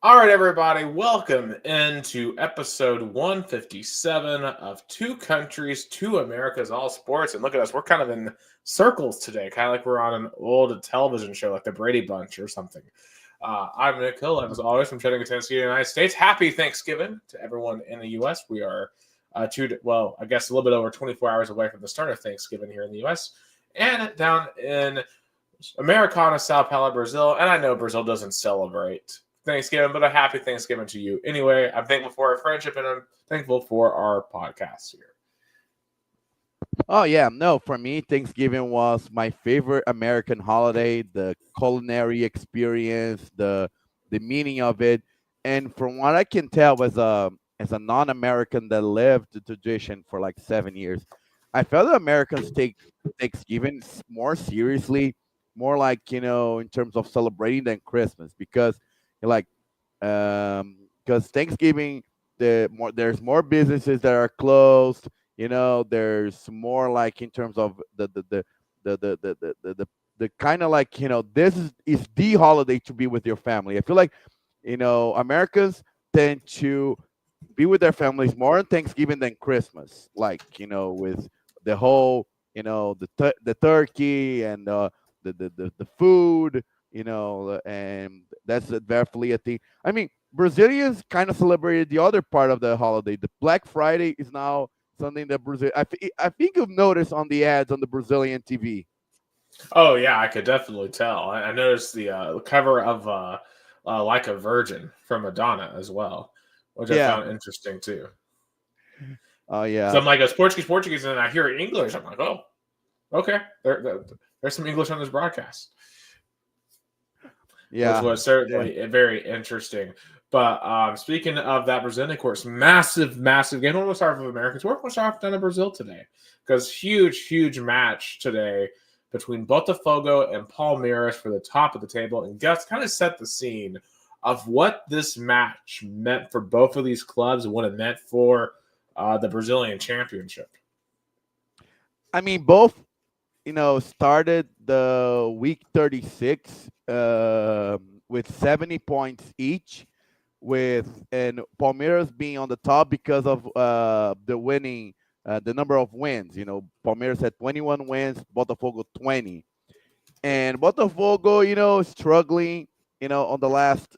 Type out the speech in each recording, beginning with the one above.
All right, everybody, welcome into episode 157 of Two Countries, Two Americas, All Sports. And look at us, we're kind of in circles today, kind of like we're on an old television show like the Brady Bunch or something. I'm Nick Hill, and as always, from Chattanooga, Tennessee, United States. Happy Thanksgiving to everyone in the U.S. We are, I guess a little bit over 24 hours away from the start of Thanksgiving here in the U.S. And down in Americana, Sao Paulo, Brazil. And I know Brazil doesn't celebrate Thanksgiving, but a happy Thanksgiving to you. Anyway, I'm thankful for our friendship and I'm thankful for our podcast here. Oh yeah, no, for me Thanksgiving was my favorite American holiday, the culinary experience, the meaning of it. And from what I can tell as a non-American that lived the tradition for like 7 years, I felt that Americans take Thanksgiving more seriously, more like, in terms of celebrating than Christmas because like because Thanksgiving there's more businesses that are closed. There's more like in terms of the kind of like, this is the holiday to be with your family. I feel like, Americans tend to be with their families more on Thanksgiving than Christmas, like, with the whole, the turkey and the food, and that's definitely a thing. I mean, Brazilians kind of celebrated the other part of the holiday. The Black Friday is now something that I think you've noticed on the ads on the Brazilian TV. Oh, yeah, I could definitely tell. I noticed the cover of Like a Virgin from Madonna as well, which I Yeah. found interesting too. Oh So yeah. I'm like, it's Portuguese, and then I hear English. I'm like, oh, okay. There's some English on this broadcast, which Yeah. was Yeah. certainly very interesting. But speaking of that Brazilian course, massive game. We'll start with Americans. We're going to start down in Brazil today because huge match today between Botafogo and Palmeiras for the top of the table. And Gus kind of set the scene of what this match meant for both of these clubs and what it meant for the Brazilian championship. I mean, both, started the week 36 with 70 points each, with and Palmeiras being on the top because of the number of wins. Palmeiras had 21 wins, Botafogo 20, and Botafogo, struggling, on the last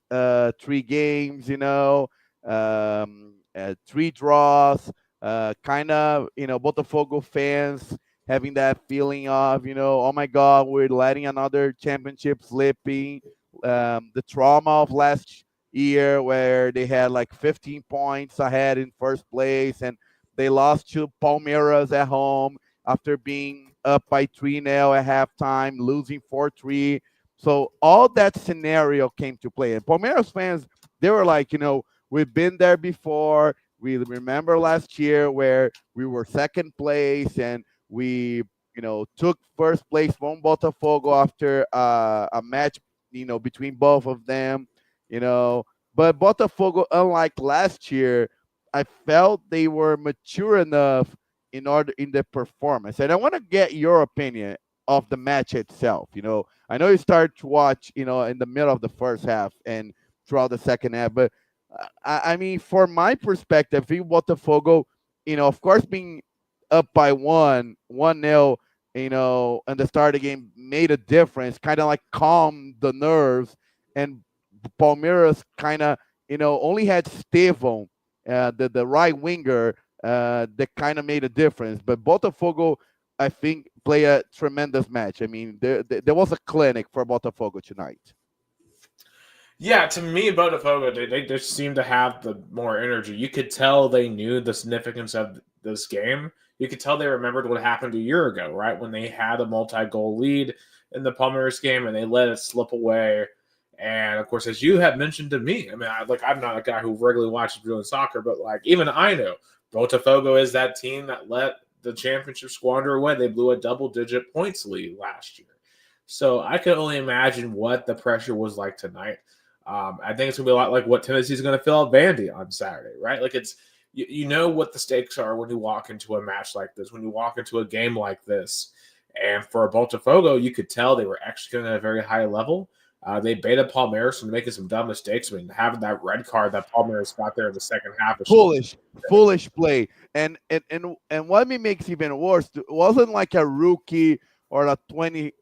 three games, three draws, kind of, Botafogo fans having that feeling of, oh my God, we're letting another championship slipping. The trauma of last year where they had like 15 points ahead in first place and they lost to Palmeiras at home after being up by 3-0 at halftime, losing 4-3. So all that scenario came to play. And Palmeiras fans, they were like, we've been there before. We remember last year where we were second place and we, took first place from Botafogo after a match, between both of them, you know. But Botafogo, unlike last year, I felt they were mature enough in their performance. And I want to get your opinion of the match itself. I know you started to watch, in the middle of the first half and throughout the second half, but I mean, from my perspective, I think Botafogo, of course, being up by 1-0, and the start of the game made a difference, kind of like calm the nerves. And Palmeiras kind of, only had Stevon, the right winger, that kind of made a difference. But Botafogo, I think, play a tremendous match. I mean, there was a clinic for Botafogo tonight. Yeah, to me, Botafogo, they just seem to have the more energy. You could tell they knew the significance of this game. You could tell they remembered what happened a year ago, right? When they had a multi-goal lead in the Palmeiras game and they let it slip away. And of course, as you have mentioned to me, I mean, I'm not a guy who regularly watches Brazilian soccer, but like even I know Botafogo is that team that let the championship squander away. They blew a double-digit points lead last year. So I can only imagine what the pressure was like tonight. I think it's gonna be a lot like what Tennessee's gonna feel at Vandy on Saturday, right? Like it's you know what the stakes are when you walk into a match like this, when you walk into a game like this. And for Botafogo, you could tell they were executing at a very high level. They baited Palmeiras from making some dumb mistakes. I mean, having that red card that Palmeiras got there in the second half was just Foolish play. And what me makes even worse, it wasn't like a rookie or a 20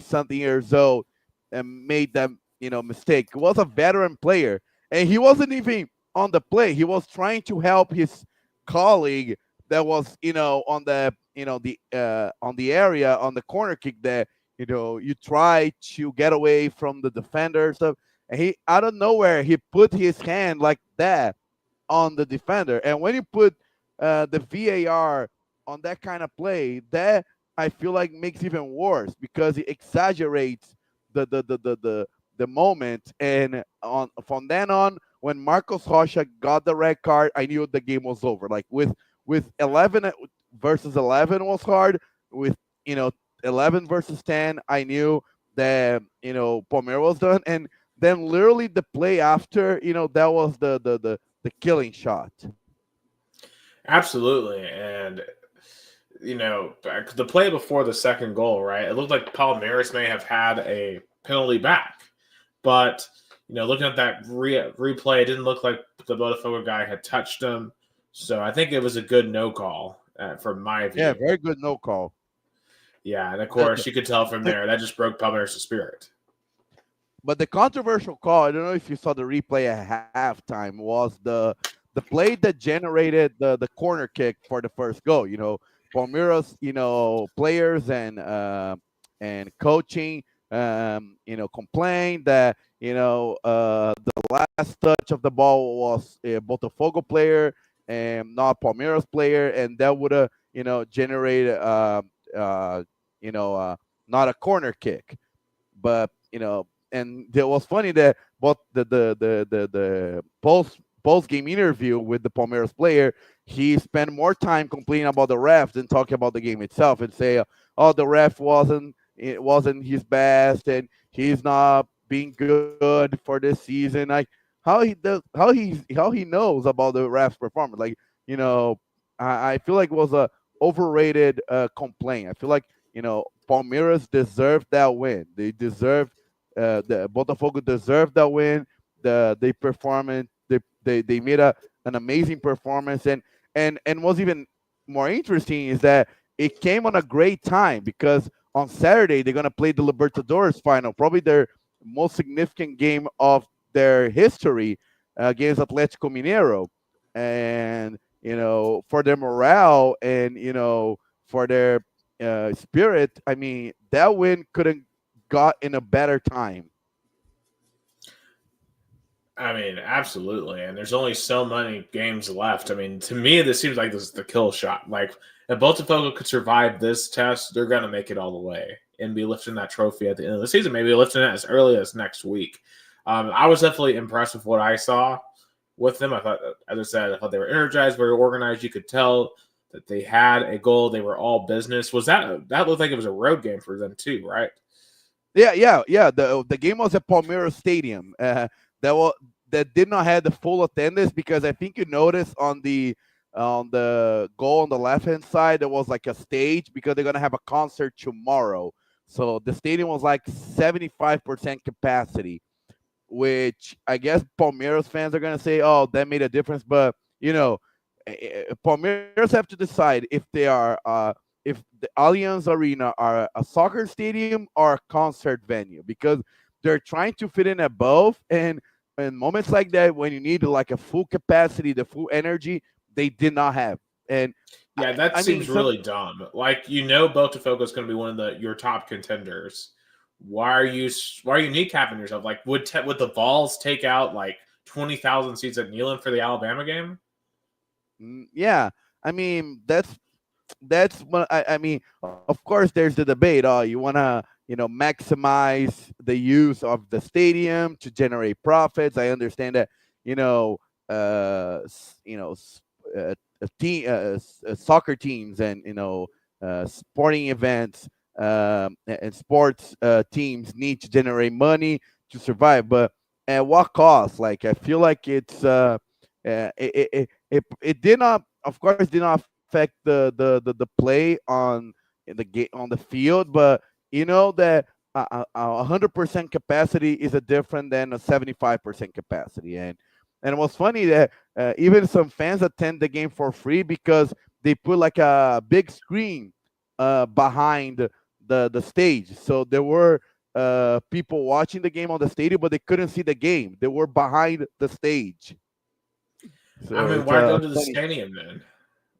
something years old and made that mistake. It was a veteran player, and he wasn't even on the play. He was trying to help his colleague that was on the the on the area on the corner kick that you try to get away from the defender stuff, and he out of nowhere he put his hand like that on the defender. And when you put the VAR on that kind of play, that I feel like makes even worse because it exaggerates the moment. And on from then on, when Marcos Rocha got the red card, I knew the game was over. Like with 11 versus 11 was hard. With 11 versus 10, I knew that Palmeiras was done. And then literally the play after, that was the killing shot. absolutely. And the play before the second goal, right? It looked like Palmeiras may have had a penalty back, but looking at that replay, it didn't look like the Botafogo guy had touched him. So I think it was a good no call from my view. Yeah, very good no call. Yeah, and of course you could tell from there that just broke Palmeiras' spirit. But the controversial call, I don't know if you saw the replay at halftime, was the play that generated the corner kick for the first goal. Palmeiras, players and coaching, complained that the last touch of the ball was a Botafogo player and not Palmeiras player, and that would have generated not a corner kick. But and it was funny that both the post game interview with the Palmeiras player, he spent more time complaining about the ref than talking about the game itself, and say, "Oh, the ref wasn't his best, and he's not being good for this season." Like how he knows about the ref's performance. Like I feel like it was a overrated complaint. I feel like Palmeiras deserved that win. They deserved the Botafogo deserved that win. They performed. They made an amazing performance, and what's even more interesting is that it came on a great time because on Saturday they're gonna play the Libertadores final, probably their most significant game of their history against Atlético Mineiro, and for their morale and for their spirit. I mean, that win couldn't got in a better time. I mean, absolutely. And there's only so many games left. I mean, to me, this seems like this is the kill shot. Like, if Botafogo could survive this test, they're going to make it all the way and be lifting that trophy at the end of the season, maybe lifting it as early as next week. I was definitely impressed with what I saw with them. I thought, as I said, I thought they were energized, very organized. You could tell that they had a goal. They were all business. That looked like it was a road game for them too, right? Yeah. The game was at Palmeiras Stadium. That did not have the full attendance because I think you noticed on the goal on the left hand side there was like a stage because they're gonna have a concert tomorrow. So the stadium was like 75% capacity, which I guess Palmeiras fans are gonna say, "Oh, that made a difference." But Palmeiras have to decide if they are if the Allianz Arena are a soccer stadium or a concert venue because they're trying to fit in at both. And in moments like that, when you need like a full capacity, the full energy, they did not have. And Yeah, that I mean, seems really dumb. Like Botafogo is going to be one of your top contenders. Why are you kneecapping yourself? Like would the Vols take out like 20,000 seats at Neyland for the Alabama game? yeah, I mean that's what I mean. Of course, there's the debate. Oh, you want to maximize the use of the stadium to generate profits. I understand that. You know, soccer teams and sporting events and sports teams need to generate money to survive, but at what cost? Like I feel like it did not, of course, did not affect the play on in the game on the field, but you know that a 100% capacity is a different than a 75% capacity. And it was funny that even some fans attend the game for free because they put like a big screen behind the stage. So there were people watching the game on the stadium, but they couldn't see the game. They were behind the stage. I So mean, it's why go a to the funny. stadium then?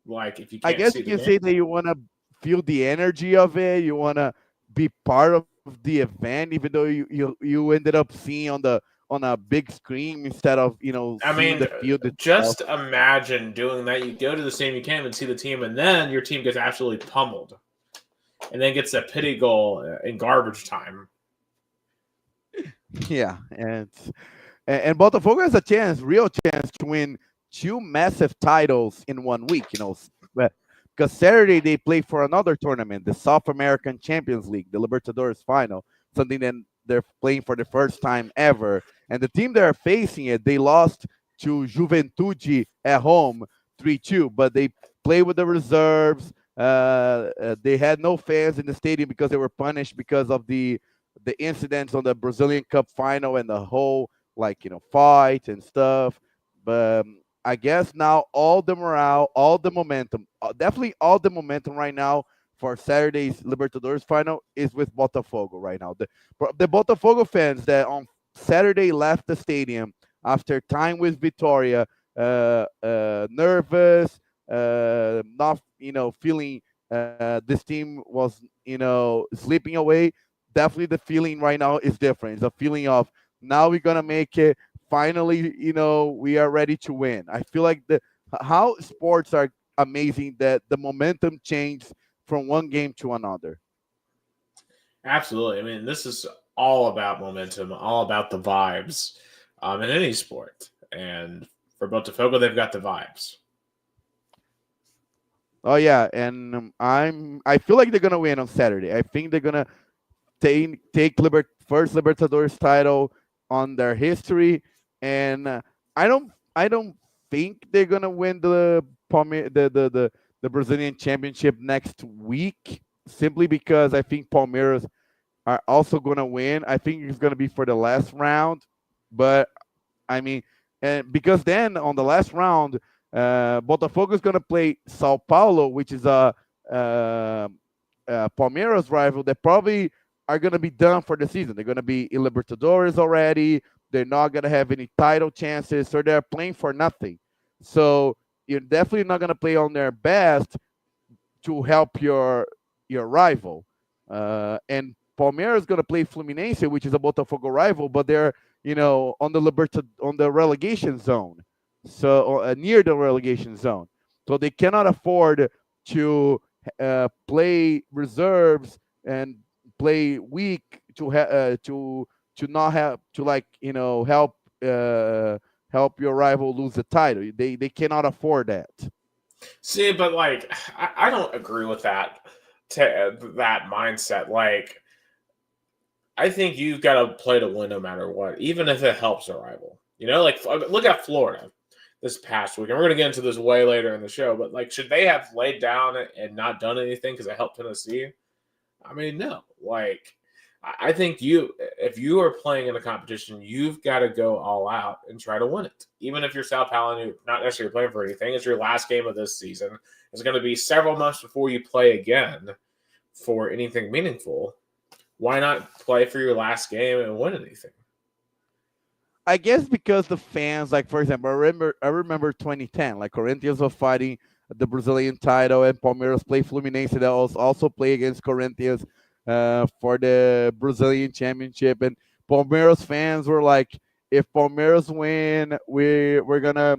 Like, if you I can't guess see you the can say game. that you want to feel the energy of it. You want to be part of the event, even though you ended up seeing on a big screen instead of I seeing the mean, field itself. just imagine doing that. You go to the stadium, you can't even see the team, and then your team gets absolutely pummeled, and then gets a pity goal in garbage time. Yeah, and Botafogo has a chance, real chance, to win two massive titles in 1 week. Because Saturday they play for another tournament, the South American Champions League, the Libertadores final, something that they're playing for the first time ever. And the team they're facing it, they lost to Juventude at home 3-2, but they play with the reserves. They had no fans in the stadium because they were punished because of the incidents on the Brazilian Cup final and the whole fight and stuff. But I guess now all the morale, all the momentum, definitely all the momentum right now for Saturday's Libertadores final is with Botafogo right now. The Botafogo fans that on Saturday left the stadium after time with Vitoria, nervous, not feeling this team was sleeping away. Definitely the feeling right now is different. It's a feeling of now we're gonna make it. Finally, we are ready to win. I feel like the how sports are amazing that the momentum changed from one game to another. Absolutely. I mean, this is all about momentum, all about the vibes in any sport. And for Botafogo, they've got the vibes. Oh yeah, and I feel like they're gonna win on Saturday. I think they're gonna take first Libertadores title on their history, and I don't think they're gonna win the Brazilian Championship next week, simply because I think Palmeiras are also gonna win. I think it's gonna be for the last round, but I mean, and because then on the last round, Botafogo is going to play Sao Paulo, which is uh, Palmeiras rival that probably are going to be done for the season. They're going to be in Libertadores already. They're not going to have any title chances, so they're playing for nothing. So you're definitely not going to play on their best to help your rival. And Palmeiras is going to play Fluminense, which is a Botafogo rival, but they're on the relegation zone, so near the relegation zone. So they cannot afford to play reserves and play weak to not have to help your rival lose the title. They cannot afford that. See, but like, I don't agree with that mindset. Like, I think you've got to play to win no matter what, even if it helps a rival. Like look at Florida this past week, and we're going to get into this way later in the show. But like, should they have laid down and not done anything because it helped Tennessee? I mean, no. Like, I think if you are playing in a competition, you've got to go all out and try to win it. Even if you're Sao Paulo and you're not necessarily playing for anything, it's your last game of this season. It's going to be several months before you play again for anything meaningful. Why not play for your last game and win anything? I guess because the fans, like for example, I remember 2010, like Corinthians was fighting the Brazilian title, and Palmeiras played Fluminense that also play against Corinthians for the Brazilian championship, and Palmeiras fans were like, if Palmeiras win, we're gonna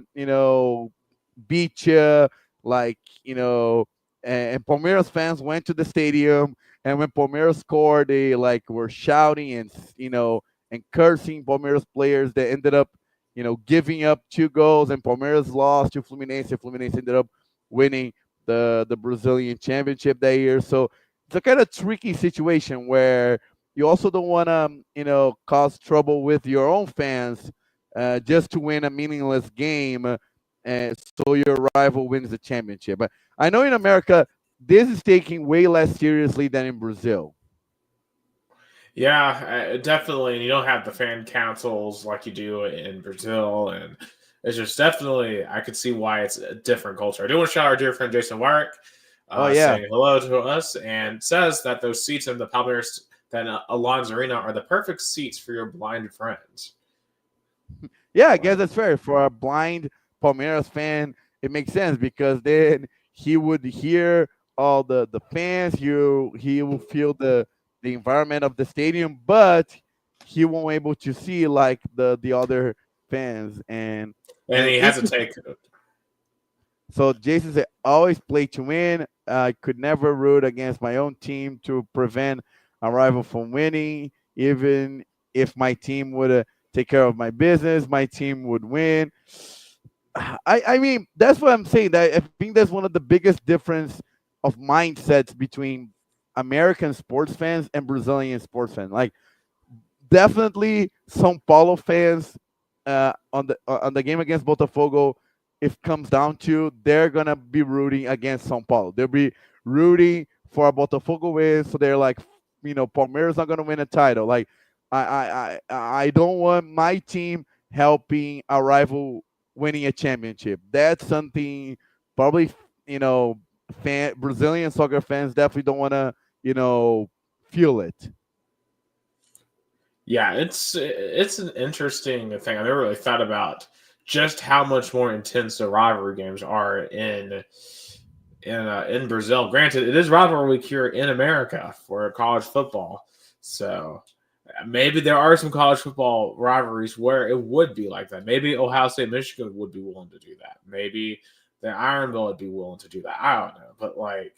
beat you, like and Palmeiras fans went to the stadium, and when Palmeiras scored, they like were shouting and cursing Palmeiras players that ended up, giving up 2 goals, and Palmeiras lost to Fluminense. Fluminense ended up winning the Brazilian championship that year. So it's a kind of tricky situation where you also don't want to, cause trouble with your own fans just to win a meaningless game, so your rival wins the championship. But I know in America, this is taken way less seriously than in Brazil. Yeah, definitely. And you don't have the fan councils like you do in Brazil, and it's just definitely I could see why it's a different culture. I do want to shout out our dear friend Jason Warwick, Oh yeah, saying hello to us, and says that those seats in the Palmeiras that Allianz Arena are the perfect seats for your blind friends. yeah. I guess Like, that's fair for a blind Palmeiras fan. It makes sense because then he would hear all the fans. He will feel the environment of the stadium, but he won't able to see like the other fans and and he has to interesting. take. So Jason said, always play to win. I could never root against my own team to prevent a rival from winning. Even if my team would take care of my business, my team would win. I mean, that's what I'm saying. That I think that's one of the biggest difference of mindsets between American sports fans and Brazilian sports fans. Like definitely São Paulo fans on the game against Botafogo, if comes down to, they're gonna be rooting against São Paulo. They'll be rooting for a Botafogo win, so they're like, Palmeiras not gonna win a title. Like, I don't want my team helping a rival winning a championship. That's something probably Brazilian soccer fans definitely don't want to feel it. Yeah, it's an interesting thing. I never really thought about just how much more intense the rivalry games are in Brazil. Granted, it is rivalry week here in America for college football, so maybe there are some college football rivalries where it would be like that. Maybe Ohio State, Michigan would be willing to do that. Maybe the Iron Bowl would be willing to do that. I don't know, but like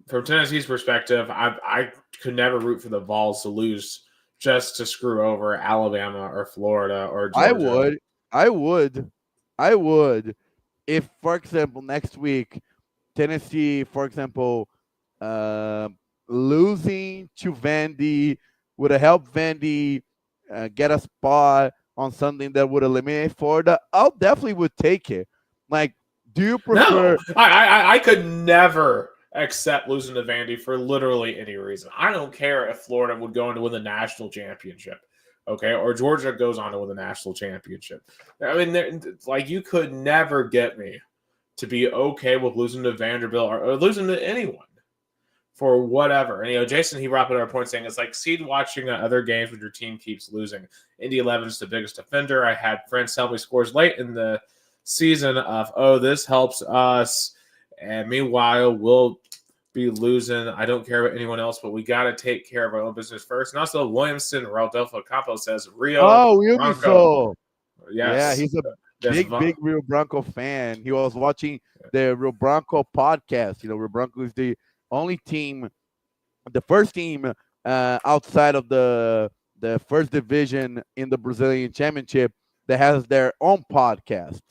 from Tennessee's perspective, I could never root for the Vols to lose just to screw over Alabama or Florida or I Georgia. would, I would, I would, if, for example, next week Tennessee, for example, uh, losing to Vandy would have helped Vandy get a spot on something that would eliminate Florida. I'll definitely would take it. Like, do you No, prefer? I could never accept losing to Vandy for literally any reason. I don't care if Florida would go on to win the national championship, okay, or Georgia goes on to win the national championship. I mean, like you could never get me to be okay with losing to Vanderbilt or losing to anyone for whatever. And Jason, he brought up another point saying it's like seed watching other games when your team keeps losing. Indy 11 is the biggest offender. I had friends tell me scores late in the season of, oh, this helps us. And meanwhile, we'll be losing. I don't care about anyone else, but we got to take care of our own business first. And also, Williamson Rodolfo Campos says, Rio Oh, will be Bronco. so. Yeah, Yes. he's a That's big Rio Bronco fan. He was watching the Rio Bronco podcast. Rio Bronco is the only team, the first team outside of the first division in the Brazilian Championship that has their own podcast.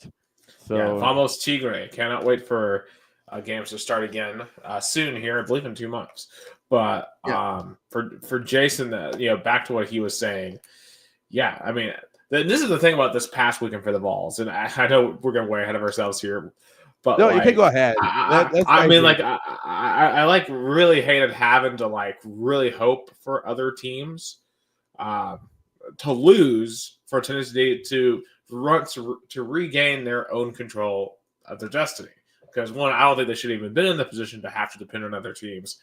Yeah, So Vamos Tigre. Cannot wait for games to start again soon here. I believe in 2 months. But yeah, for Jason, back to what he was saying. Yeah, I mean, this is the thing about this past weekend for the Vols, and I know we're going way ahead of ourselves here, but no, you can like, go ahead. Let's I dive mean, in. like, I like really hated having to like really hope for other teams uh, to lose for Tennessee to run to regain their own control of their destiny. Because one, I don't think they should have even been in the position to have to depend on other teams,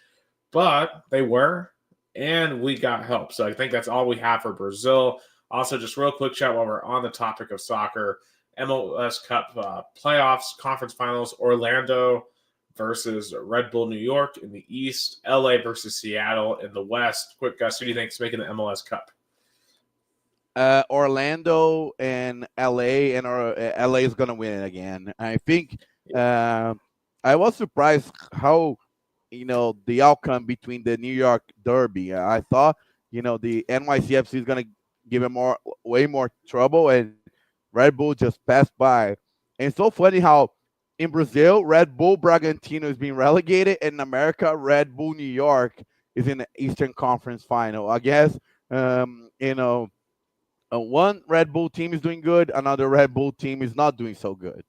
but they were, and we got help. So I think that's all we have for Brazil. Also, just real quick chat while we're on the topic of soccer: MLS Cup playoffs, conference finals, Orlando versus Red Bull New York in the East, LA versus Seattle in the West. Quick, Gus, who do you think is making the MLS Cup? Orlando and LA, and LA is gonna win it again. I think uh, I was surprised how the outcome between the New York Derby. I thought the NYCFC is gonna give him way more trouble, and Red Bull just passed by. And it's so funny how in Brazil Red Bull Bragantino is being relegated, and in America Red Bull New York is in the Eastern Conference Final. I guess one Red Bull team is doing good, another Red Bull team is not doing so good.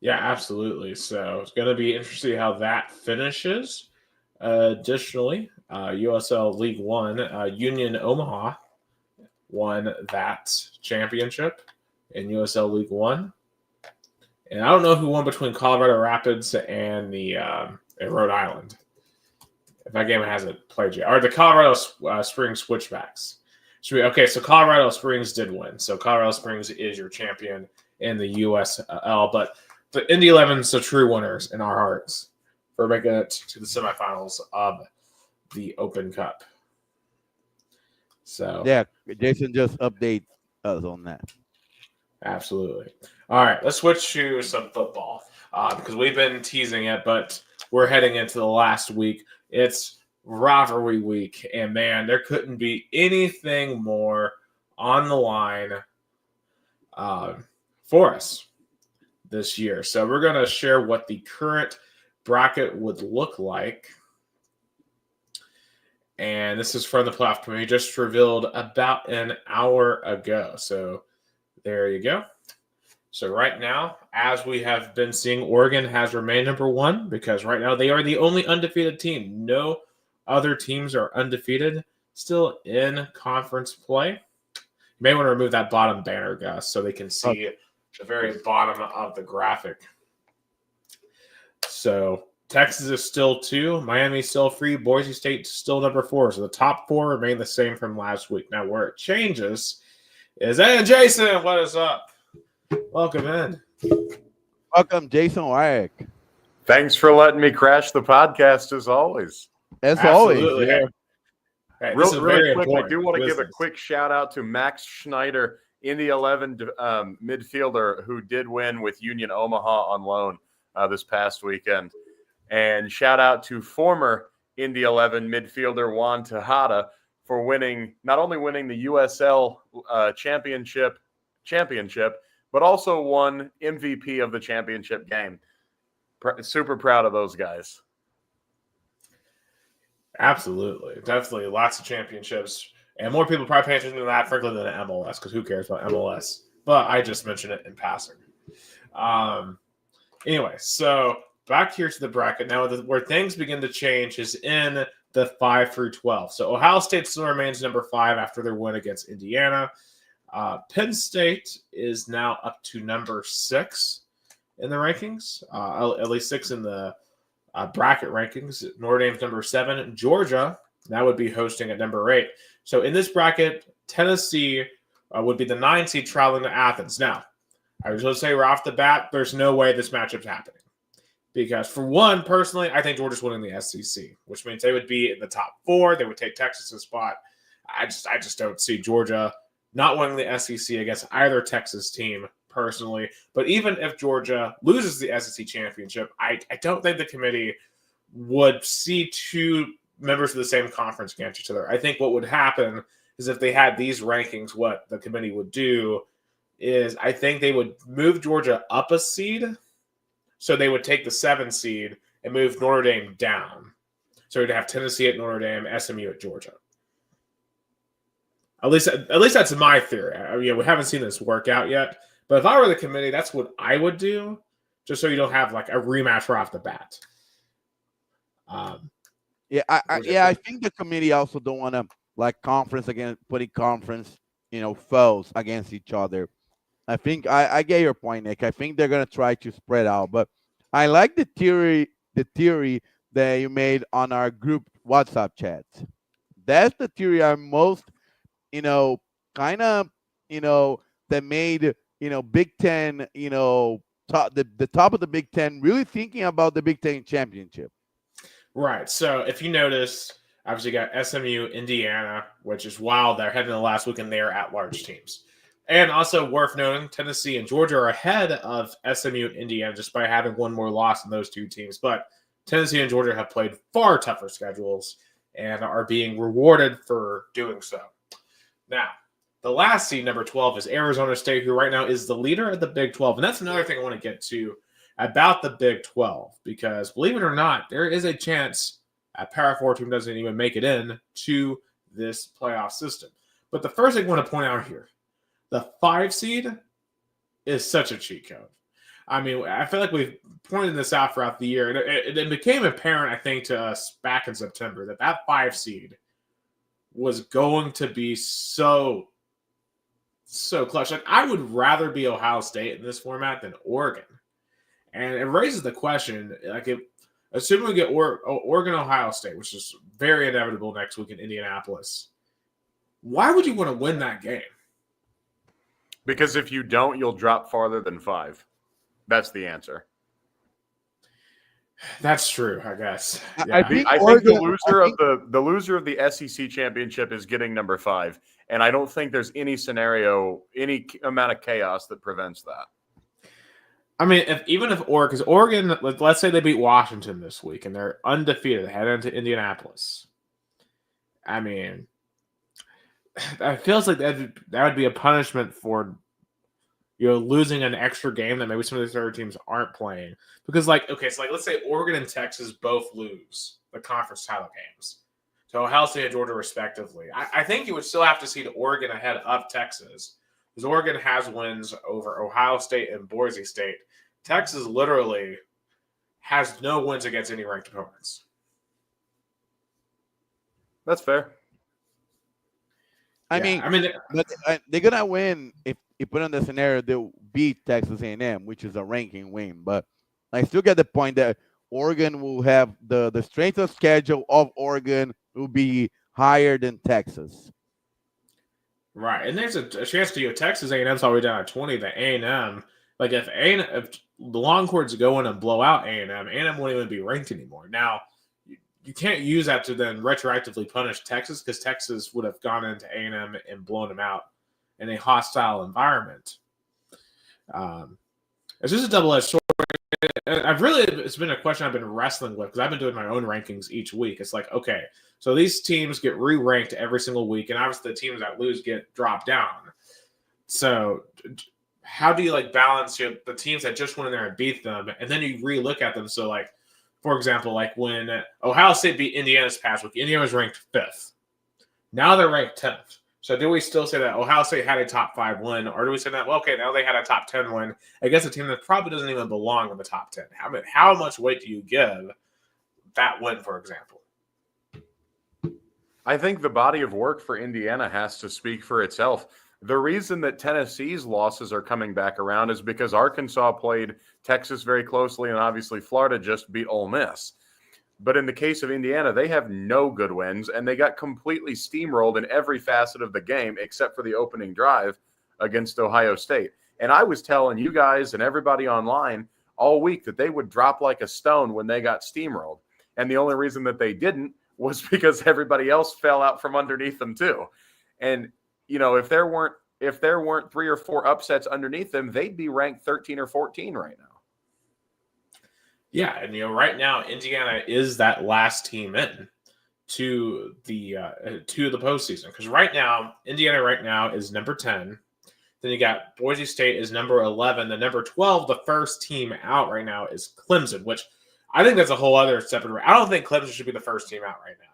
Yeah, absolutely. So it's going to be interesting how that finishes. Additionally, USL League One, Union Omaha won that championship in USL League One. And I don't know who won between Colorado Rapids and the and Rhode Island. If that game hasn't played yet. Or the Colorado Springs Switchbacks. Okay, so Colorado Springs did win. So Colorado Springs is your champion in the USL. But the Indy 11's the true winners in our hearts for making it to the semifinals of the Open Cup. So yeah, Jason just update us on that. Absolutely. All right, let's switch to some football because we've been teasing it, but we're heading into the last week. It's rivalry week, and man, there couldn't be anything more on the line for us this year. So we're going to share what the current bracket would look like. And this is from the playoff committee, just revealed about an hour ago. So there you go. So right now, as we have been seeing, Oregon has remained number one because right now they are the only undefeated team. No other teams are undefeated, still in conference play. You may want to remove that bottom banner, Gus, so they can see the very bottom of the graphic. So Texas is still 2, Miami still 3, Boise State still number 4. So the top 4 remain the same from last week. Now where it changes is, hey, Jason, what is up? Welcome in. Welcome, Jason Wyrick. Thanks for letting me crash the podcast as always. As Absolutely. always. Yeah. Hey, really quick, I do want to give a quick shout out to Max Schneider, Indy 11 midfielder who did win with Union Omaha on loan this past weekend. And shout out to former Indy 11 midfielder Juan Tejada for not only winning the USL championship, but also won MVP of the championship game. Super proud of those guys. Absolutely. Definitely lots of championships. And more people probably pay attention to that, frankly, than MLS, because who cares about MLS? But I just mentioned it in passing. Anyway, so back here to the bracket. Now, where things begin to change is in the 5 through 12. So Ohio State still remains number 5 after their win against Indiana. Penn State is now up to number 6 in the rankings, at least 6 in the bracket rankings. Notre Dame's number 7. Georgia now would be hosting at number 8. So in this bracket, Tennessee would be the 9 seed traveling to Athens. Now, I was going to say right off the bat, there's no way this matchup's happening. Because for one, personally, I think Georgia's winning the SEC, which means they would be in the top 4. They would take Texas' spot. I just don't see Georgia not winning the SEC against either Texas team, personally. But even if Georgia loses the SEC championship, I don't think the committee would see 2 members of the same conference against each other. I think what would happen is if they had these rankings, what the committee would do is I think they would move Georgia up a seed. So they would take the 7 seed and move Notre Dame down. So you'd have Tennessee at Notre Dame, SMU at Georgia. At least that's my theory. We haven't seen this work out yet. But if I were the committee, that's what I would do, just so you don't have like a rematch right off the bat. I think the committee also don't want to putting conference, foes against each other. I think I get your point, Nick. I think they're gonna try to spread out, but I like the theory that you made on our group WhatsApp chats. That's the theory I'm most, that made Big Ten, the top of the Big Ten really thinking about the Big Ten championship. Right. So if you notice, obviously you got SMU, Indiana, which is wild. They're heading to the last week and they're at-large teams. And also worth noting, Tennessee and Georgia are ahead of SMU and Indiana just by having one more loss in those 2 teams. But Tennessee and Georgia have played far tougher schedules and are being rewarded for doing so. Now, the last seed, number 12, is Arizona State, who right now is the leader of the Big 12. And that's another thing I want to get to about the Big 12, because believe it or not, there is a chance a Power 4 team doesn't even make it in to this playoff system. But the first thing I want to point out here, the 5 seed is such a cheat code. I mean, I feel like we've pointed this out throughout the year, and it became apparent, I think, to us back in September that 5 seed was going to be so clutch. Like, I would rather be Ohio State in this format than Oregon, and it raises the question, like, if assuming we get Oregon, Ohio State, which is very inevitable next week in Indianapolis, why would you want to win that game? Because if you don't, you'll drop farther than 5. That's the answer. That's true, I guess. Yeah. I think the loser of the SEC championship is getting number 5, and I don't think there's any scenario, any amount of chaos that prevents that. I mean, even if Oregon, let's say they beat Washington this week and they're undefeated, head into Indianapolis. I mean, it feels like that would be a punishment for losing an extra game that maybe some of these other teams aren't playing. Because, let's say Oregon and Texas both lose the conference title games to Ohio State and Georgia respectively. I think you would still have to see Oregon ahead of Texas, because Oregon has wins over Ohio State and Boise State. Texas literally has no wins against any ranked opponents. That's fair. I mean, they're gonna win if you put in the scenario they'll beat Texas A&M, which is a ranking win. But I still get the point that Oregon will have the strength of schedule of Oregon will be higher than Texas. Right, and there's a chance to Texas A&M's already down at 20. The A&M, like if the Longhorns go in and blow out A&M won't even be ranked anymore. Now, you can't use that to then retroactively punish Texas, because Texas would have gone into A&M and blown them out in a hostile environment. It's just a double-edged sword. It's been a question I've been wrestling with, because I've been doing my own rankings each week. It's like, okay, so these teams get re-ranked every single week, and obviously the teams that lose get dropped down. So how do you balance the teams that just went in there and beat them, and then you re-look at them? So for example, when Ohio State beat Indiana this past week, Indiana was ranked 5th. Now they're ranked 10th. So do we still say that Ohio State had a top 5 win, or do we say that, well, okay, now they had a top 10 win against a team that probably doesn't even belong in the top 10? How much weight do you give that win, for example? I think the body of work for Indiana has to speak for itself. The reason that Tennessee's losses are coming back around is because Arkansas played Texas very closely, and obviously Florida just beat Ole Miss. But in the case of Indiana, they have no good wins, and they got completely steamrolled in every facet of the game except for the opening drive against Ohio State. And I was telling you guys and everybody online all week that they would drop like a stone when they got steamrolled. And the only reason that they didn't was because everybody else fell out from underneath them too. And, if there weren't 3 or 4 upsets underneath them, they'd be ranked 13 or 14 right now. Yeah, and right now Indiana is that last team in to the postseason, because right now Indiana is number 10. Then you got Boise State is number 11. The number 12, the first team out right now, is Clemson, which I think that's a whole other separate. I don't think Clemson should be the first team out right now.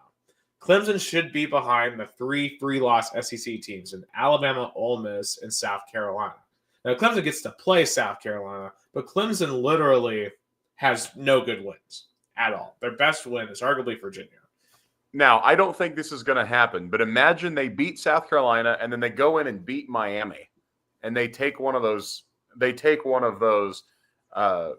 Clemson should be behind the 3 3-loss SEC teams in Alabama, Ole Miss, and South Carolina. Now Clemson gets to play South Carolina, but Clemson literally has no good wins at all. Their best win is arguably Virginia. Now, I don't think this is going to happen, but imagine they beat South Carolina and then they go in and beat Miami, and they take one of those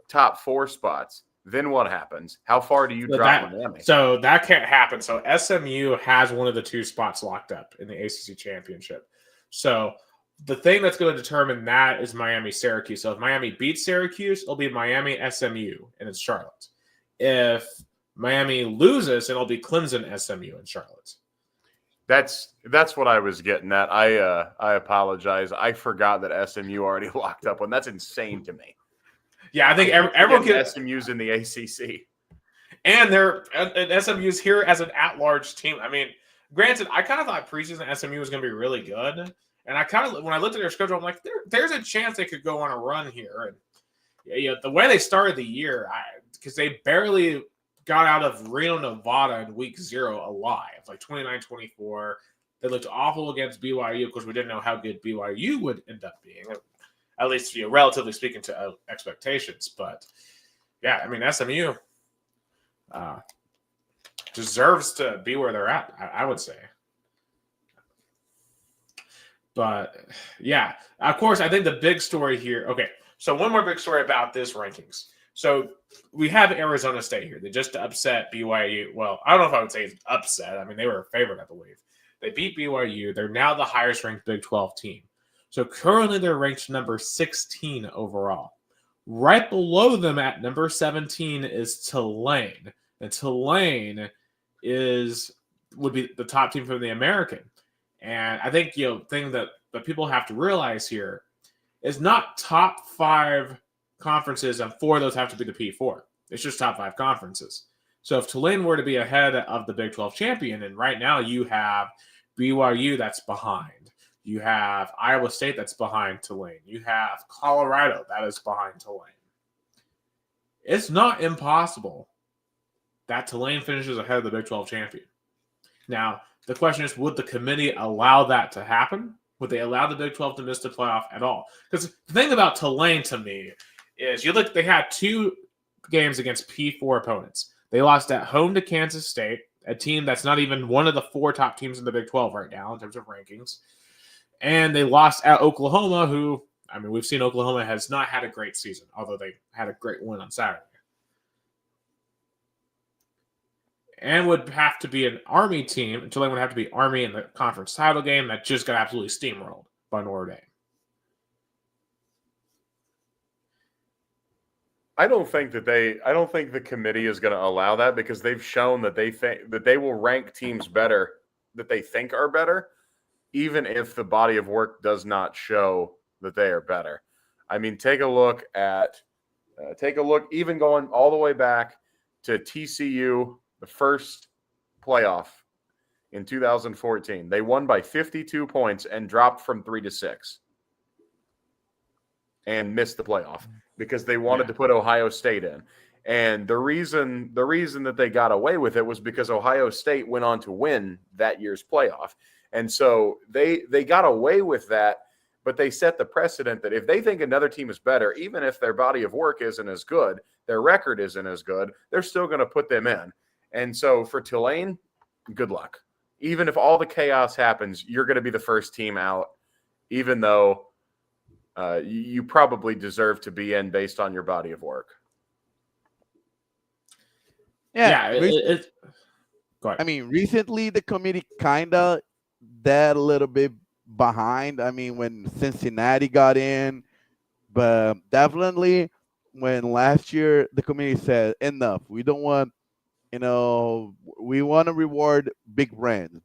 top 4 spots. Then what happens? How far do you drop Miami? So that can't happen. So SMU has one of the 2 spots locked up in the ACC championship. So the thing that's going to determine that is Miami-Syracuse. So if Miami beats Syracuse, it'll be Miami-SMU, and it's Charlotte. If Miami loses, it'll be Clemson-SMU in Charlotte. That's what I was getting at. I apologize. I forgot that SMU already locked up one. That's insane to me. Yeah, I think everyone can. SMU's in the ACC. And SMU's here as an at-large team. I mean, granted, I kind of thought preseason SMU was going to be really good. And when I looked at their schedule, I'm like, there's a chance they could go on a run here. And the way they started the year, because they barely got out of Reno, Nevada in week 0 alive, 29-24. They looked awful against BYU because we didn't know how good BYU would end up being. at least relatively speaking to expectations. But yeah, I mean SMU deserves to be where they're at, I would say. But yeah, of course, I think the big story here. Okay, so one more big story about this rankings. So we have Arizona State here. They just upset BYU. Well, I don't know if I would say it's upset. I mean, they were a favorite, I believe. They beat BYU. They're now the highest ranked Big 12 team. So currently they're ranked number 16 overall. Right below them at number 17 is Tulane. And Tulane would be the top team from the American. And I think, thing that people have to realize here is not top 5 conferences, and 4 of those have to be the P4. It's just top 5 conferences. So if Tulane were to be ahead of the Big 12 champion, and right now you have BYU that's behind. You have Iowa State that's behind Tulane. You have Colorado that is behind Tulane. It's not impossible that Tulane finishes ahead of the Big 12 champion. Now, the question is, would the committee allow that to happen? Would they allow the Big 12 to miss the playoff at all? Because the thing about Tulane to me is they had 2 games against P4 opponents. They lost at home to Kansas State, a team that's not even one of the 4 top teams in the Big 12 right now in terms of rankings. And they lost at Oklahoma, who, I mean, we've seen Oklahoma has not had a great season, although they had a great win on Saturday. And would have to be an Army team. Tulane would have to be Army in the conference title game that just got absolutely steamrolled by Notre Dame. I don't think the committee is going to allow that, because they've shown that they think that they will rank teams better that they think are better, even if the body of work does not show that they are better. I mean, take a look even going all the way back to TCU, the first playoff in 2014. They won by 52 points and dropped from 3 to 6 and missed the playoff because they wanted to put Ohio State in. And the reason that they got away with it was because Ohio State went on to win that year's playoff. And so they got away with that, but they set the precedent that if they think another team is better, even if their body of work isn't as good, their record isn't as good, they're still going to put them in. And so for Tulane, good luck. Even if all the chaos happens, you're going to be the first team out, even though you probably deserve to be in based on your body of work. Yeah. Go ahead. I mean, recently the committee kind of that a little bit behind. I mean, when Cincinnati got in, but definitely when last year the committee said, enough. We don't want, we want to reward big brands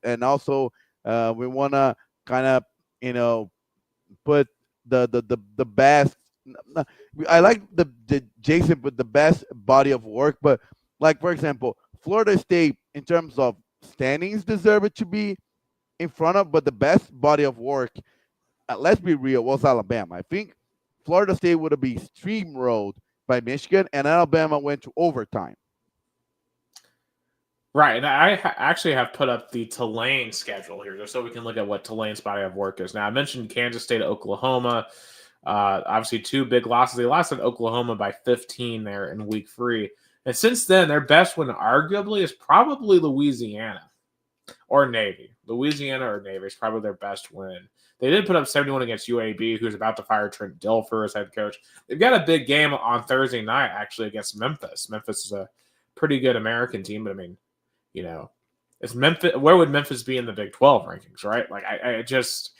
and also we want to kind of, put the best. I like the Jason put the best body of work, but like, for example, Florida State in terms of standings deserve it to be in front of, but the best body of work, let's be real, was Alabama. I think Florida State would have been steamrolled by Michigan, and Alabama went to overtime. Right, and I actually have put up the Tulane schedule here just so we can look at what Tulane's body of work is. Now, I mentioned Kansas State, Oklahoma. Obviously, 2 big losses. They lost at Oklahoma by 15 there in week 3. And since then, their best win arguably is probably Louisiana or Navy. Louisiana or Navy is probably their best win. They did put up 71 against UAB, who's about to fire Trent Dilfer as head coach. They've got a big game on Thursday night, actually, against Memphis. Memphis is a pretty good American team, but I mean, it's Memphis. Where would Memphis be in the Big 12 rankings, right? Like, I just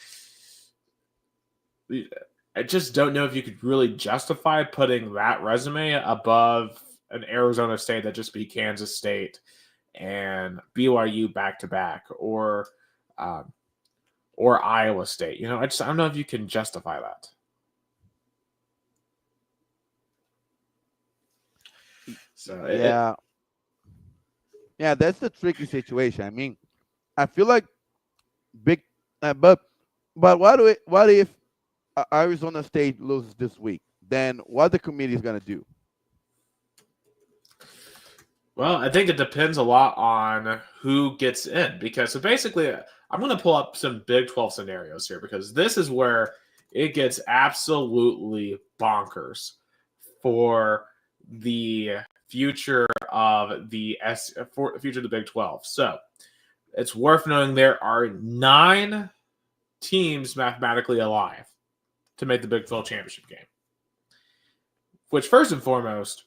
don't know if you could really justify putting that resume above an Arizona State that just beat Kansas State and BYU back-to-back, or Iowa State. I don't know if you can justify that. So yeah, that's the tricky situation. I mean, I feel like but what if Arizona State loses this week? Then what the committee is going to do? Well, I think it depends a lot on who gets in, because basically I'm going to pull up some Big 12 scenarios here, because this is where It gets absolutely bonkers for the future of the future of the Big 12. So it's worth knowing there are 9 teams mathematically alive to make the Big 12 championship game. Which, first and foremost,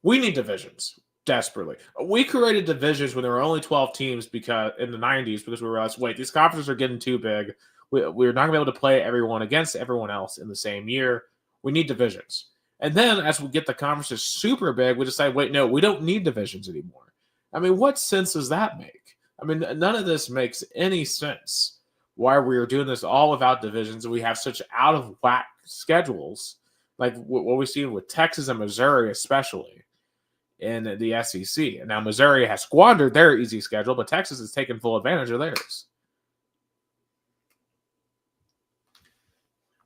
we need divisions desperately. We created divisions when there were only 12 teams because in the 90s because we realized, wait, these conferences are getting too big. We're not going to be able to play everyone against everyone else in the same year. We need divisions. And then as we get the conferences super big, we decide, wait, no, we don't need divisions anymore. I mean, what sense does that make? I mean, none of this makes any sense. Why we're doing this all without divisions and we have such out of whack schedules, like what we've seen with Texas and Missouri, especially in the SEC. And now Missouri has squandered their easy schedule, but Texas has taken full advantage of theirs.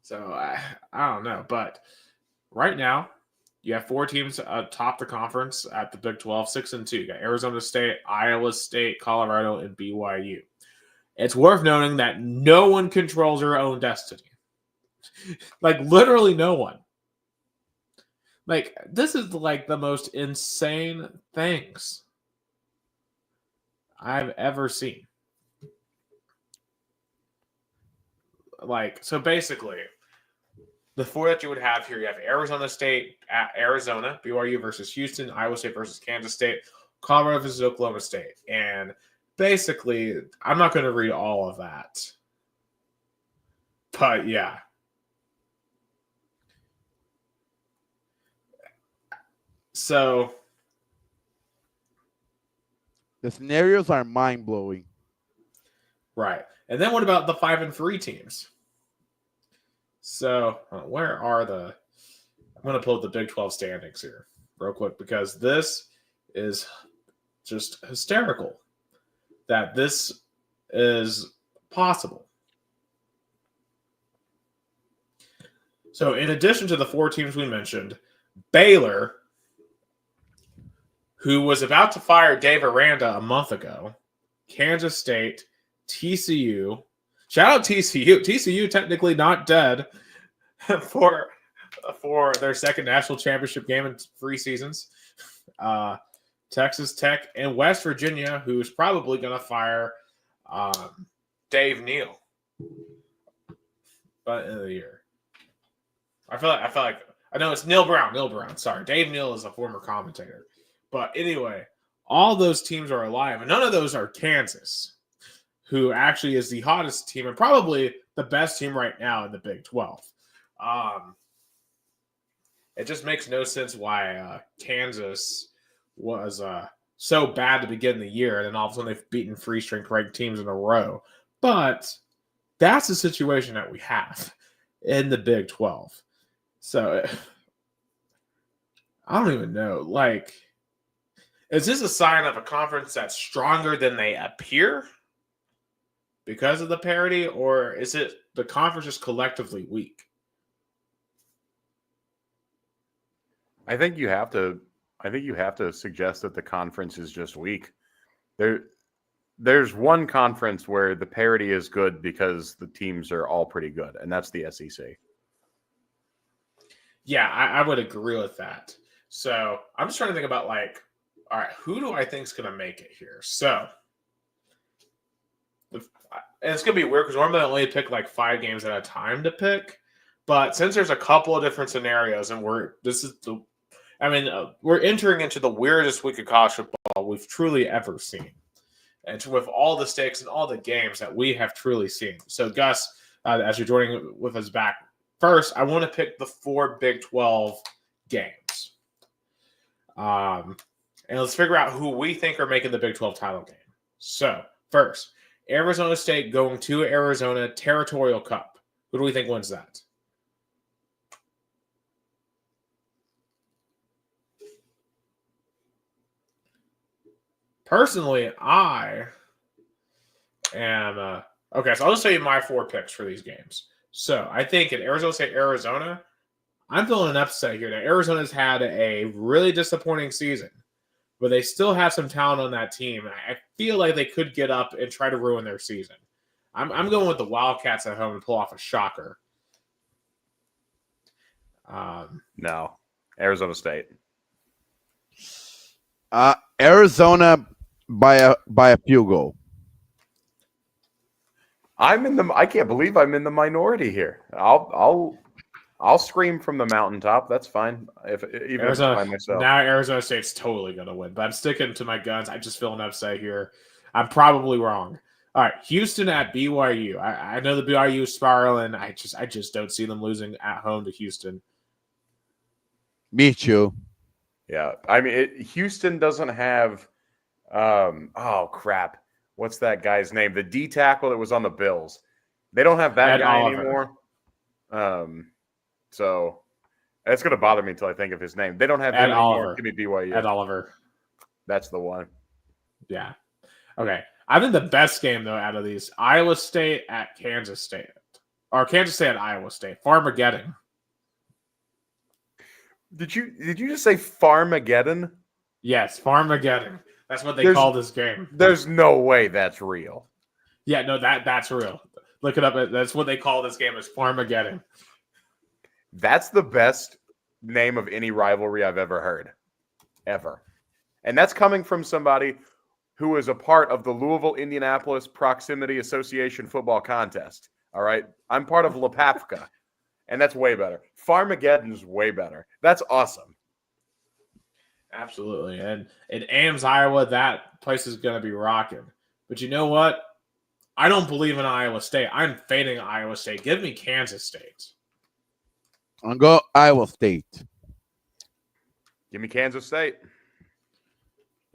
So I don't know, but right now you have 4 teams atop the conference at the Big 12, 6-2. You got Arizona State, Iowa State, Colorado, and BYU. It's worth noting that no one controls their own destiny. Like literally no one. Like this is like the most insane things I've ever seen. Like, so basically, the 4 that you would have here, you have Arizona State at Arizona, BYU versus Houston, Iowa State versus Kansas State, Colorado versus Oklahoma State. And basically, I'm not going to read all of that. But yeah. So the scenarios are mind-blowing. Right. And then what about the 5-3 teams? So where are the... I'm going to pull up the Big 12 standings here real quick because this is just hysterical that this is possible. So in addition to the 4 teams we mentioned, Baylor, who was about to fire Dave Aranda a month ago, Kansas State, TCU. Shout out TCU. TCU technically not dead for their second national championship game in 3 seasons. Texas Tech and West Virginia, who's probably going to fire Dave Neal by the end of the year. I feel like I know it's Neil Brown. Sorry, Dave Neal is a former commentator. But anyway, all those teams are alive, and none of those are Kansas, who actually is the hottest team and probably the best team right now in the Big 12. It just makes no sense why Kansas was so bad to begin the year, and then all of a sudden they've beaten free-strength ranked teams in a row. But that's the situation that we have in the Big 12. So I don't even know. Like, is this a sign of a conference that's stronger than they appear because of the parity, or is it the conference is collectively weak? I think you have to suggest that the conference is just weak. There's one conference where the parity is good because the teams are all pretty good, and that's the SEC. Yeah, I would agree with that. So I'm just trying to think about, like, all right, who do I think is going to make it here? So, and it's going to be weird because normally I only pick like 5 games at a time to pick. But since there's a couple of different scenarios, and we're entering into the weirdest week of college football we've truly ever seen. And with all the stakes and all the games that we have truly seen. So, Gus, as you're joining with us back, first, I want to pick the 4 Big 12 games. And let's figure out who we think are making the Big 12 title game. So, first, Arizona State going to Arizona Territorial Cup. Who do we think wins that? Personally, I am... okay, so I'll just tell you my 4 picks for these games. So, I think in Arizona State, Arizona, I'm feeling an upset here. Now, Arizona's had a really disappointing season, but they still have some talent on that team. I feel like they could get up and try to ruin their season. I'm going with the Wildcats at home and pull off a shocker. No, Arizona State. Arizona by a field goal. I can't believe I'm in the minority here. I'll scream from the mountaintop. That's fine. Even if it's by myself. Now Arizona State's totally going to win, but I'm sticking to my guns. I just feel an upset here. I'm probably wrong. All right, Houston at BYU. I know the BYU is spiraling. I just don't see them losing at home to Houston. Me too. Yeah, I mean, Houston doesn't have. Oh crap! What's that guy's name? The D tackle that was on the Bills. They don't have that guy anymore. So it's going to bother me until I think of his name. They don't have him anymore. Give me BYU. Ed Oliver. That's the one. Yeah. Okay. I think the best game, though, out of these, Iowa State at Kansas State. Or Kansas State at Iowa State. Farmageddon. Did you just say Farmageddon? Yes, Farmageddon. That's what they call this game. There's no way that's real. Yeah, no, that's real. Look it up. That's what they call this game, is Farmageddon. That's the best name of any rivalry I've ever heard. Ever. And that's coming from somebody who is a part of the Louisville-Indianapolis Proximity Association football contest. All right? I'm part of LaPapka, and that's way better. Farmageddon's way better. That's awesome. Absolutely. And in Ames, Iowa, that place is going to be rocking. But you know what? I don't believe in Iowa State. I'm fading Iowa State. Give me Kansas State. I'll go Iowa State. Give me Kansas State.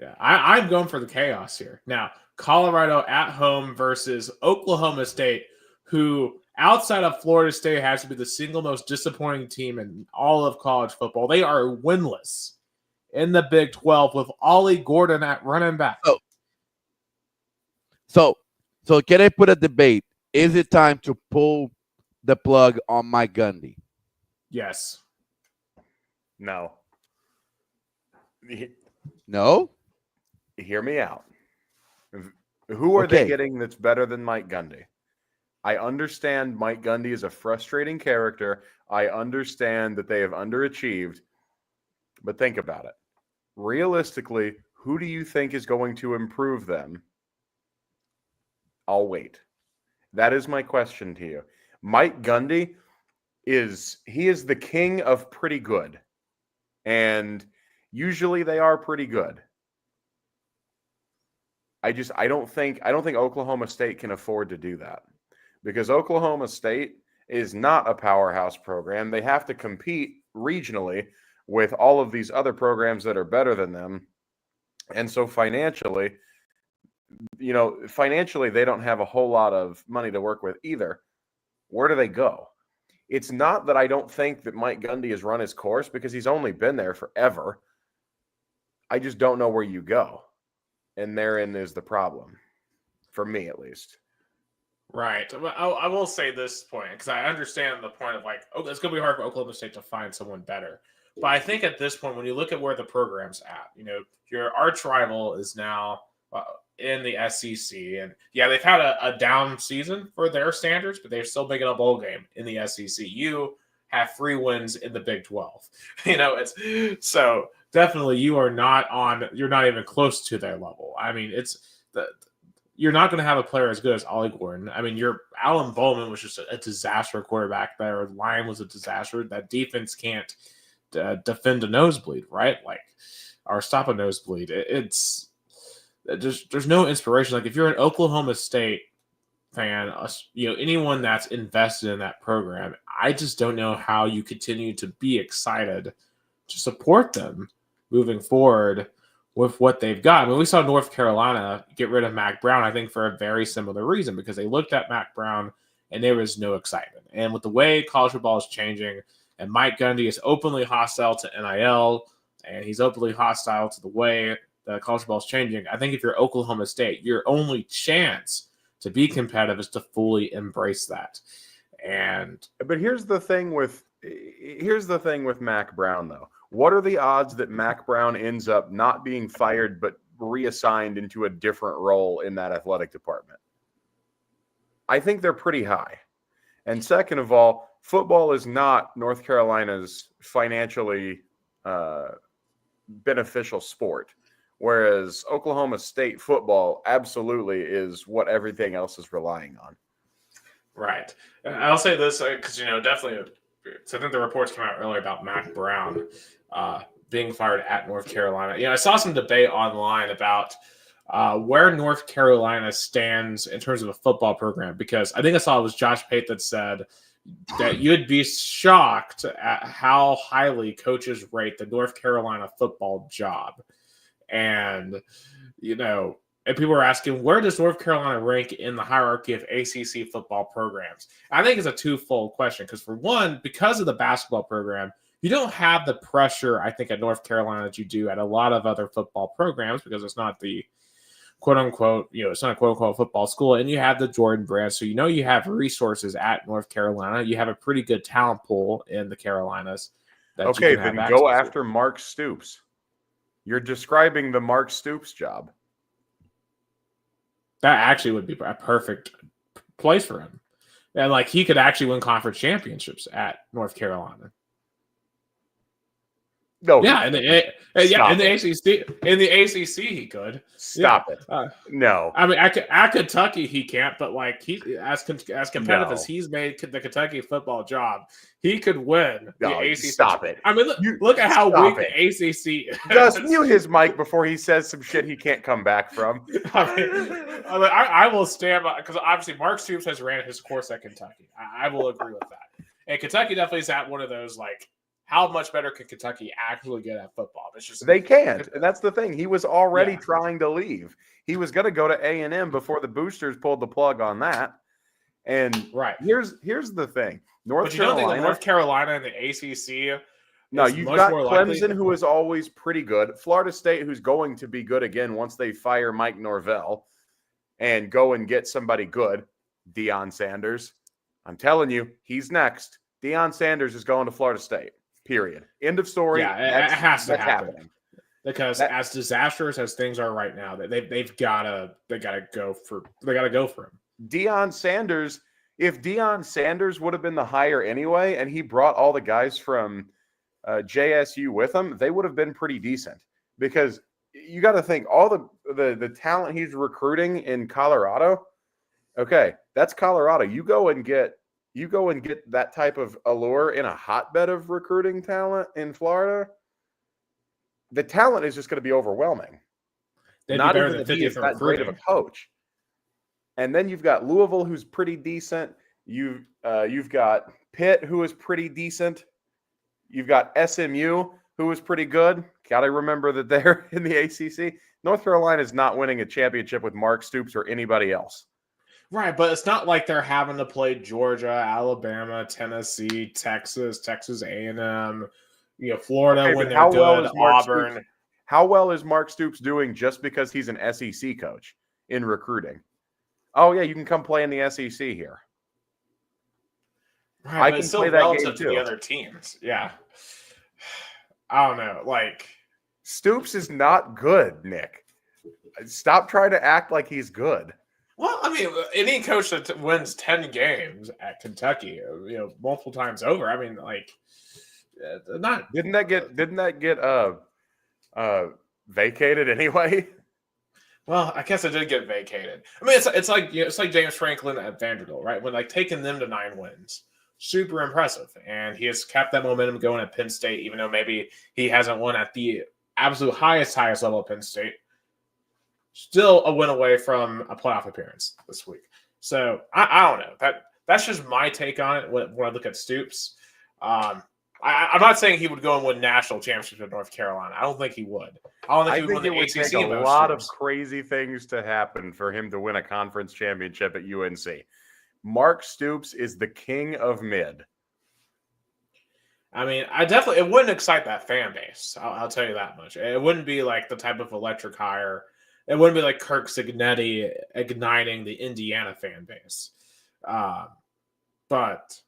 Yeah, I'm going for the chaos here. Now, Colorado at home versus Oklahoma State, who outside of Florida State has to be the single most disappointing team in all of college football. They are winless in the Big 12 with Ollie Gordon at running back. So can I put a debate? Is it time to pull the plug on Mike Gundy? Yes. No. No? Hear me out. Who are they getting that's better than Mike Gundy? I understand Mike Gundy is a frustrating character. I understand that they have underachieved. But think about it. Realistically, who do you think is going to improve them? I'll wait. That is my question to you. Mike Gundy is the king of pretty good. And usually they are pretty good. I don't think Oklahoma State can afford to do that, because Oklahoma State is not a powerhouse program. They have to compete regionally with all of these other programs that are better than them. And so financially, they don't have a whole lot of money to work with either. Where do they go? It's not that I don't think that Mike Gundy has run his course, because he's only been there forever. I just don't know where you go. And therein is the problem, for me at least. Right. I will say this point, because I understand the point of it's going to be hard for Oklahoma State to find someone better. But I think at this point, when you look at where the program's at, your arch rival is now in the SEC. And yeah, they've had a down season for their standards, but they're still making a bowl game in the SEC. You have 3 wins in the Big 12. So definitely you're not even close to their level. I mean, you're not going to have a player as good as Ollie Gordon. I mean, your Alan Bowman was just a disaster quarterback. Their line was a disaster. That defense can't defend a nosebleed, right? Or stop a nosebleed. There's no inspiration. If you're an Oklahoma State fan, anyone that's invested in that program, I just don't know how you continue to be excited to support them moving forward with what they've got. I mean, we saw North Carolina get rid of Mac Brown, I think, for a very similar reason, because they looked at Mac Brown and there was no excitement. And with the way college football is changing, and Mike Gundy is openly hostile to NIL, and he's openly hostile to the way that college football is changing, I think if you're Oklahoma State, your only chance to be competitive is to fully embrace that. But here's the thing with Mac Brown, though. What are the odds that Mac Brown ends up not being fired but reassigned into a different role in that athletic department? I think they're pretty high. And second of all, football is not North Carolina's financially beneficial sport, whereas Oklahoma State football absolutely is what everything else is relying on. Right. I'll say this because, definitely, so I think the reports came out earlier about Mac Brown being fired at North Carolina. I saw some debate online about where North Carolina stands in terms of a football program, because I think I saw it was Josh Pate that said that you'd be shocked at how highly coaches rate the North Carolina football job. And, and people are asking, where does North Carolina rank in the hierarchy of ACC football programs? I think it's a twofold question, because for one, because of the basketball program, you don't have the pressure, I think, at North Carolina that you do at a lot of other football programs, because it's not the quote-unquote, it's not a quote-unquote football school, and you have the Jordan brand, so you have resources at North Carolina. You have a pretty good talent pool in the Carolinas. Okay, then go after Mark Stoops. You're describing the Mark Stoops job. That actually would be a perfect place for him. And, he could actually win conference championships at North Carolina. No, yeah, in the ACC he could. Stop it. No, I mean at Kentucky he can't, but he as competitive as he's made the Kentucky football job, he could win the ACC. Stop it. I mean, look at how weak the ACC is. Just mute his mic before he says some shit he can't come back from. I will stand by, because obviously Mark Stoops has ran his course at Kentucky. I will agree with that, and Kentucky definitely is at one of those how much better can Kentucky actually get at football? It's just they can't, and that's the thing. He was already trying to leave. He was going to go to A&M before the boosters pulled the plug on that. And here's the thing: North Carolina and the ACC. No, you've got Clemson, who is always pretty good. Florida State, who's going to be good again once they fire Mike Norvell and go and get somebody good. Deion Sanders. I'm telling you, he's next. Deion Sanders is going to Florida State. Period. End of story. Yeah, it has to happen. Because as disastrous as things are right now, they've got to go for him. Deion Sanders. If Deion Sanders would have been the hire anyway, and he brought all the guys from JSU with him, they would have been pretty decent. Because you got to think all the talent he's recruiting in Colorado. Okay, that's Colorado. You go and get that type of allure in a hotbed of recruiting talent in Florida, the talent is just going to be overwhelming. Not even that he is that great of a coach. And then you've got Louisville, who's pretty decent. You've got Pitt, who is pretty decent. You've got SMU, who is pretty good. Got to remember that they're in the ACC. North Carolina is not winning a championship with Mark Stoops or anybody else. Right, but it's not like they're having to play Georgia, Alabama, Tennessee, Texas A&M, Florida when they're good, Auburn. How well is Mark Stoops doing just because he's an SEC coach in recruiting? Oh, yeah, you can come play in the SEC here. Right, I can play that game to the other teams. Yeah. I don't know. Stoops is not good, Nick. Stop trying to act like he's good. Well, I mean, any coach that wins 10 games at Kentucky, multiple times over. I mean, not. Didn't that get vacated anyway? Well, I guess it did get vacated. I mean, it's like James Franklin at Vanderbilt, right? When taking them to 9 wins, super impressive, and he has kept that momentum going at Penn State, even though maybe he hasn't won at the absolute highest level of Penn State. Still a win away from a playoff appearance this week. So I don't know. That's just my take on it when I look at Stoops. I'm not saying he would go and win national championships with North Carolina. I don't think he would. I don't think he would win the ACC. It would take a lot of crazy things to happen for him to win a conference championship at UNC. Mark Stoops is the king of mid. I mean, it wouldn't excite that fan base. I'll tell you that much. It wouldn't be like the type of electric hire. It wouldn't be like Kirk Cignetti igniting the Indiana fan base. But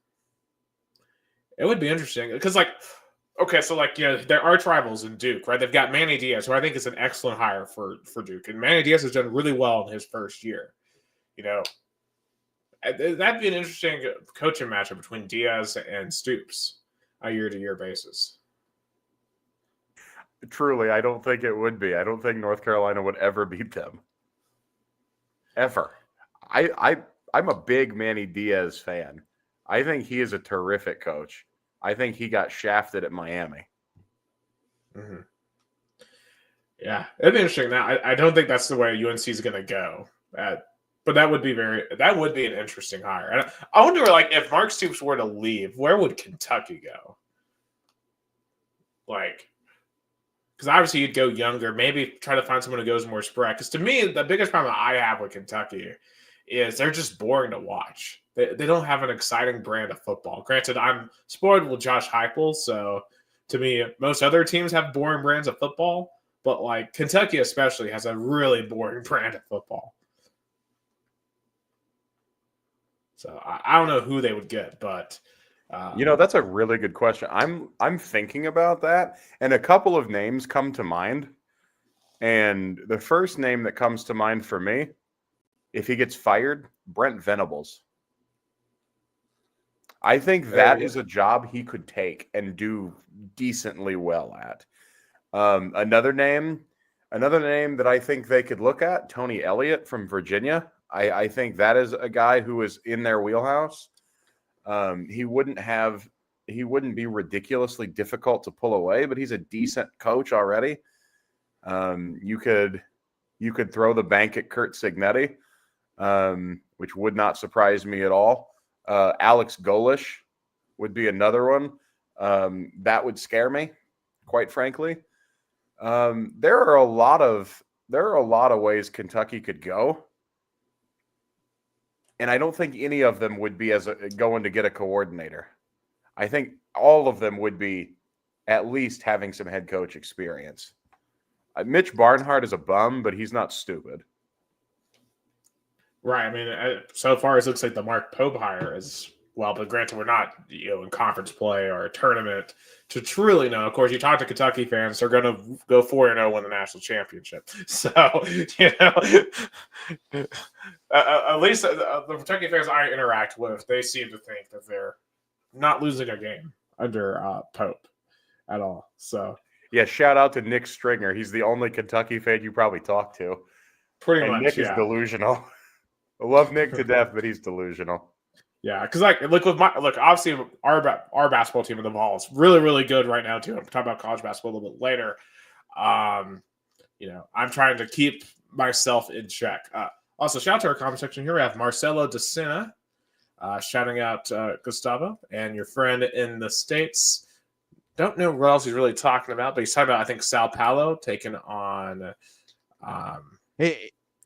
it would be interesting because, their arch rivals in Duke, right? They've got Manny Diaz, who I think is an excellent hire for Duke. And Manny Diaz has done really well in his first year. That'd be an interesting coaching matchup between Diaz and Stoops on a year-to-year basis. Truly, I don't think it would be. I don't think North Carolina would ever beat them. Ever. I'm a big Manny Diaz fan. I think he is a terrific coach. I think he got shafted at Miami. Mm-hmm. Yeah, it'd be interesting. Now, I don't think that's the way UNC is going to go. But that would be an interesting hire. And I wonder, like, if Mark Stoops were to leave, where would Kentucky go? Like, because obviously you'd go younger, maybe try to find someone who goes more spread. Because to me, the biggest problem I have with Kentucky is they're just boring to watch. They don't have an exciting brand of football. Granted, I'm spoiled with Josh Heupel, so to me, most other teams have boring brands of football. But, like, Kentucky especially has a really boring brand of football. So I don't know who they would get, but that's a really good question. I'm thinking about that, and a couple of names come to mind. And the first name that comes to mind for me, if he gets fired, Brent Venables. I think that is a job he could take and do decently well at. Another name that I think they could look at, Tony Elliott from Virginia. I think that is a guy who is in their wheelhouse. He wouldn't be ridiculously difficult to pull away, but he's a decent coach already. You could throw the bank at Kurt Signetti, which would not surprise me at all. Alex Golish would be another one. That would scare me, quite frankly. There are a lot of ways Kentucky could go. And I don't think any of them would be going to get a coordinator. I think all of them would be at least having some head coach experience. Mitch Barnhart is a bum, but he's not stupid. Right. I mean, so far it looks like the Mark Pope hire is well, but granted, we're not in conference play or a tournament to truly know. Of course, you talk to Kentucky fans; they're going to go 4-0, win the national championship. So at least the Kentucky fans I interact with, they seem to think that they're not losing a game under Pope at all. So yeah, shout out to Nick Stringer. He's the only Kentucky fan you probably talk to. Pretty much, Nick is delusional. I love Nick to death, but he's delusional. Yeah, because obviously our basketball team in the Vols really, really good right now too. I'm talking about college basketball a little bit later. I'm trying to keep myself in check. Also, shout out to our comment section here. We have Marcelo DeSena shouting out Gustavo and your friend in the States. Don't know what else he's really talking about, but he's talking about, I think, Sao Paulo taking on.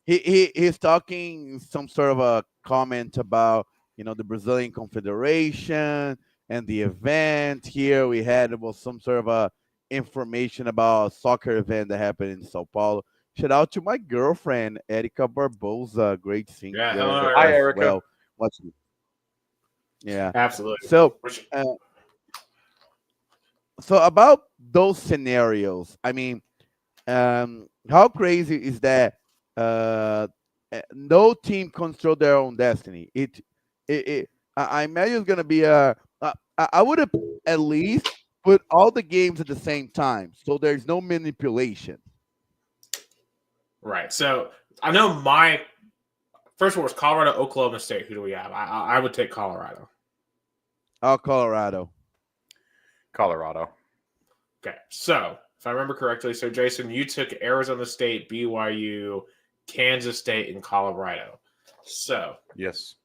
He's talking some sort of a comment about the Brazilian Confederation and the event. Here we had some sort of a information about a soccer event that happened in Sao Paulo. Shout out to my girlfriend Erica Barbosa, great singer. Yeah, hello, hi Erica. Well, yeah, absolutely. So about those scenarios, I mean, how crazy is that? No team control their own destiny. I imagine it's gonna be I would have at least put all the games at the same time, so there's no manipulation. Right. So I know my first one was Colorado, Oklahoma State. Who do we have? I would take Colorado. Colorado. Okay. So if I remember correctly, so Jason, you took Arizona State, BYU, Kansas State, and Colorado. So yes,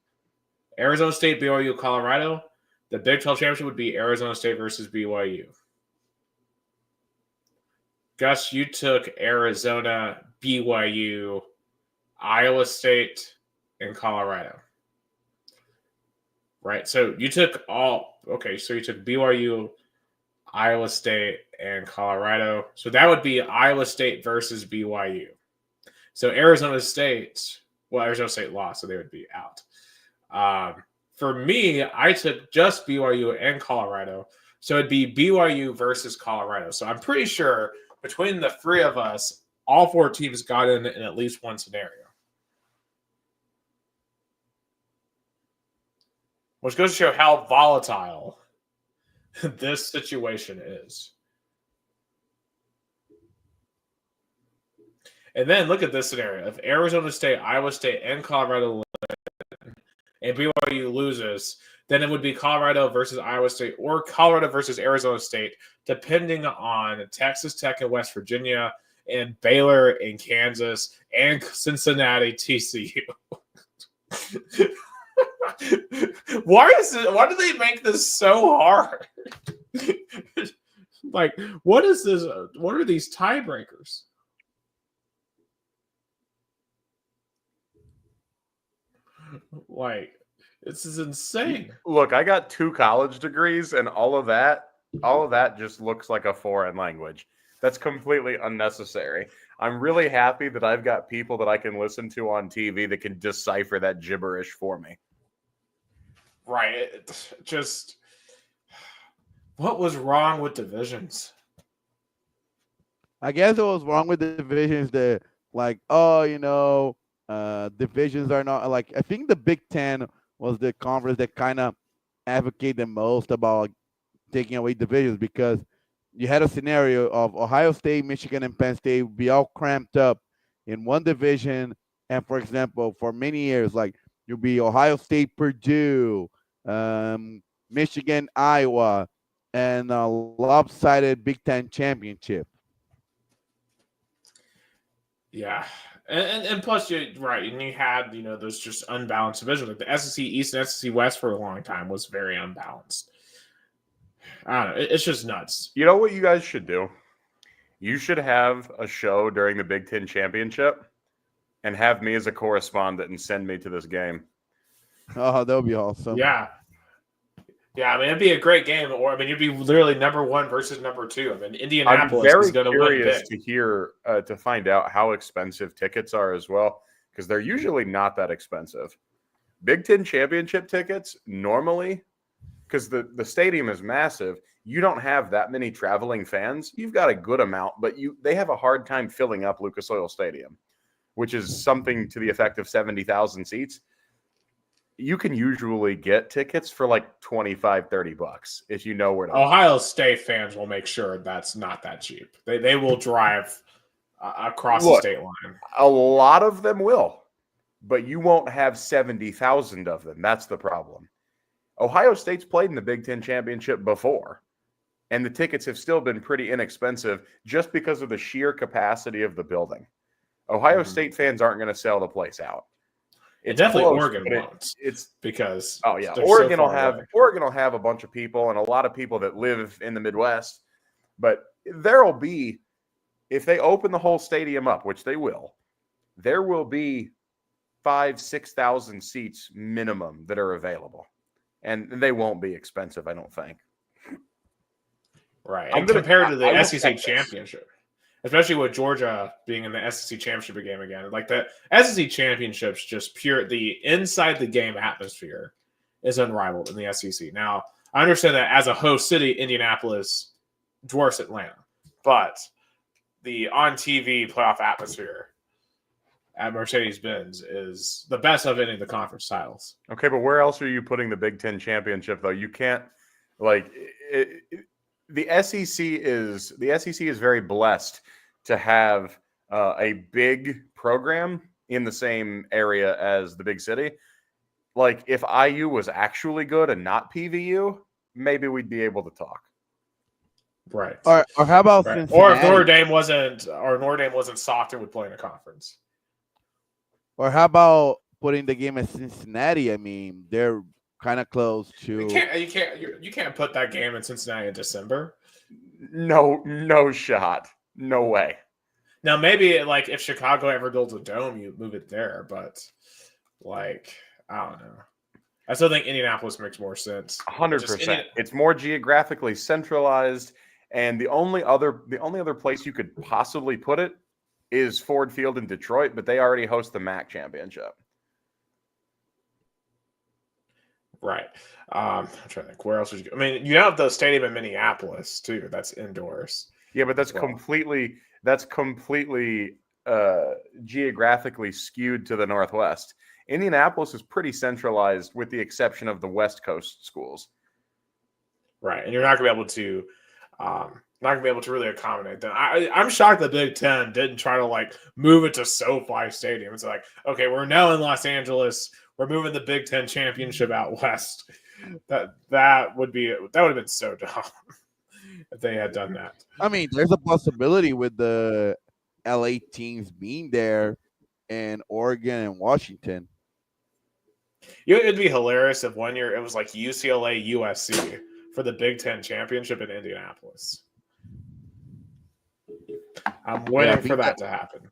Arizona State, BYU, Colorado. The Big 12 championship would be Arizona State versus BYU. Gus, you took Arizona, BYU, Iowa State, and Colorado. Right? So you took so you took BYU, Iowa State, and Colorado. So that would be Iowa State versus BYU. So Arizona State lost, so they would be out. For me, I took just BYU and Colorado. So it'd be BYU versus Colorado. So I'm pretty sure between the three of us, all four teams got in at least one scenario. which goes to show how volatile this situation is. And then look at this scenario. If Arizona State, Iowa State, and Colorado win, and BYU loses, then it would be Colorado versus Iowa State or Colorado versus Arizona State, depending on Texas Tech and West Virginia, and Baylor and Kansas, and Cincinnati, TCU. Why do they make this so hard? Like, what is this? What are these tiebreakers? Like, this is insane. Look, I got 2 college degrees, and all of that just looks like a foreign language. That's completely unnecessary. I'm really happy that I've got people that I can listen to on TV that can decipher that gibberish for me. Right. Just what was wrong with divisions? I guess what was wrong with the divisions that, like, divisions are not like. I think the Big Ten was the conference that kind of advocated the most about taking away divisions, because you had a scenario of Ohio State, Michigan, and Penn State be all cramped up in one division. And for example, for many years, like, you'll be Ohio State, Purdue, Michigan, Iowa, and a lopsided Big Ten championship. Yeah. And plus, you're right, and you had, those just unbalanced divisions. Like the SEC East and SEC West for a long time was very unbalanced. I don't know. It's just nuts. You know what you guys should do? You should have a show during the Big Ten Championship and have me as a correspondent and send me to this game. Oh, that would be awesome. Yeah. Yeah, I mean, it'd be a great game. Or, I mean, you'd be literally number 1 versus number 2. I mean, Indianapolis is going to win big. I'm very curious to find out how expensive tickets are as well, because they're usually not that expensive. Big Ten Championship tickets, normally, because the stadium is massive, you don't have that many traveling fans. You've got a good amount, but they have a hard time filling up Lucas Oil Stadium, which is something to the effect of 70,000 seats. You can usually get tickets for like $25-$30 if you know where to. Ohio State fans will make sure that's not that cheap. They will drive across the state line. A lot of them will, but you won't have 70,000 of them. That's the problem. Ohio State's played in the Big Ten Championship before, and the tickets have still been pretty inexpensive just because of the sheer capacity of the building. Ohio State fans aren't going to sell the place out. It's definitely close, Oregon won't. It's because Oregon will have a bunch of people and a lot of people that live in the Midwest, but there'll be, if they open the whole stadium up, which they will, there will be 5,000-6,000 seats minimum that are available, and they won't be expensive, I don't think. Right, and compared to the SEC championship. Especially with Georgia being in the SEC championship game again. Like the SEC championship's just pure, the inside the game atmosphere is unrivaled in the SEC. Now, I understand that as a host city, Indianapolis dwarfs Atlanta, but the on TV playoff atmosphere at Mercedes-Benz is the best of any of the conference titles. Okay, but where else are you putting the Big Ten championship though? You can't The SEC is very blessed to have a big program in the same area as the big city. Like, if IU was actually good and not PVU, maybe we'd be able to talk. Right. Or how about Cincinnati? Or if Notre Dame wasn't soft and would play in a conference. Or how about putting the game at Cincinnati? I mean, they're kind of close to. You can't put that game in Cincinnati in December. No shot. No way. Now maybe like if Chicago ever builds a dome, you move it there, but like I don't know. I still think Indianapolis makes more sense. 100%. It's more geographically centralized, and the only other place you could possibly put it is Ford Field in Detroit, but they already host the MAC championship. Right. I'm trying to think. Where else would you go? I mean, you have the stadium in Minneapolis too. That's indoors. Yeah, but that's completely geographically skewed to the northwest. Indianapolis is pretty centralized with the exception of the West Coast schools. Right. And you're not going to be able to really accommodate them. I'm shocked the Big Ten didn't try to like move it to SoFi Stadium. It's like, okay, we're now in Los Angeles. We're moving the Big Ten championship out west. That would have been so dumb if they had done that. I mean, there's a possibility with the LA teams being there and Oregon and Washington. It'd be hilarious if one year it was like UCLA, USC for the Big Ten championship in Indianapolis. I'm waiting for that to happen.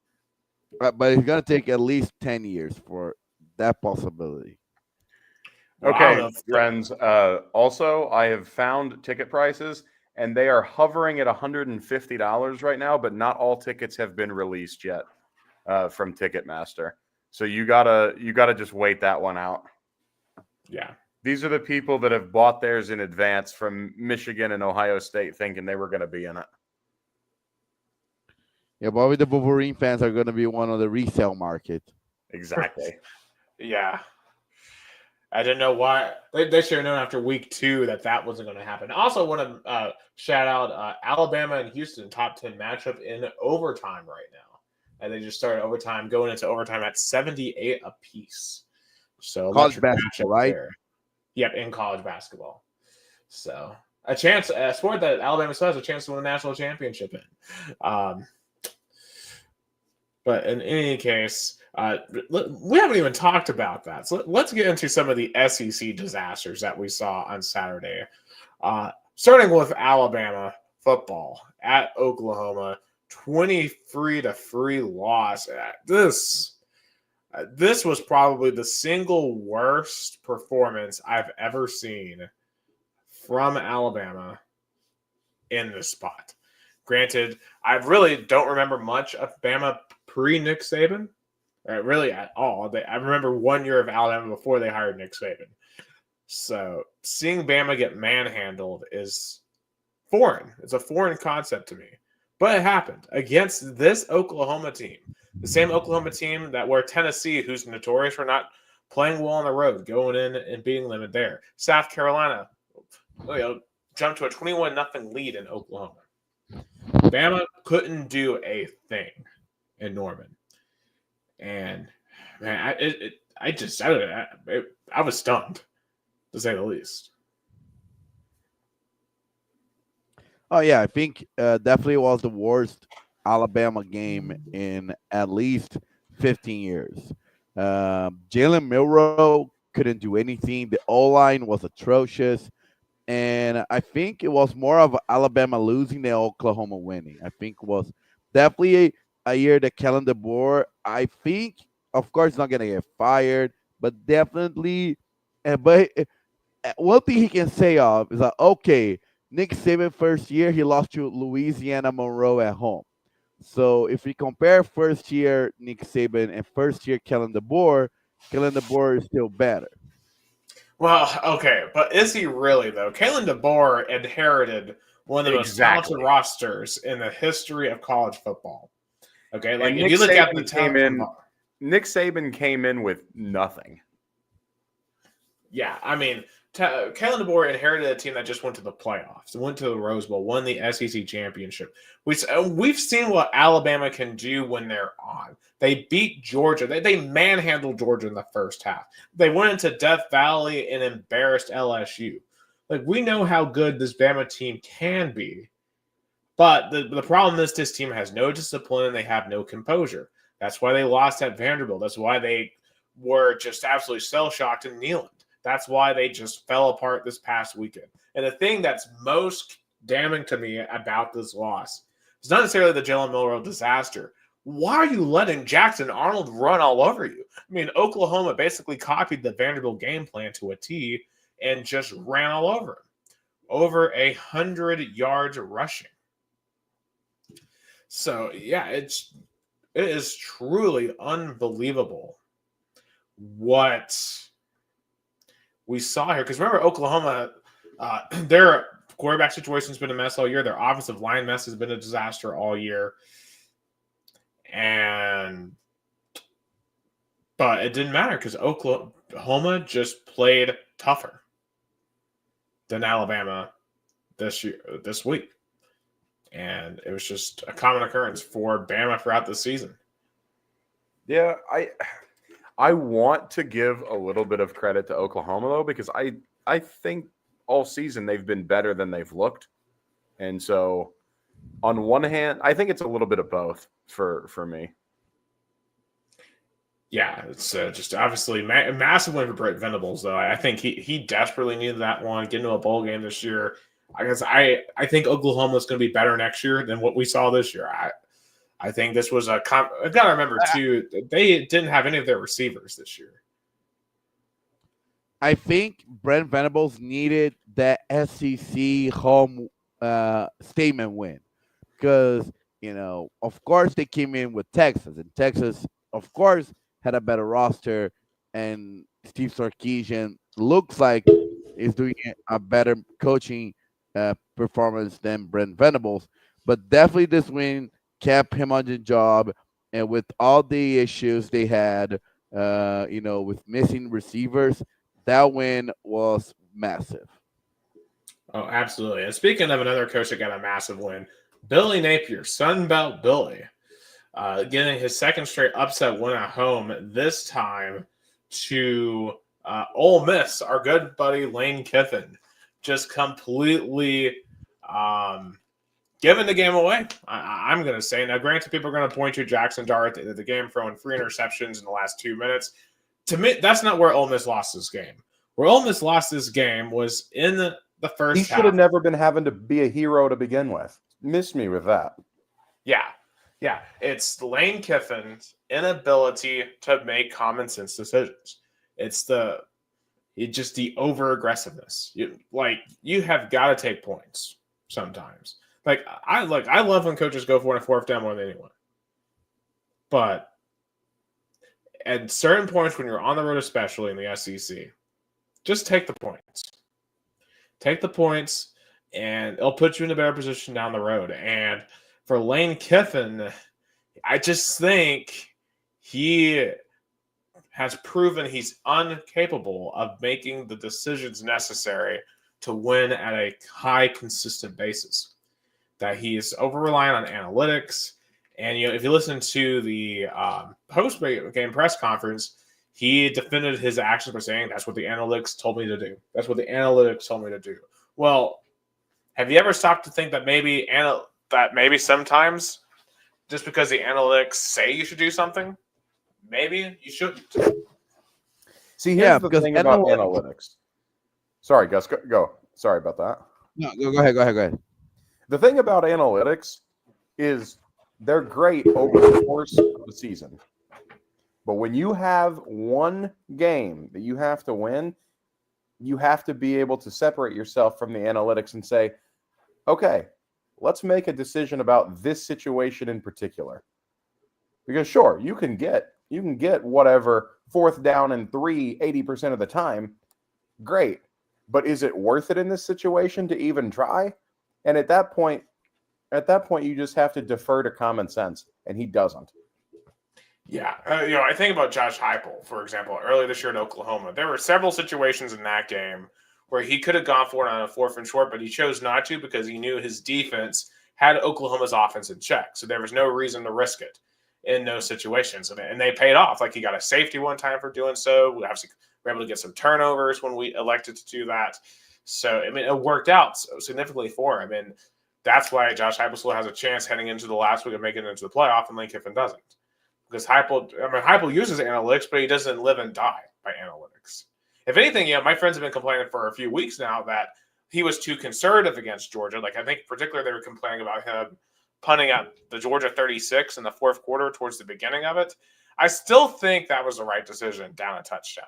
But it's going to take at least 10 years for that possibility. Okay, friends. Also, I have found ticket prices, and they are hovering at $150 right now, but not all tickets have been released yet from Ticketmaster. So you gotta just wait that one out. Yeah. These are the people that have bought theirs in advance from Michigan and Ohio State thinking they were going to be in it. Yeah, probably the Wolverine fans are going to be one of the resale market. Exactly. Yeah. I didn't know why. They should have known after week 2 that wasn't going to happen. I also want to shout out Alabama and Houston top 10 matchup in overtime right now. And they just started overtime, going into overtime at 78 apiece. So college basketball, right? There. Yep, in college basketball. So a sport that Alabama still has a chance to win a national championship in. But in any case, we haven't even talked about that. So let's get into some of the SEC disasters that we saw on Saturday. Starting with Alabama football at Oklahoma, 23-3 loss. This was probably the single worst performance I've ever seen from Alabama in this spot. Granted, I really don't remember much of Bama pre-Nick Saban, really at all. I remember 1 year of Alabama before they hired Nick Saban. So seeing Bama get manhandled is foreign. It's a foreign concept to me. But it happened against this Oklahoma team. The same Oklahoma team that were Tennessee, who's notorious for not playing well on the road, going in and beating them there. South Carolina, jumped to a 21-0 lead in Oklahoma. Bama couldn't do a thing in Norman. And, man, I was stunned, to say the least. Oh, yeah, I think definitely was the worst Alabama game in at least 15 years. Jalen Milroe couldn't do anything. The O-line was atrocious. And I think it was more of Alabama losing than Oklahoma winning. I think it was definitely a year that Kellen DeBoer, I think, of course, not going to get fired, but definitely, but one thing he can say of is like, okay, Nick Saban first year, he lost to Louisiana Monroe at home. So if we compare first year Nick Saban and first year Kellen DeBoer is still better. Well, okay, but is he really, though? Kalen DeBoer inherited one of the most talented rosters in the history of college football. Okay, like if you look at the talent, Nick Saban came in with nothing. Yeah, I mean, Kalen DeBoer inherited a team that just went to the playoffs, went to the Rose Bowl, won the SEC championship. We've seen what Alabama can do when they're on. They beat Georgia. They manhandled Georgia in the first half. They went into Death Valley and embarrassed LSU. Like, we know how good this Bama team can be. But the problem is this team has no discipline and they have no composure. That's why they lost at Vanderbilt. That's why they were just absolutely shell-shocked in Neyland. That's why they just fell apart this past weekend. And the thing that's most damning to me about this loss is not necessarily the Jalen Milroe disaster. Why are you letting Jackson Arnold run all over you? I mean, Oklahoma basically copied the Vanderbilt game plan to a T and just ran all over him. Over 100 yards rushing. So, yeah, it is truly unbelievable what we saw here. Because remember, Oklahoma, their quarterback situation has been a mess all year. Their offensive line mess has been a disaster all year. And But it didn't matter because Oklahoma just played tougher than Alabama this week. And it was just a common occurrence for Bama throughout the season. Yeah, I want to give a little bit of credit to Oklahoma, though, because I think all season they've been better than they've looked. And so on one hand, I think it's a little bit of both for me. Yeah, it's just obviously a massive win for Brent Venables, though. I think he desperately needed that one, get into a bowl game this year. I guess I think Oklahoma is going to be better next year than what we saw this year. I think this was I've got to remember, too, they didn't have any of their receivers this year. I think Brent Venables needed that SEC home statement win because, of course, they came in with Texas, and Texas, of course, had a better roster, and Steve Sarkisian looks like is doing a better coaching performance than Brent Venables. But definitely this win kept him on the job, and with all the issues they had, with missing receivers, that win was massive. Oh, absolutely. And speaking of another coach that got a massive win, Billy Napier, Sunbelt Billy, getting his second straight upset win at home, this time to Ole Miss, our good buddy Lane Kiffin, just completely giving the game away. I'm going to say. Now, granted, people are going to point to Jackson Dart at the end of the game, throwing 3 interceptions in the last 2 minutes. To me, that's not where Ole Miss lost this game. Where Ole Miss lost this game was in the first half. He should have never been having to be a hero to begin with. Miss me with that. Yeah. It's Lane Kiffin's inability to make common sense decisions. It's just the over aggressiveness. You have got to take points sometimes. I love when coaches go for a fourth down more than anyone. But at certain points when you're on the road, especially in the SEC, just take the points. Take the points, and it'll put you in a better position down the road. And for Lane Kiffin, I just think he has proven he's incapable of making the decisions necessary to win at a high, consistent basis. That he's over-reliant on analytics. And, if you listen to the post-game press conference, he defended his actions by saying, that's what the analytics told me to do. That's what the analytics told me to do. Well, have you ever stopped to think that maybe sometimes just because the analytics say you should do something, maybe you shouldn't? See, here's the thing about analytics. Sorry, Gus, go. Sorry about that. No, go ahead. The thing about analytics is they're great over the course of the season. But when you have one game that you have to win, you have to be able to separate yourself from the analytics and say, okay, let's make a decision about this situation in particular. Because sure, you can get whatever 4th down and 3 80% of the time. Great. But is it worth it in this situation to even try? And at that point, you just have to defer to common sense, and he doesn't. Yeah, I think about Josh Heupel, for example, earlier this year in Oklahoma. There were several situations in that game where he could have gone for it on a 4th and short, but he chose not to because he knew his defense had Oklahoma's offense in check. So there was no reason to risk it in those situations. And they paid off. Like, he got a safety one time for doing so. We obviously were able to get some turnovers when we elected to do that. So, it worked out so significantly for him. And that's why Josh Heupel still has a chance heading into the last week of making it into the playoff, and Lane Kiffin doesn't. Because Heupel uses analytics, but he doesn't live and die by analytics. If anything, my friends have been complaining for a few weeks now that he was too conservative against Georgia. Like, I think particularly they were complaining about him punting at the Georgia 36 in the 4th quarter towards the beginning of it. I still think that was the right decision down a touchdown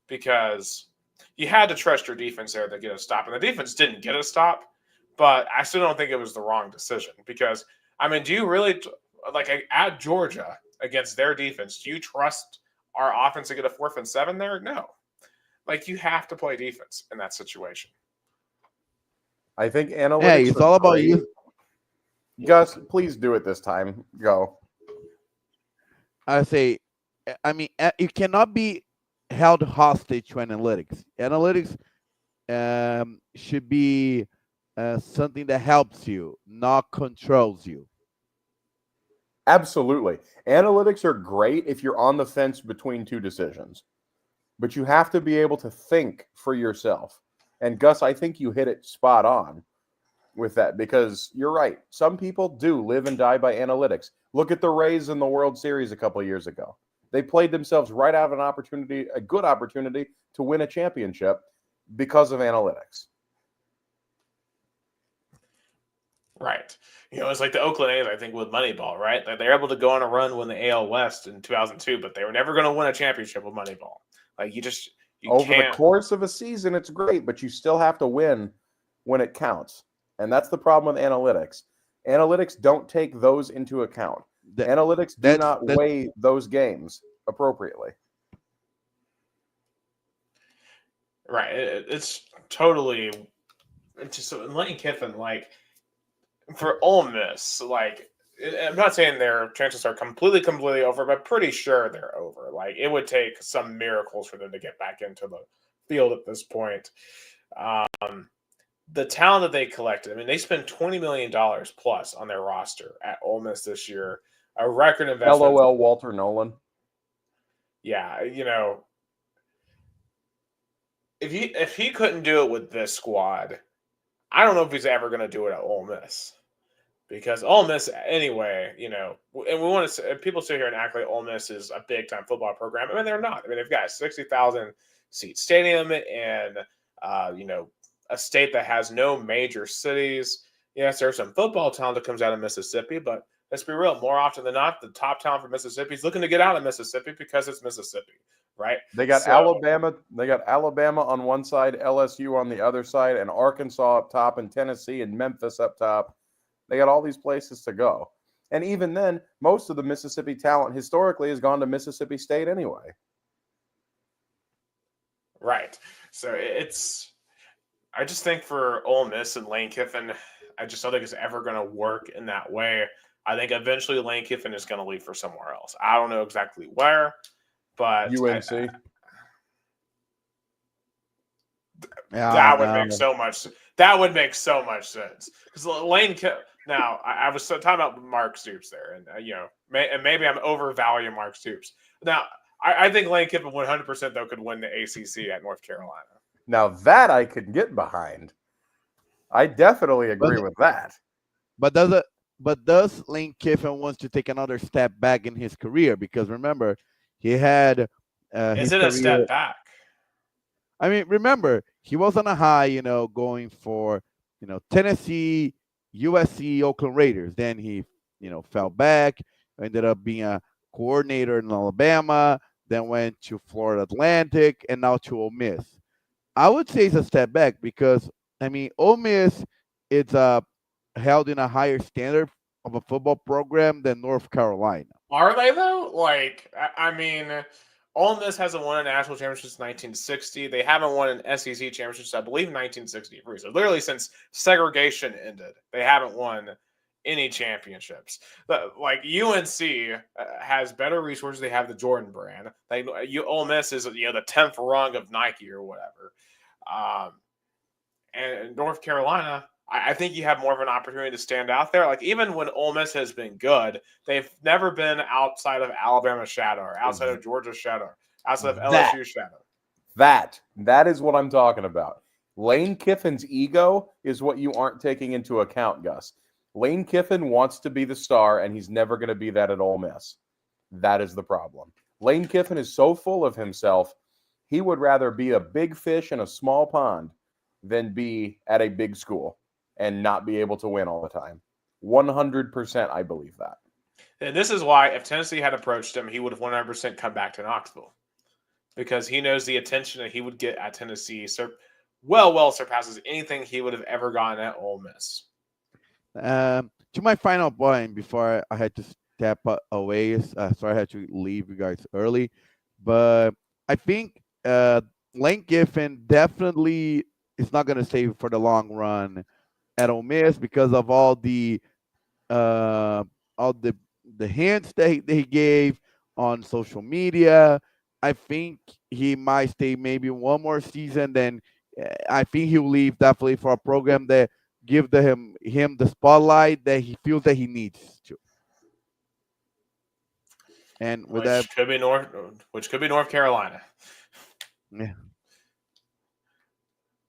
because you had to trust your defense there to get a stop. And the defense didn't get a stop, but I still don't think it was the wrong decision because, do you really, at Georgia against their defense, do you trust our offense to get a 4th and 7 there? No. You have to play defense in that situation. I think analytics. Hey, it's all about you. Gus, please do it this time. Go. I say I mean, you cannot be held hostage to analytics. Analytics should be something that helps you, not controls you. Absolutely. Analytics are great if you're on the fence between two decisions, but you have to be able to think for yourself. And Gus, I think you hit it spot on with that because you're right. Some people do live and die by analytics. Look at the Rays in the World Series a couple of years ago. They played themselves right out of an opportunity, a good opportunity to win a championship because of analytics. Right. It's like the Oakland A's, I think, with Moneyball, right? They're able to go on a run win the AL West in 2002, but they were never going to win a championship with Moneyball. Like, you Over can't. the course of a season, it's great, but you still have to win when it counts. And that's the problem with analytics. Analytics don't take those into account. Analytics do not weigh those games appropriately. Right. It's totally just Lane Kiffin, like, for Ole Miss, like, I'm not saying their chances are completely over, but pretty sure they're over. Like, it would take some miracles for them to get back into the field at this point. The talent that they collected, I mean, they spent $20 million plus on their roster at Ole Miss this year, a record investment. LOL Walter Nolan. Yeah, if he couldn't do it with this squad, I don't know if he's ever going to do it at Ole Miss. Because Ole Miss, anyway, and we want to. People sit here and act like Ole Miss is a big time football program. I mean, they're not. I mean, they've got a 60,000 seat stadium and a state that has no major cities. Yes, there's some football talent that comes out of Mississippi, but let's be real. More often than not, the top talent from Mississippi is looking to get out of Mississippi because it's Mississippi, right? They got Alabama. They got Alabama on one side, LSU on the other side, and Arkansas up top, and Tennessee and Memphis up top. They got all these places to go. And even then, most of the Mississippi talent historically has gone to Mississippi State anyway. Right. So I just think for Ole Miss and Lane Kiffin, I just don't think it's ever going to work in that way. I think eventually Lane Kiffin is going to leave for somewhere else. I don't know exactly where, but UNC. That would make so much. That would make so much sense because Lane. Now I was talking about Mark Stoops there, and maybe I'm overvaluing Mark Stoops. Now I think Lane Kiffin 100% though could win the ACC at North Carolina. Now that I could get behind. I definitely agree with that. But does Lane Kiffin wants to take another step back in his career? Because remember, he had. Is it a step back? I mean, remember, he was on a high, going for, Tennessee, USC, Oakland Raiders. Then he, fell back, ended up being a coordinator in Alabama, then went to Florida Atlantic, and now to Ole Miss. I would say it's a step back because, I mean, Ole Miss is held in a higher standard of a football program than North Carolina. Are they, though? Like, I mean, Ole Miss hasn't won a national championship since 1960. They haven't won an SEC championship since, I believe, 1963. So literally since segregation ended, they haven't won any championships. But, like, UNC has better resources. They have the Jordan brand. Ole Miss is the 10th rung of Nike or whatever. And North Carolina, I think you have more of an opportunity to stand out there. Like, even when Ole Miss has been good, they've never been outside of Alabama's shadow or outside of Georgia's shadow, outside of LSU's shadow. That is what I'm talking about. Lane Kiffin's ego is what you aren't taking into account, Gus. Lane Kiffin wants to be the star, and he's never going to be that at Ole Miss. That is the problem. Lane Kiffin is so full of himself, he would rather be a big fish in a small pond than be at a big school and not be able to win all the time. 100% I believe that. And this is why if Tennessee had approached him, he would have 100% come back to Knoxville. Because he knows the attention that he would get at Tennessee well surpasses anything he would have ever gotten at Ole Miss. To my final point before I had to step away, so I had to leave you guys early. But I think Lane Kiffin definitely is not going to stay for the long run at Ole Miss because of all the hints that he gave, on social media. I think he might stay maybe one more season. Then I think he'll leave definitely for a program that give him the spotlight that he feels that he needs to. And with that, which could be North Carolina. yeah.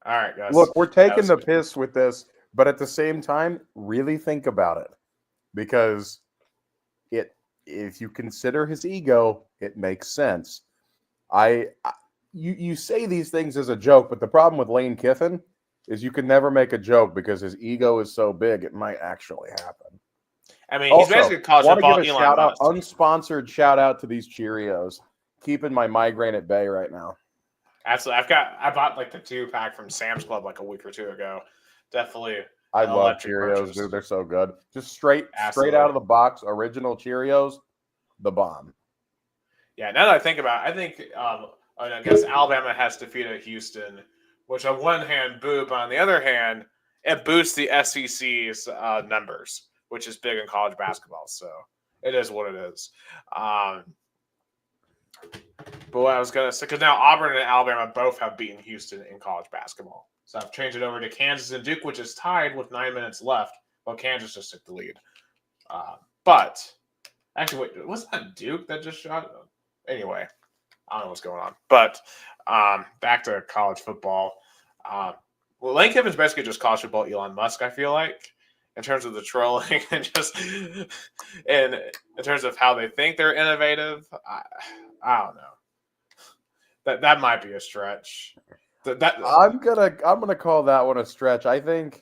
All right, guys. Look, we're taking the piss with this, but at the same time, really think about it, because if you consider his ego, it makes sense. You say these things as a joke, but the problem with Lane Kiffin is you can never make a joke because his ego is so big it might actually happen. I mean, he's basically college football. Give a shout out, unsponsored shout out to these Cheerios, keeping my migraine at bay right now. Absolutely, I bought like the 2-pack from Sam's Club like a week or two ago. Definitely, I love Cheerios, dude. They're so good. Just straight out of the box, original Cheerios, the bomb. Yeah, now that I think about it, I think I guess Alabama has defeated Houston, which on one hand, boo, but on the other hand, it boosts the SEC's numbers, which is big in college basketball. So it is what it is. But what I was going to say, because now Auburn and Alabama both have beaten Houston in college basketball. So I've changed it over to Kansas and Duke, which is tied with 9 minutes left. Well, Kansas just took the lead. But actually, wait, was that Duke that just shot? Anyway, I don't know what's going on. But back to college football. Well, Lane Kiffin's basically just college football Elon Musk, I feel like, in terms of the trolling and just in terms of how they think they're innovative. I don't know. That might be a stretch. I'm gonna call that one a stretch. I think,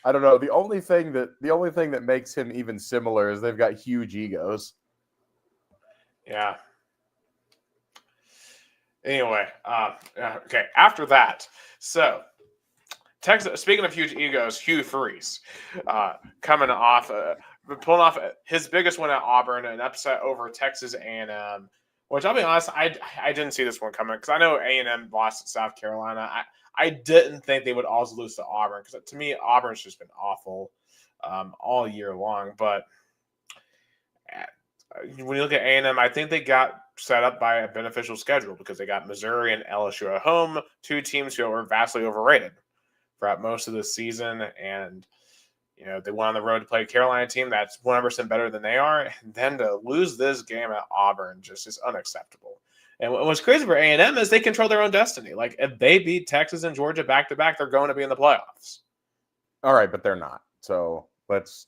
I don't know. The only thing that makes him even similar is they've got huge egos. Yeah. Anyway, okay. After that, so Texas. Speaking of huge egos, Hugh Freeze, coming off, pulling off his biggest win at Auburn, an upset over Texas A&M. Which I'll be honest, I didn't see this one coming because I know A&M lost to South Carolina. I didn't think they would also lose to Auburn because to me Auburn's just been awful all year long. But when you look at A&M, I think they got set up by a beneficial schedule because they got Missouri and LSU at home, two teams who were vastly overrated throughout most of the season. And they went on the road to play a Carolina team that's 100% better than they are. And then to lose this game at Auburn just is unacceptable. And what's crazy for A&M is they control their own destiny. Like, if they beat Texas and Georgia back-to-back, they're going to be in the playoffs. All right, but they're not. So let's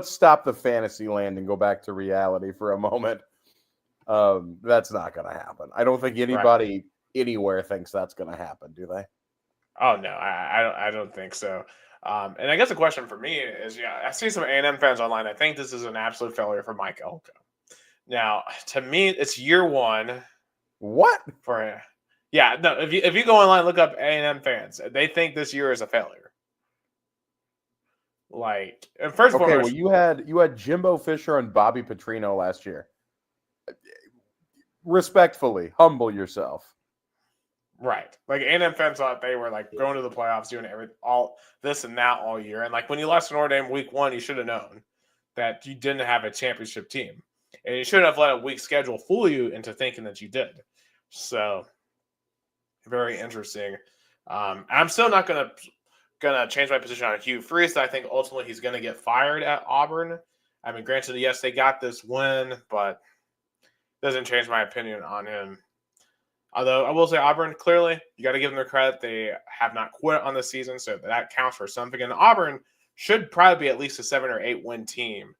stop the fantasy land and go back to reality for a moment. That's not going to happen. I don't think anybody anywhere thinks that's going to happen, do they? Oh, no, I don't think so. And I guess the question for me is, I see some A&M fans online. I think this is an absolute failure for Mike Elko. Now, to me, it's year one. What? No. If you go online, look up A&M fans. They think this year is a failure. Like, and first of all, well, you had Jimbo Fisher and Bobby Petrino last year. Respectfully, humble yourself. Right. Like, A&M fans thought they were like going to the playoffs, doing all this and that all year. And like when you lost to Notre Dame week 1, you should have known that you didn't have a championship team. And you shouldn't have let a weak schedule fool you into thinking that you did. So very interesting. I'm still not gonna change my position on Hugh Freeze. I think ultimately he's gonna get fired at Auburn. I mean, granted, yes, they got this win, but it doesn't change my opinion on him. Although I will say Auburn, clearly, you got to give them their credit. They have not quit on the season, so that counts for something. And Auburn should probably be at least a 7 or 8 win team.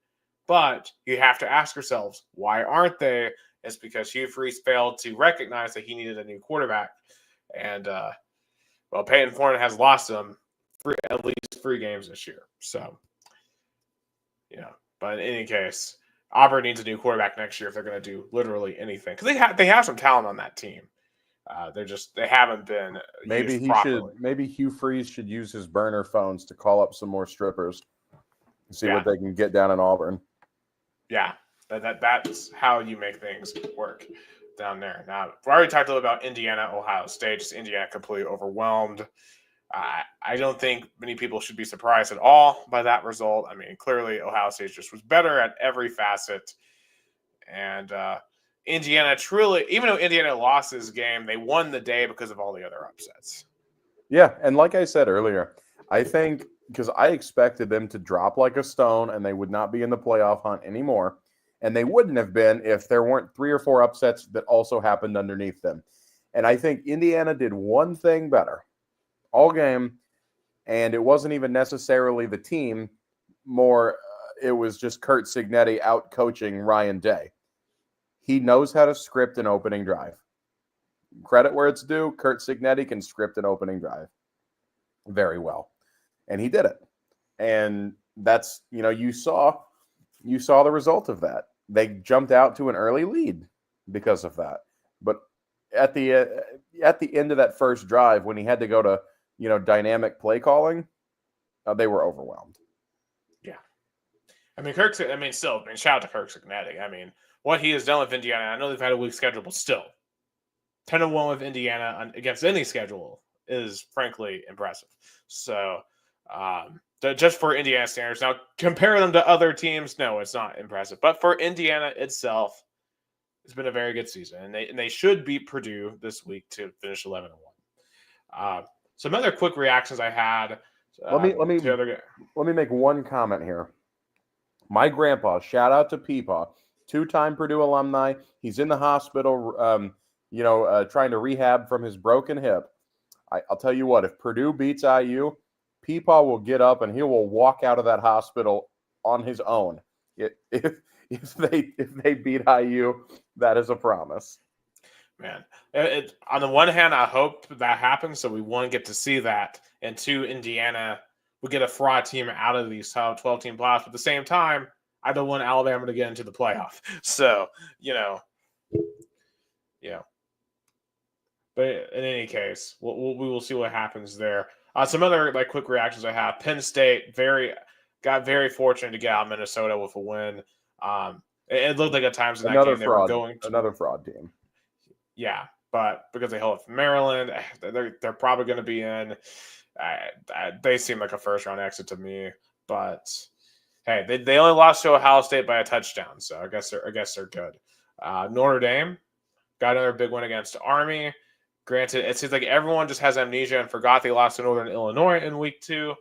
But you have to ask yourselves, why aren't they? It's because Hugh Freeze failed to recognize that he needed a new quarterback. And, Peyton Thorne has lost them at least 3 games this year. So, but in any case, Auburn needs a new quarterback next year if they're going to do literally anything. Because they have some talent on that team. They haven't been used properly. Maybe Hugh Freeze should use his burner phones to call up some more strippers and see what they can get down in Auburn. Yeah, that's how you make things work down there. Now, we already talked a little about Indiana, Ohio State. Just Indiana completely overwhelmed. I don't think many people should be surprised at all by that result. I mean, clearly Ohio State just was better at every facet. And Indiana truly, even though Indiana lost this game, they won the day because of all the other upsets. Yeah, and like I said earlier, I think because I expected them to drop like a stone and they would not be in the playoff hunt anymore. And they wouldn't have been if there weren't 3 or 4 upsets that also happened underneath them. And I think Indiana did one thing better all game, and it wasn't even necessarily the team. More, it was just Kurt Signetti out coaching Ryan Day. He knows how to script an opening drive. Credit where it's due, Kurt Signetti can script an opening drive very well. And he did it. And that's, you saw the result of that. They jumped out to an early lead because of that. But at the end of that first drive, when he had to go to, dynamic play calling, they were overwhelmed. Yeah. Shout out to Kirk Signetti. What he has done with Indiana, I know they've had a weak schedule, but still, 10-1 with Indiana against any schedule is frankly impressive. So, just for Indiana standards, now compare them to other teams. No, it's not impressive, but for Indiana itself, it's been a very good season, and they should beat Purdue this week to finish 11-1. Some other quick reactions I had. Let me make one comment here. My grandpa, shout out to Peepaw, 2-time Purdue alumni. He's in the hospital, trying to rehab from his broken hip. I'll tell you what, if Purdue beats IU, Peepaw will get up and he will walk out of that hospital on his own. If they beat IU, that is a promise. Man, on the one hand, I hope that happens, so we one get to see that, and 2, Indiana will get a fraud team out of these top 12-team playoffs. But at the same time, I don't want Alabama to get into the playoff. So, But in any case, we will see what happens there. Some other quick reactions I have. Penn State got very fortunate to get out of Minnesota with a win. It looked like at times in that game they were going to another fraud team. Yeah, but because they held it from Maryland, they're probably going to be in. They seem like a first-round exit to me. But hey, they only lost to Ohio State by a touchdown, so I guess they're good. Notre Dame got another big win against Army. Granted, it seems like everyone just has amnesia and forgot they lost to Northern Illinois in week 2,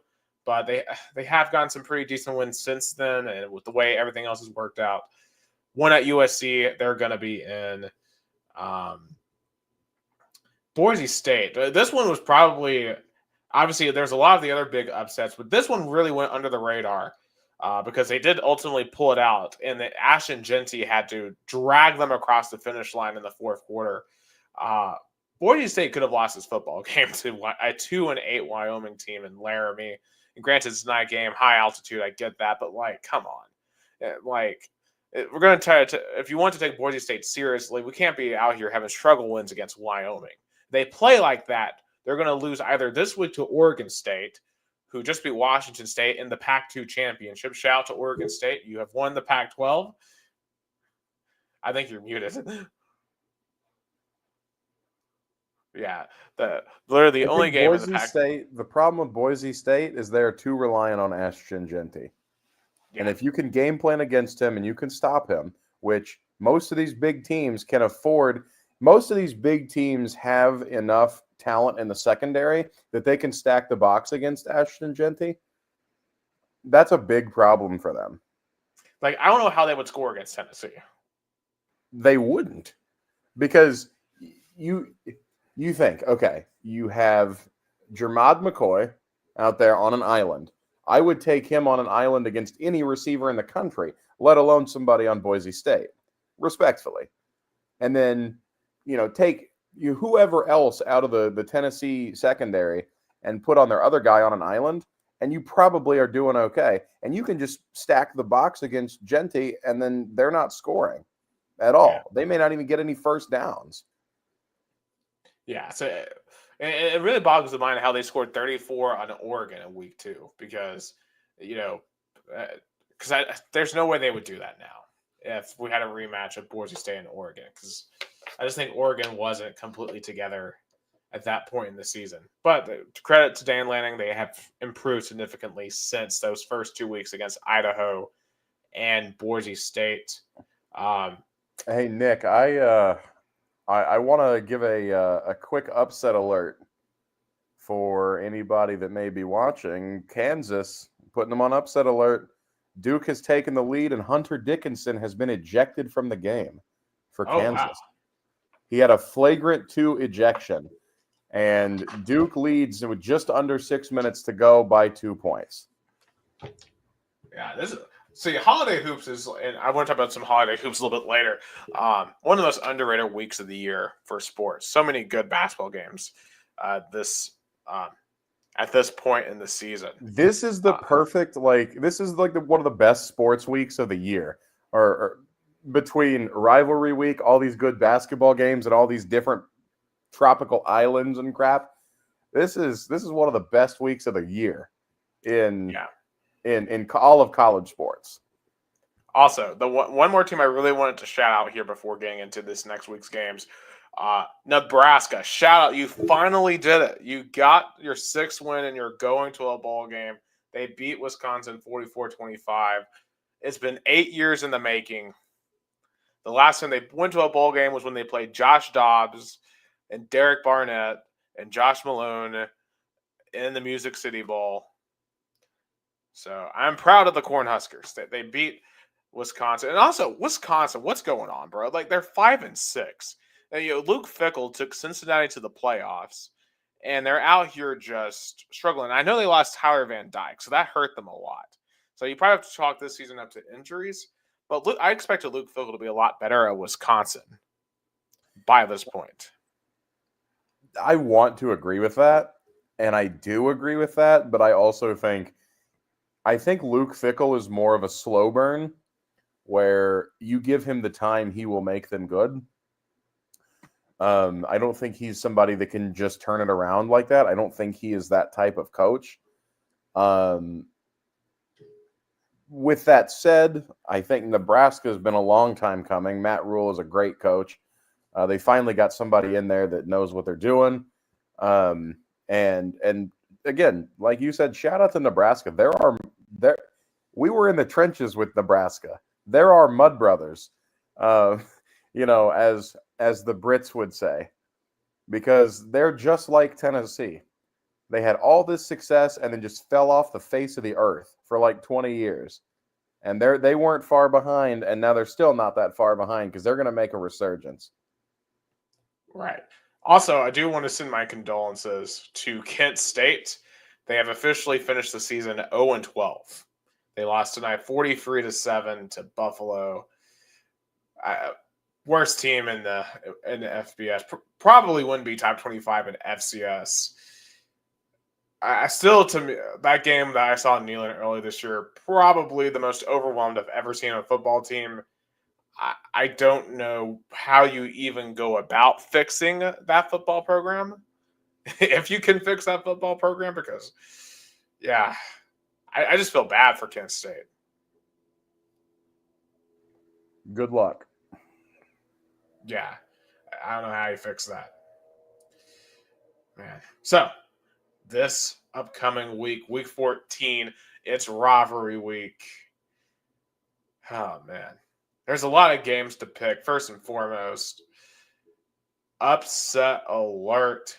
but they have gotten some pretty decent wins since then, and with the way everything else has worked out. One at USC, they're going to be in. Boise State. This one was probably, obviously, there's a lot of the other big upsets, but this one really went under the radar because they did ultimately pull it out, and that Ashton Jeanty had to drag them across the finish line in the fourth quarter. Boise State could have lost this football game to a 2-8 Wyoming team in Laramie. And granted, it's a night game, high altitude. I get that, but come on, we're going to try to. If you want to take Boise State seriously, we can't be out here having struggle wins against Wyoming. They play like that, they're going to lose either this week to Oregon State, who just beat Washington State in the Pac-2 championship. Shout out to Oregon State. You have won the Pac-12. I think you're muted. Yeah, literally the only game in the Pac-12. State. The problem with Boise State is they're too reliant on Ashton Jeanty. Yeah. And if you can game plan against him and you can stop him, which most of these big teams can afford, most of these big teams have enough talent in the secondary that they can stack the box against Ashton Jeanty. That's a big problem for them. I don't know how they would score against Tennessee. They wouldn't, because you think, okay, you have Jermod McCoy out there on an island. I would take him on an island against any receiver in the country, let alone somebody on Boise State, respectfully. And then, take whoever else out of the Tennessee secondary and put on their other guy on an island, and you probably are doing okay. And you can just stack the box against Jeanty, and then they're not scoring at all. Yeah. They may not even get any first downs. Yeah, so it really boggles the mind how they scored 34 on Oregon in week 2 because, there's no way they would do that now if we had a rematch of Boise State and Oregon, because I just think Oregon wasn't completely together at that point in the season. But credit to Dan Lanning, they have improved significantly since those first 2 weeks against Idaho and Boise State. Hey Nick, I want to give a quick upset alert for anybody that may be watching. Kansas, putting them on upset alert. Duke has taken the lead, and Hunter Dickinson has been ejected from the game for Kansas. Wow. He had a flagrant 2 ejection, and Duke leads with just under 6 minutes to go by 2 points. Yeah, holiday hoops is, and I want to talk about some holiday hoops a little bit later. One of the most underrated weeks of the year for sports. So many good basketball games. At this point in the season, this is the perfect this is like one of the best sports weeks of the year, or between rivalry week, all these good basketball games, and all these different tropical islands and crap. This is one of the best weeks of the year in all of college sports. Also, the one more team I really wanted to shout out here before getting into this next week's games, Nebraska. Shout out, you finally did it. You got your 6th win and you're going to a bowl game. They beat Wisconsin 44-25. It's been 8 years in the making. The last time they went to a bowl game was when they played Josh Dobbs and Derek Barnett and Josh Malone in the Music City Bowl. So I'm proud of the Cornhuskers. They beat Wisconsin. And also, Wisconsin, what's going on, bro? Like, they're 5-6. And, Luke Fickell took Cincinnati to the playoffs, and they're out here just struggling. I know they lost Tyler Van Dyke, so that hurt them a lot. So you probably have to chalk this season up to injuries. But I expected Luke Fickell to be a lot better at Wisconsin by this point. I want to agree with that, and I do agree with that, but I also think Luke Fickell is more of a slow burn, where you give him the time, he will make them good. I don't think he's somebody that can just turn it around like that. I don't think he is that type of coach. With that said, I think Nebraska has been a long time coming. Matt Rule is a great coach. They finally got somebody in there that knows what they're doing. And again, like you said, shout out to Nebraska. We were in the trenches with Nebraska. There are mud brothers, as the Brits would say, because they're just like Tennessee. They had all this success and then just fell off the face of the earth for like 20 years. And they weren't far behind, and now they're still not that far behind because they're going to make a resurgence. Right. Also, I do want to send my condolences to Kent State. They have officially finished the season 0-12. They lost tonight 43-7 to Buffalo. Worst team in the FBS. Probably wouldn't be top 25 in FCS. To me, that game that I saw in Neyland early this year, probably the most overwhelmed I've ever seen a football team. I don't know how you even go about fixing that football program. If you can fix that football program, because, I just feel bad for Kent State. Good luck. Yeah, I don't know how you fix that. Man. So, this upcoming week, week 14, it's rivalry week. Oh, man. There's a lot of games to pick. First and foremost, upset alert.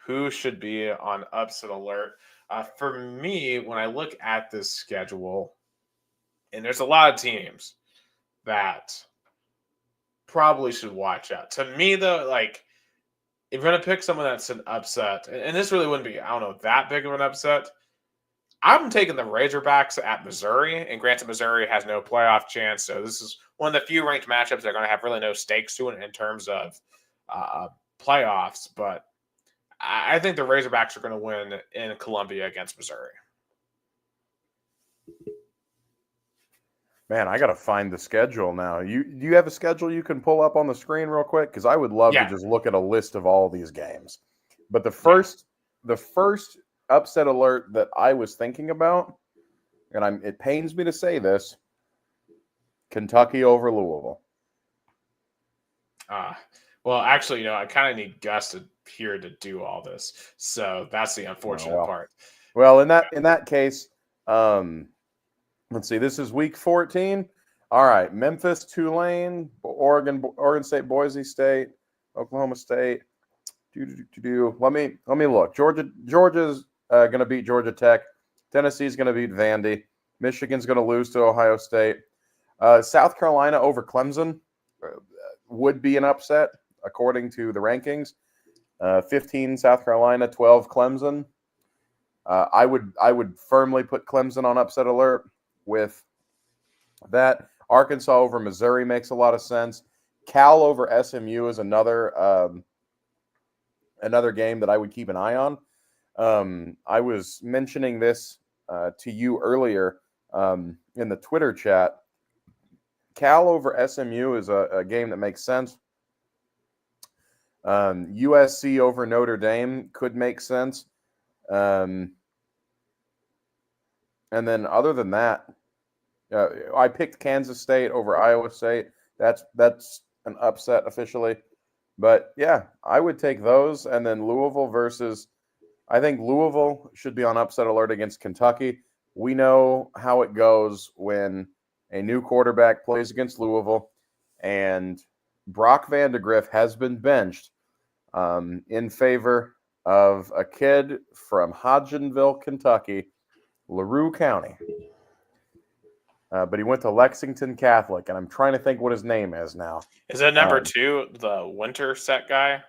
Who should be on upset alert? For me, when I look at this schedule, and there's a lot of teams that probably should watch out. To me, though, like, if you're going to pick someone that's an upset, and this really wouldn't be, that big of an upset, I'm taking the Razorbacks at Missouri, and granted, Missouri has no playoff chance, so this is one of the few ranked matchups that are going to have really no stakes to it in terms of playoffs, but I think the Razorbacks are going to win in Columbia against Missouri. Man, I got to find the schedule now. Do you have a schedule you can pull up on the screen real quick? Because I would love to just look at a list of all these games. But the first upset alert that I was thinking about, and it pains me to say this, Kentucky over Louisville. Well, actually, I kind of need Gus here to do all this, so that's the unfortunate part. Well, in that case, let's see. This is week 14. All right, Memphis, Tulane, Oregon State, Boise State, Oklahoma State. Let me look. Georgia's going to beat Georgia Tech. Tennessee's going to beat Vandy. Michigan's going to lose to Ohio State. South Carolina over Clemson would be an upset according to the rankings. 15 South Carolina, 12 Clemson. I would firmly put Clemson on upset alert with that. Arkansas over Missouri makes a lot of sense. Cal over SMU is another game that I would keep an eye on. I was mentioning this to you earlier in the Twitter chat. Cal over SMU is a game that makes sense. USC over Notre Dame could make sense. And then other than that, I picked Kansas State over Iowa State. That's an upset officially. But yeah, I would take those. And then Louisville I think Louisville should be on upset alert against Kentucky. We know how it goes when a new quarterback plays against Louisville. And Brock Vandegrift has been benched in favor of a kid from Hodgenville, Kentucky, LaRue County. But he went to Lexington Catholic, and I'm trying to think what his name is now. Is it number 2, the winter set guy?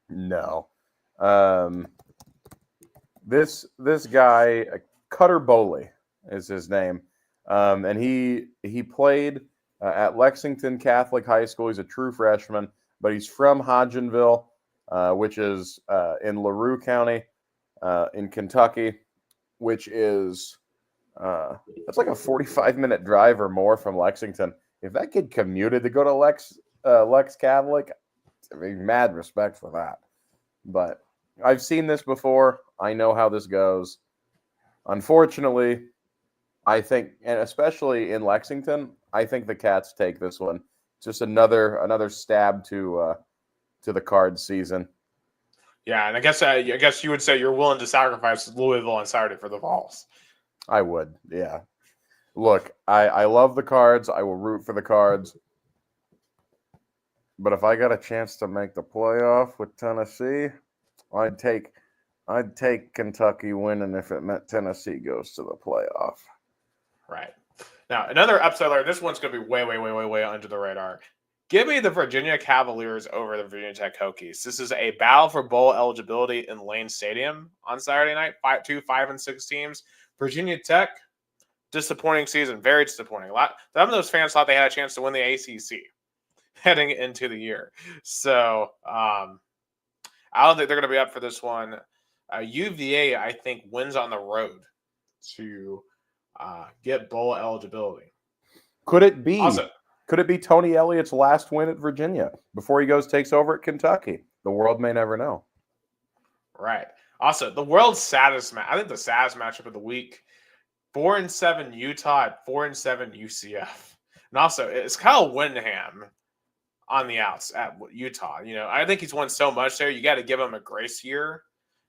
No. This guy, Cutter Bowley is his name. And he played at Lexington Catholic High School. He's a true freshman, but he's from Hodgenville, which is in LaRue County in Kentucky, which is that's like a 45-minute drive or more from Lexington. If that kid commuted to go to Lex Catholic, I mean, mad respect for that. But I've seen this before. I know how this goes. Unfortunately, I think, and especially in Lexington, I think the Cats take this one. Just another stab to the Cards season. Yeah, and I guess you would say you're willing to sacrifice Louisville on Saturday for the Vols. I would, yeah. Look, I love the Cards. I will root for the Cards. But if I got a chance to make the playoff with Tennessee, I'd take Kentucky winning if it meant Tennessee goes to the playoff. Right. Now, another upset alert. This one's going to be way, way, way, way, way under the radar. Give me the Virginia Cavaliers over the Virginia Tech Hokies. This is a battle for bowl eligibility in Lane Stadium on Saturday night. 5 and 6 teams. Virginia Tech, disappointing season, very disappointing. Some of those fans thought they had a chance to win the ACC heading into the year. So I don't think they're going to be up for this one. UVA, I think, wins on the road to get bowl eligibility. Could it be? Also, could it be Tony Elliott's last win at Virginia before he takes over at Kentucky? The world may never know. Right. Also, the world's saddest match. I think the saddest matchup of the week: 4-7 Utah at 4-7 UCF. And also, it's Kyle Windham on the outs at Utah. You know, I think he's won so much there. You got to give him a grace year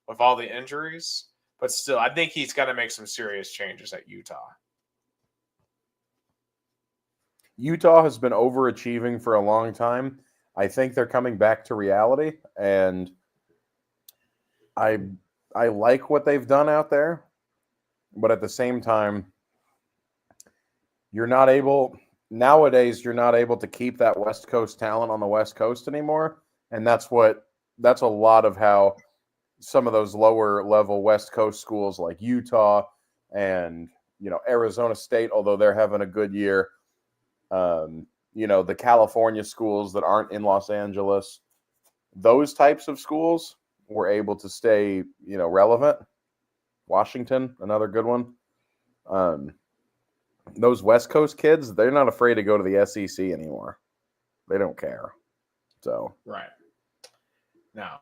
with all the injuries. But still, I think he's got to make some serious changes at Utah. Utah has been overachieving for a long time. I think they're coming back to reality, and I like what they've done out there. But at the same time, nowadays you're not able to keep that West Coast talent on the West Coast anymore. And that's a lot of how some of those lower level West Coast schools like Utah and, Arizona State, although they're having a good year, the California schools that aren't in Los Angeles, those types of schools were able to stay, relevant. Washington, another good one. Those West Coast kids, they're not afraid to go to the SEC anymore. They don't care. So right now.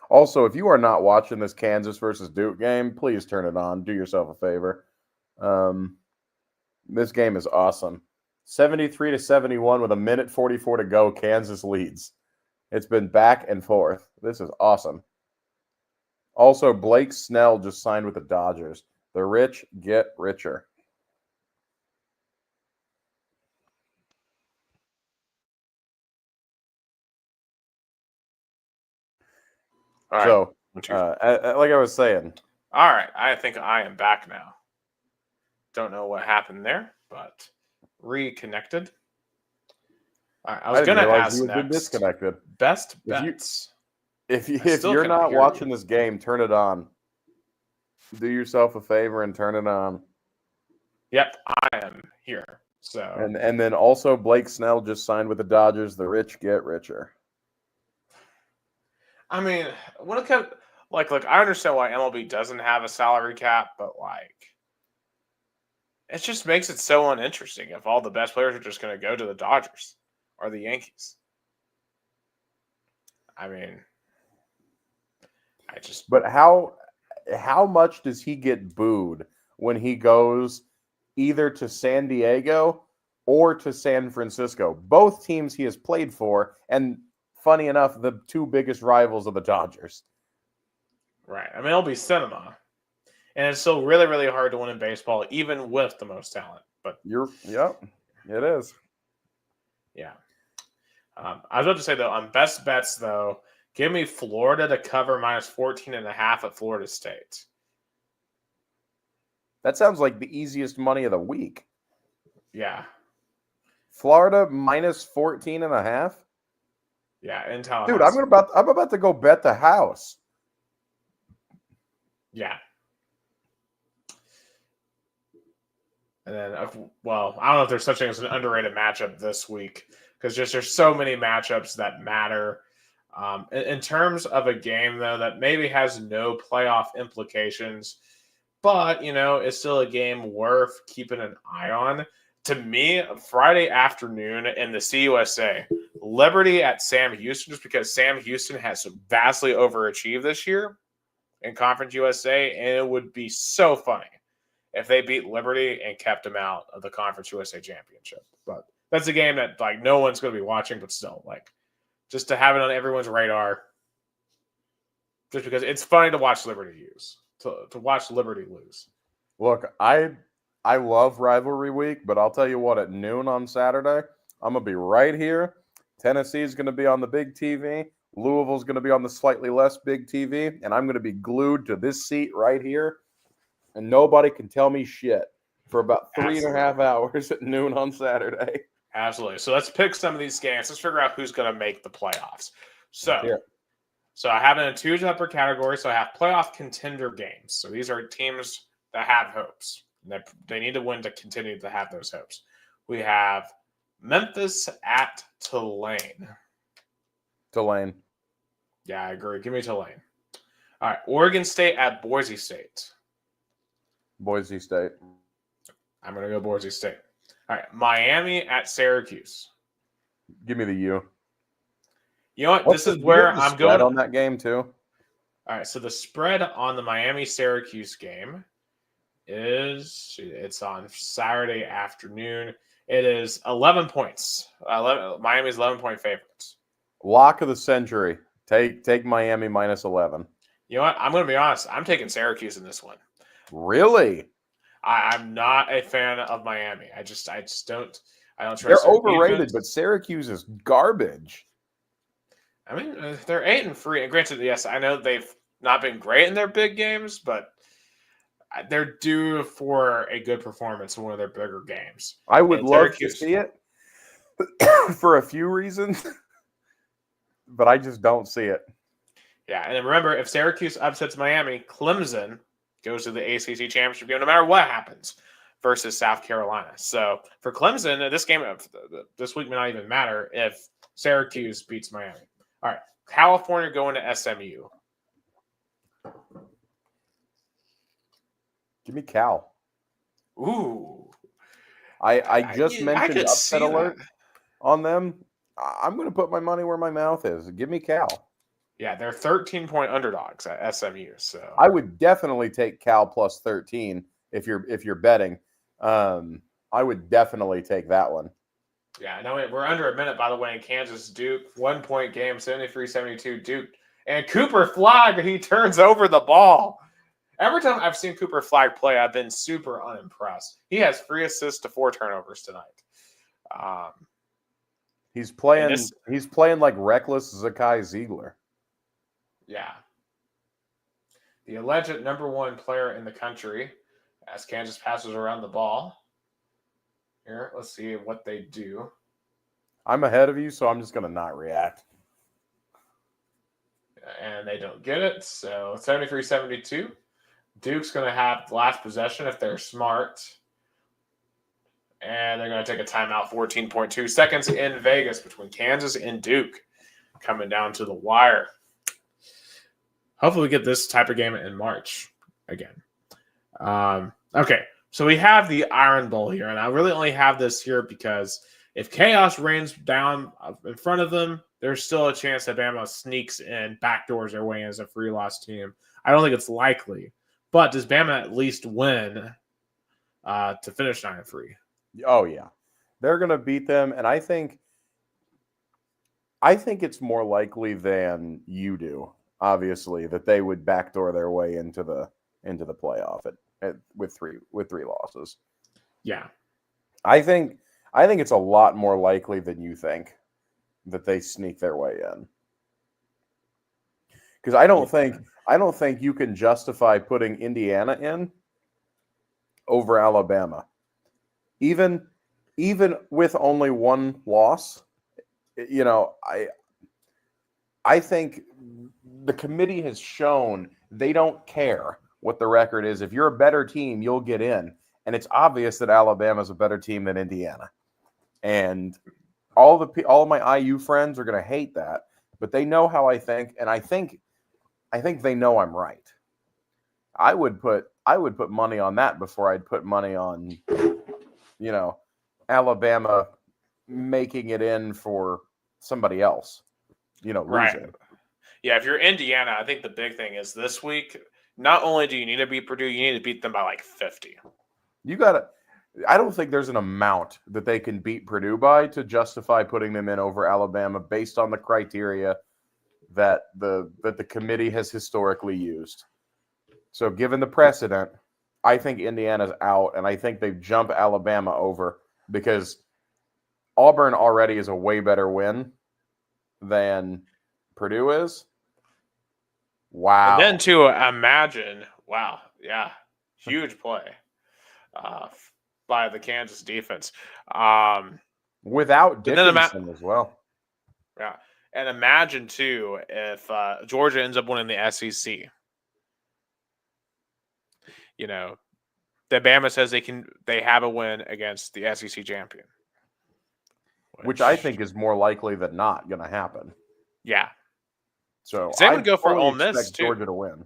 Also, if you are not watching this Kansas versus Duke game, please turn it on. Do yourself a favor. This game is awesome. 73-71 with 1:44 to go. Kansas leads. It's been back and forth. This is awesome. Also, Blake Snell just signed with the Dodgers. The rich get richer. All right. So, like I was saying. All right. I think I am back now. Don't know what happened there, but reconnected. All right. I was going to ask you next. Disconnected. Best bets. If you're not watching this game, turn it on. Do yourself a favor and turn it on. Yep, I am here. So and then also Blake Snell just signed with the Dodgers. The rich get richer. I mean, when it comes look, I understand why MLB doesn't have a salary cap, but it just makes it so uninteresting if all the best players are just going to go to the Dodgers or the Yankees. I mean, But how much does he get booed when he goes either to San Diego or to San Francisco? Both teams he has played for, and funny enough, the two biggest rivals of the Dodgers. Right. I mean, it'll be cinema. And it's still really, really hard to win in baseball, even with the most talent. But it is. Yeah. I was about to say, though, on best bets, though, give me Florida to cover minus 14.5 at Florida State. That sounds like the easiest money of the week. Yeah. Florida minus 14.5? Yeah, in Tallahassee. Dude, I'm about to go bet the house. Yeah. And then, I don't know if there's such thing as an underrated matchup this week because there's so many matchups that matter. In terms of a game, though, that maybe has no playoff implications, but, it's still a game worth keeping an eye on. To me, Friday afternoon in the CUSA, Liberty at Sam Houston, just because Sam Houston has vastly overachieved this year in Conference USA, and it would be so funny if they beat Liberty and kept them out of the Conference USA Championship. But that's a game that no one's going to be watching, but still, just to have it on everyone's radar, just because it's funny to watch Liberty to watch Liberty lose. Look, I love rivalry week, but I'll tell you what, at noon on Saturday, I'm going to be right here. Tennessee's going to be on the big TV. Louisville's going to be on the slightly less big TV, and I'm going to be glued to this seat right here. And nobody can tell me shit for about 3.5 hours at noon on Saturday. Absolutely. So let's pick some of these games. Let's figure out who's going to make the playoffs. So I have it in two separate categories. So I have playoff contender games. So these are teams that have hopes. They need to win to continue to have those hopes. We have Memphis at Tulane. Tulane. Yeah, I agree. Give me Tulane. All right. Oregon State at Boise State. Boise State. I'm going to go Boise State. All right. Miami at Syracuse. Give me the U. You know what? This is where I'm going on that game too. All right. So the spread on the Miami-Syracuse game it's on Saturday afternoon. It is 11 points. Miami's 11-point favorites. Lock of the century. Take Miami minus 11. You know what? I'm going to be honest. I'm taking Syracuse in this one. Really? I'm not a fan of Miami. I just don't. I don't trust. They're overrated, but Syracuse is garbage. I mean, they're 8-3, and granted, yes, I know they've not been great in their big games, but they're due for a good performance in one of their bigger games. I would love to see it for a few reasons, but I just don't see it. Yeah, and then remember, if Syracuse upsets Miami, Clemson goes to the ACC championship game no matter what happens versus South Carolina. So for Clemson, this week may not even matter if Syracuse beats Miami. All right, California going to SMU. Give me Cal. Ooh. I just mentioned upset alert on them. I'm going to put my money where my mouth is. Give me Cal. Yeah, they're 13-point underdogs at SMU. So I would definitely take Cal plus 13 if you're betting. I would definitely take that one. Yeah, no, we're under a minute, by the way, in Kansas. Duke, 1-point game, 73-72 Duke. And Cooper Flagg, he turns over the ball. Every time I've seen Cooper Flagg play, I've been super unimpressed. He has 3 assists to 4 turnovers tonight. He's playing like reckless Zakai Ziegler. Yeah. the alleged #1 player in the country, as Kansas passes around the ball. Here, let's see what they do. I'm ahead of you, so I'm just going to not react. And they don't get it, so 73-72. Duke's going to have the last possession if they're smart. And they're going to take a timeout, 14.2 seconds in Vegas between Kansas and Duke, coming down to the wire. Hopefully we get this type of game in March again. Okay, so we have the Iron Bowl here, and I really only have this here because if chaos rains down in front of them, there's still a chance that Bama sneaks in, backdoors their way in as a free loss team. I don't think it's likely, but does Bama at least win to finish 9-3? Oh yeah, they're going to beat them, and I think it's more likely than you do. Obviously, that they would backdoor their way into the playoff with three losses. Yeah, I think it's a lot more likely than you think that they sneak their way in. Because I don't think you can justify putting Indiana in over Alabama. Even with only one loss, you know, I think the committee has shown they don't care what the record is. If you're a better team, you'll get in. And it's obvious that Alabama's a better team than Indiana. And all of my IU friends are going to hate that, but they know how I think, and I think they know I'm right. I would put money on that before I'd put money on, you know, Alabama making it in for somebody else, you know, losing. Right. Yeah, if you're Indiana, I think the big thing is this week, not only do you need to beat Purdue, you need to beat them by like 50. I don't think there's an amount that they can beat Purdue by to justify putting them in over Alabama based on the criteria that the committee has historically used. So given the precedent, I think Indiana's out, and I think they jump Alabama over because Auburn already is a way better win than Purdue is. Wow. And then to imagine, wow, yeah, huge play by the Kansas defense. Without Dickinson as well. Yeah. And imagine, too, if Georgia ends up winning the SEC. You know, that Bama says they have a win against the SEC champion. Which I think is more likely than not going to happen. Yeah. So same would go for Ole Miss, too. Georgia to win.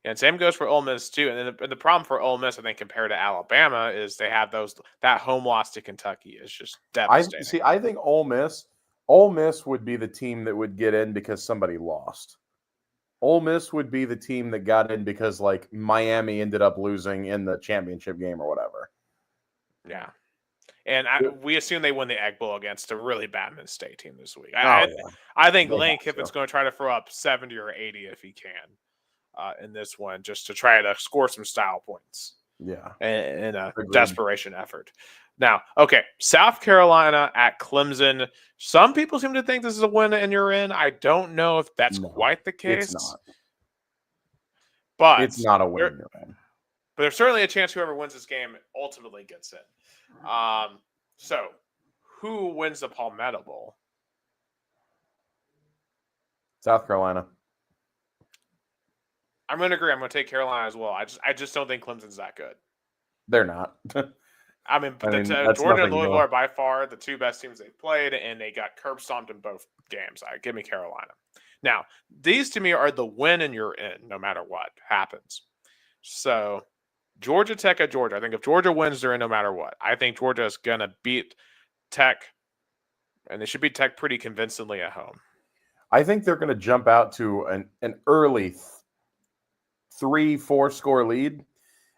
Yeah, and same goes for Ole Miss, too. And then the problem for Ole Miss, I think, compared to Alabama, is they have that home loss to Kentucky is just devastating. I think Ole Miss would be the team that would get in because somebody lost. Ole Miss would be the team that got in because, like, Miami ended up losing in the championship game or whatever. Yeah. And we assume they win the Egg Bowl against a really bad Penn State team this week. I think Lane Kiffin's going to try to throw up 70 or 80 if he can in this one, just to try to score some style points. Yeah. In a desperation effort. Now, okay, South Carolina at Clemson. Some people seem to think this is a win and you're in. I don't know if that's quite the case. It's not. But it's not a win and you're in. But there's certainly a chance whoever wins this game ultimately gets in. So, who wins the Palmetto Bowl? South Carolina. I'm going to agree. I'm going to take Carolina as well. I just don't think Clemson's that good. They're not. Georgia and Louisville are by far the two best teams they've played, and they got curb stomped in both games. Give me Carolina. Now, these to me are the win and you're in, no matter what happens. So, Georgia Tech at Georgia. I think if Georgia wins, they're in no matter what. I think Georgia is going to beat Tech, and they should beat Tech pretty convincingly at home. I think they're going to jump out to an early 3-4 score lead,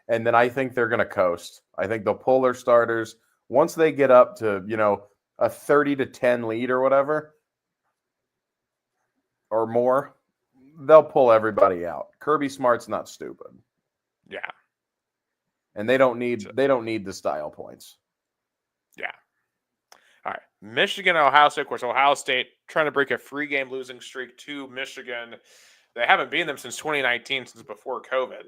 and then I think they're going to coast. I think they'll pull their starters. Once they get up to, a 30-10 lead or whatever, or more, they'll pull everybody out. Kirby Smart's not stupid. Yeah. And they don't need the style points. Yeah. All right. Michigan, Ohio State. Of course, Ohio State trying to break a 3-game losing streak to Michigan. They haven't beaten them since 2019, since before COVID.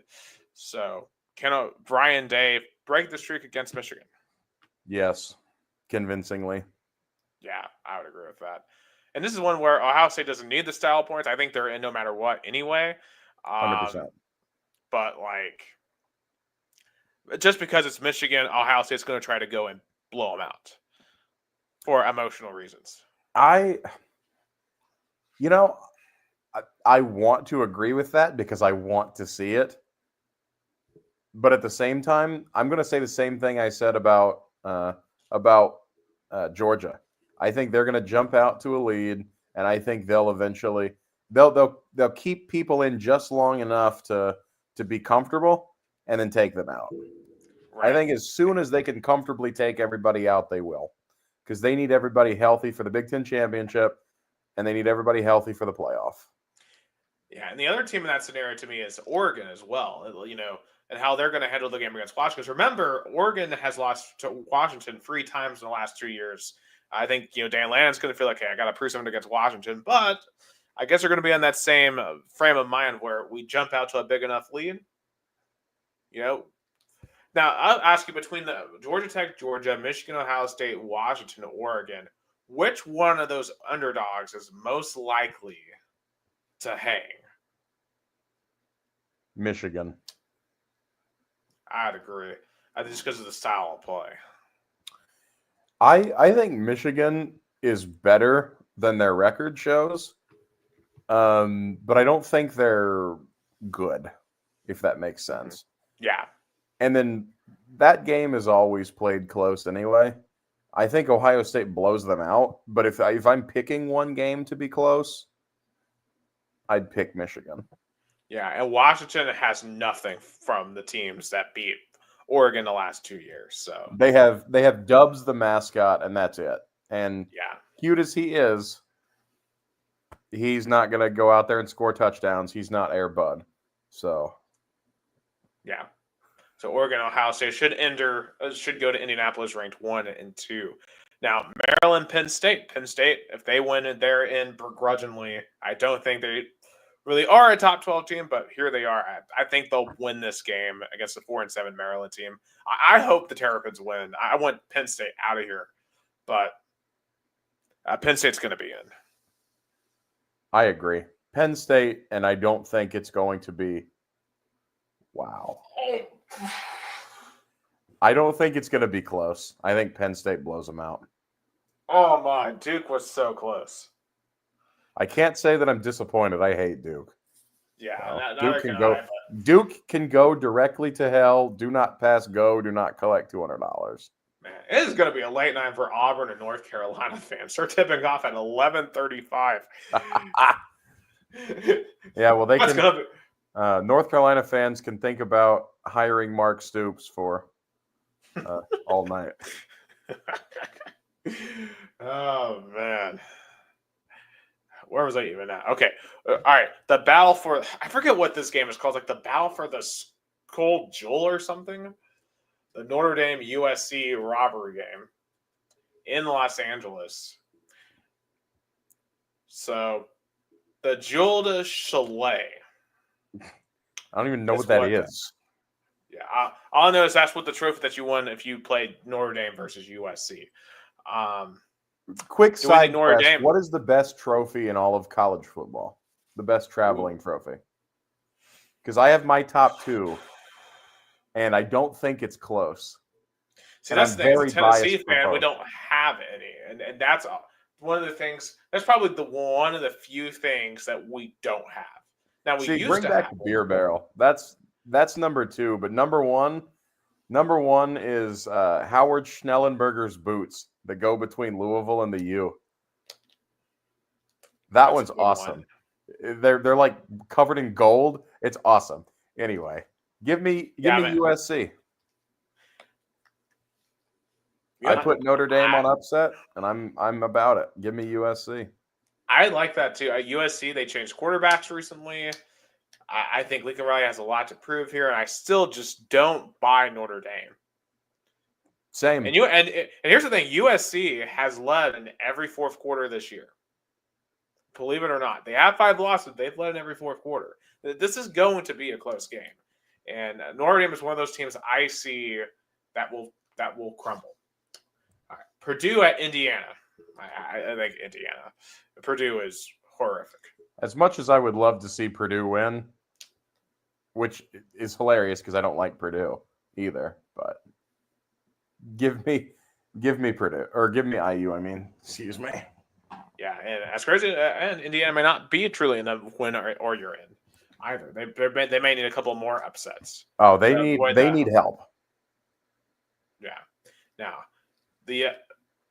So can Brian Day break the streak against Michigan? Yes, convincingly. Yeah, I would agree with that. And this is one where Ohio State doesn't need the style points. I think they're in no matter what anyway. 100%. But just because it's Michigan, Ohio State's going to try to go and blow them out for emotional reasons. I want to agree with that because I want to see it. But at the same time, I'm going to say the same thing I said about Georgia. I think they're going to jump out to a lead, and I think they'll eventually they'll keep people in just long enough to be comfortable and then take them out. Right. I think as soon as they can comfortably take everybody out, they will, because they need everybody healthy for the Big Ten championship, and they need everybody healthy for the playoff. Yeah, and the other team in that scenario to me is Oregon as well. And how they're going to handle the game against Washington. Because remember, Oregon has lost to Washington 3 times in the last 2 years. I think Dan Lannon's going to feel like, hey, I got to prove something against Washington. But I guess they're going to be on that same frame of mind where we jump out to a big enough lead. Now I'll ask you, between the Georgia Tech, Georgia, Michigan, Ohio State, Washington, Oregon, which one of those underdogs is most likely to hang? Michigan. I'd agree. Just because of the style of play. I think Michigan is better than their record shows, but I don't think they're good, if that makes sense. Yeah. And then that game is always played close anyway. I think Ohio State blows them out, but if I'm picking one game to be close, I'd pick Michigan. Yeah, and Washington has nothing from the teams that beat Oregon the last 2 years. So they have Dubs the mascot, and that's it. And yeah, cute as he is, he's not going to go out there and score touchdowns. He's not Air Bud. So yeah. So Oregon, Ohio State should go to Indianapolis ranked 1 and 2. Now Maryland, Penn State. Penn State, if they win, they're in begrudgingly. I don't think they really are a top 12 team, but here they are. I think they'll win this game against the 4-7 Maryland team. I hope the Terrapins win. I want Penn State out of here, but Penn State's going to be in. I agree. Penn State, and I don't think it's going to be. Wow. I don't think it's going to be close. I think Penn State blows them out. Oh my, Duke was so close. I can't say that I'm disappointed. I hate Duke. Yeah, Duke can go directly to hell. Do not pass go. Do not collect $200. Man, it is going to be a late night for Auburn and North Carolina fans. They're tipping off at 11:35. Yeah, well, they can. North Carolina fans can think about hiring Mark Stoops for all night. Oh man. Where was I even at? Okay. All right. The battle for, I forget what this game is called. Like the battle for the Skull Jewel or something. The Notre Dame USC robbery game in Los Angeles. So the Jewel de Chalet. I don't even know what that is. Yeah. All I know is that's what the trophy that you won if you played Notre Dame versus USC. Quick side quest, what is the best trophy in all of college football? The best traveling trophy? Because I have my top 2, and I don't think it's close. See, that's the thing. As a Tennessee fan, we don't have any. And that's one of the things. That's probably one of the few things that we don't have. Now, we used bring to back have the beer barrel. That's number 2. But number one is Howard Schnellenberger's boots that go between Louisville and the U. That's one's awesome. They're like covered in gold. It's awesome. Anyway, give me USC. I put Notre Dame on upset, and I'm about it. Give me USC. I like that too. At USC, they changed quarterbacks recently. I think Lincoln Riley has a lot to prove here, and I still just don't buy Notre Dame. Same. And here's the thing: USC has led in every fourth quarter this year. believe it or not. They have 5 losses. They've led in every fourth quarter. This is going to be a close game. And Notre Dame is one of those teams I see that will crumble. All right. Purdue at Indiana. I think Indiana. Purdue is horrific. As much as I would love to see Purdue win, which is hilarious because I don't like Purdue either, but give me Purdue, or give me IU. I mean, excuse me. Yeah, and as crazy, and Indiana may not be truly in the win or you're in either. They may need a couple more upsets. Oh, they need help. Yeah. Now, the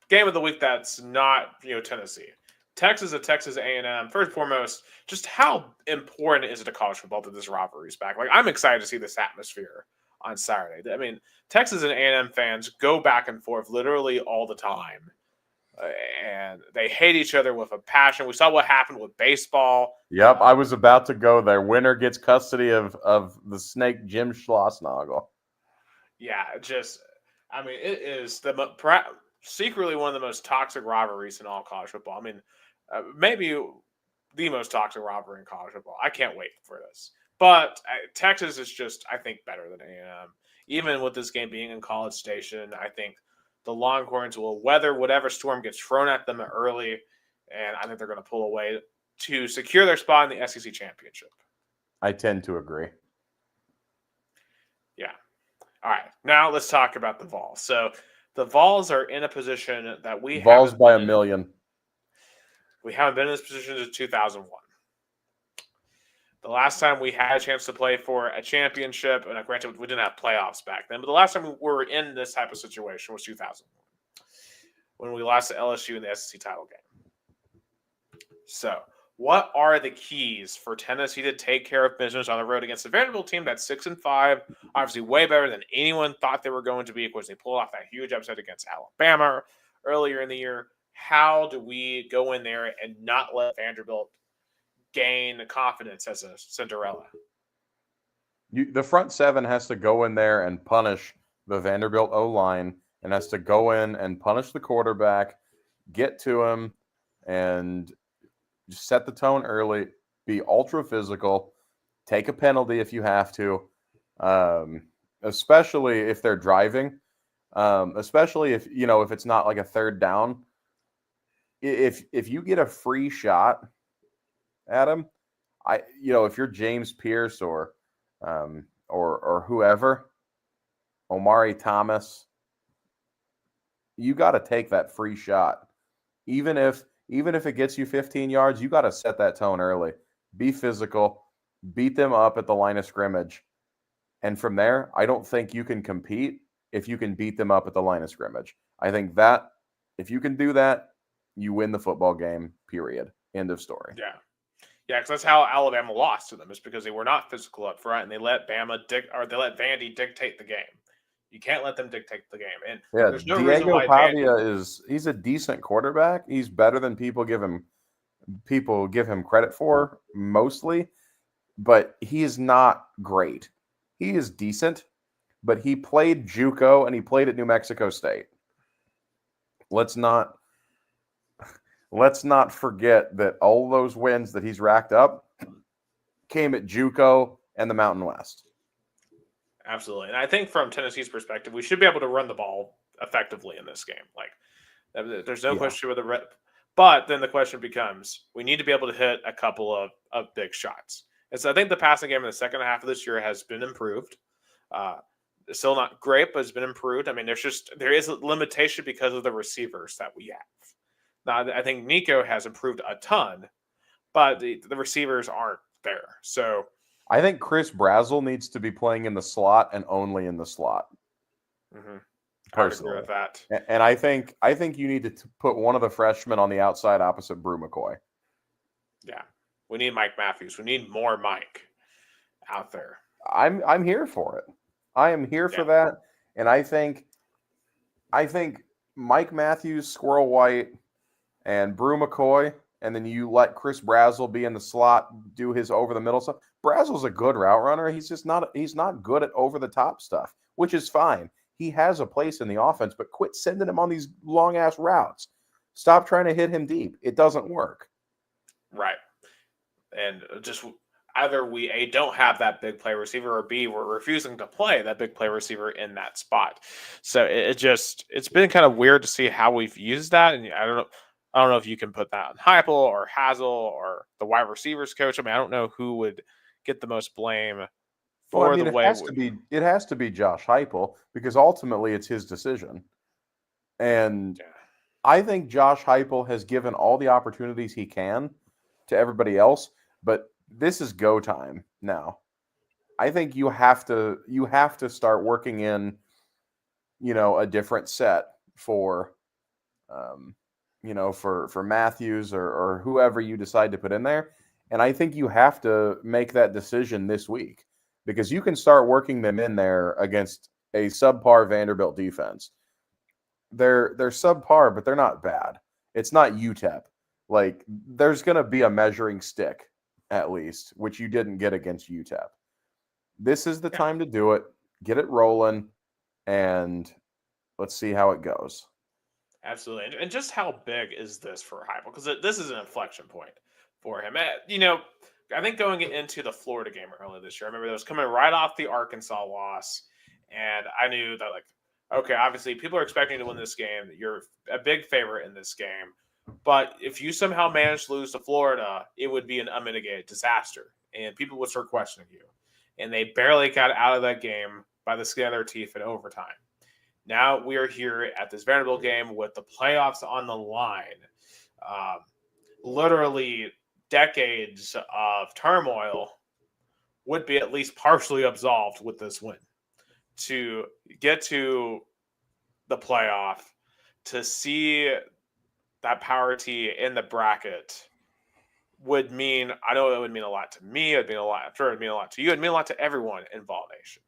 game of the week that's not Tennessee. Texas at Texas A&M. First and foremost, just how important is it to college football that this rivalry is back? Like, I'm excited to see this atmosphere on Saturday. I mean, Texas and A&M fans go back and forth literally all the time, and they hate each other with a passion. We saw what happened with baseball. Yep, I was about to go there. Winner gets custody of the snake Jim Schlossnagel. Yeah, it is secretly one of the most toxic rivalries in all college football. I mean, maybe the most toxic rivalry in college football. I can't wait for this. But Texas is just, I think, better than A&M. Even with this game being in College Station, I think the Longhorns will weather whatever storm gets thrown at them early, and I think they're going to pull away to secure their spot in the SEC championship. I tend to agree. Yeah. All right. Now let's talk about the Vols. So the Vols are in a position that Vols by a million. We haven't been in this position since 2001. The last time we had a chance to play for a championship, and granted, we didn't have playoffs back then, but the last time we were in this type of situation was 2001, when we lost to LSU in the SEC title game. So, what are the keys for Tennessee to take care of business on the road against a Vanderbilt team that's 6-5, obviously way better than anyone thought they were going to be, because they pulled off that huge upset against Alabama earlier in the year? How do we go in there and not let Vanderbilt gain confidence as a Cinderella? The front seven has to go in there and punish the Vanderbilt O-line, and has to go in and punish the quarterback, get to him, and just set the tone early, be ultra physical, take a penalty if you have to, especially if they're driving, especially if it's not like a third down. If you get a free shot, Adam, if you're James Pierce or whoever, Omari Thomas, you got to take that free shot. Even if it gets you 15 yards, you got to set that tone early. Be physical, beat them up at the line of scrimmage. And from there, I don't think you can compete if you can beat them up at the line of scrimmage. I think that if you can do that, you win the football game, period. End of story. Yeah. Yeah, because that's how Alabama lost to them, is because they were not physical up front, and they let Vandy dictate the game. You can't let them dictate the game. And there's no reason why Pavia he's a decent quarterback. He's better than people give him credit for, mostly, but he is not great. He is decent, but he played JUCO and he played at New Mexico State. Let's not forget that all those wins that he's racked up came at JUCO and the Mountain West. Absolutely. And I think from Tennessee's perspective, we should be able to run the ball effectively in this game. Like, there's no question with but then the question becomes, we need to be able to hit a couple of big shots. And so I think the passing game in the second half of this year has been improved. It's still not great, but it's been improved. I mean, there is a limitation because of the receivers that we have. Now, I think Nico has improved a ton, but the receivers aren't there. So I think Chris Brazzell needs to be playing in the slot and only in the slot. Mm-hmm. Personally, I agree with that. And I think you need to put one of the freshmen on the outside opposite Brew McCoy. Yeah, we need Mike Matthews. We need more Mike out there. I'm here for it. I am here for that, and I think Mike Matthews, Squirrel White, and Brew McCoy, and then you let Chris Brazzell be in the slot, do his over the middle stuff. Brazzell's a good route runner. He's not good at over the top stuff, which is fine. He has a place in the offense, but quit sending him on these long ass routes. Stop trying to hit him deep. It doesn't work. Right. And just either we A, don't have that big play receiver, or B, we're refusing to play that big play receiver in that spot. So it's been kind of weird to see how we've used that. And I don't know if you can put that on Heupel or Hazel or the wide receivers coach. I mean, I don't know who would get the most blame Well, I for mean, the it way has to be Josh Heupel because ultimately it's his decision. And yeah. I think Josh Heupel has given all the opportunities he can to everybody else, but this is go time now. I think you have to start working in, a different set for, for Matthews or whoever you decide to put in there. And I think you have to make that decision this week because you can start working them in there against a subpar Vanderbilt defense. They're subpar, but they're not bad. It's not UTEP. Like there's going to be a measuring stick at least, which you didn't get against UTEP. This is the time to do it. Get it rolling, and let's see how it goes. Absolutely. And just how big is this for Heupel? Because this is an inflection point for him. I think going into the Florida game earlier this year, I remember that was coming right off the Arkansas loss. And I knew that, like, okay, obviously people are expecting to win this game. You're a big favorite in this game. But if you somehow manage to lose to Florida, it would be an unmitigated disaster. And people would start questioning you. And they barely got out of that game by the skin of their teeth in overtime. Now we are here at this Vanderbilt game with the playoffs on the line. Literally decades of turmoil would be at least partially absolved with this win. To get to the playoff, to see that power T in the bracket would mean, I know it would mean a lot to me. It'd mean a lot. I'm sure it'd mean a lot to you. It'd mean a lot to everyone in Vol Nation.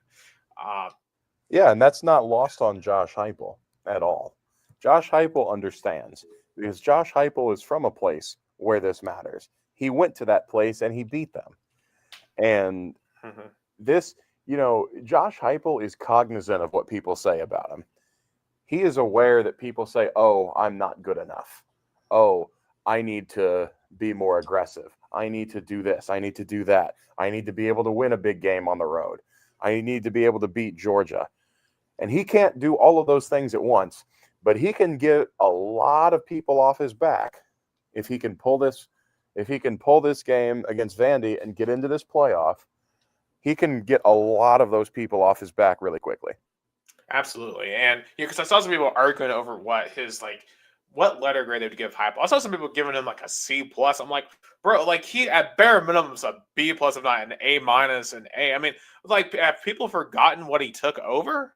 Yeah, and that's not lost on Josh Heupel at all. Josh Heupel understands because Josh Heupel is from a place where this matters. He went to that place and he beat them. And this, Josh Heupel is cognizant of what people say about him. He is aware that people say, oh, I'm not good enough. Oh, I need to be more aggressive. I need to do this. I need to do that. I need to be able to win a big game on the road. I need to be able to beat Georgia. And he can't do all of those things at once, but he can get a lot of people off his back if he can pull this game against Vandy and get into this playoff. He can get a lot of those people off his back really quickly. Absolutely. And because I saw some people arguing over what letter grade they would give Heupel. I saw some people giving him like a C+. I'm like, bro, like he at bare minimum is a B+, if not an A-, an A. I mean, like, have people forgotten what he took over?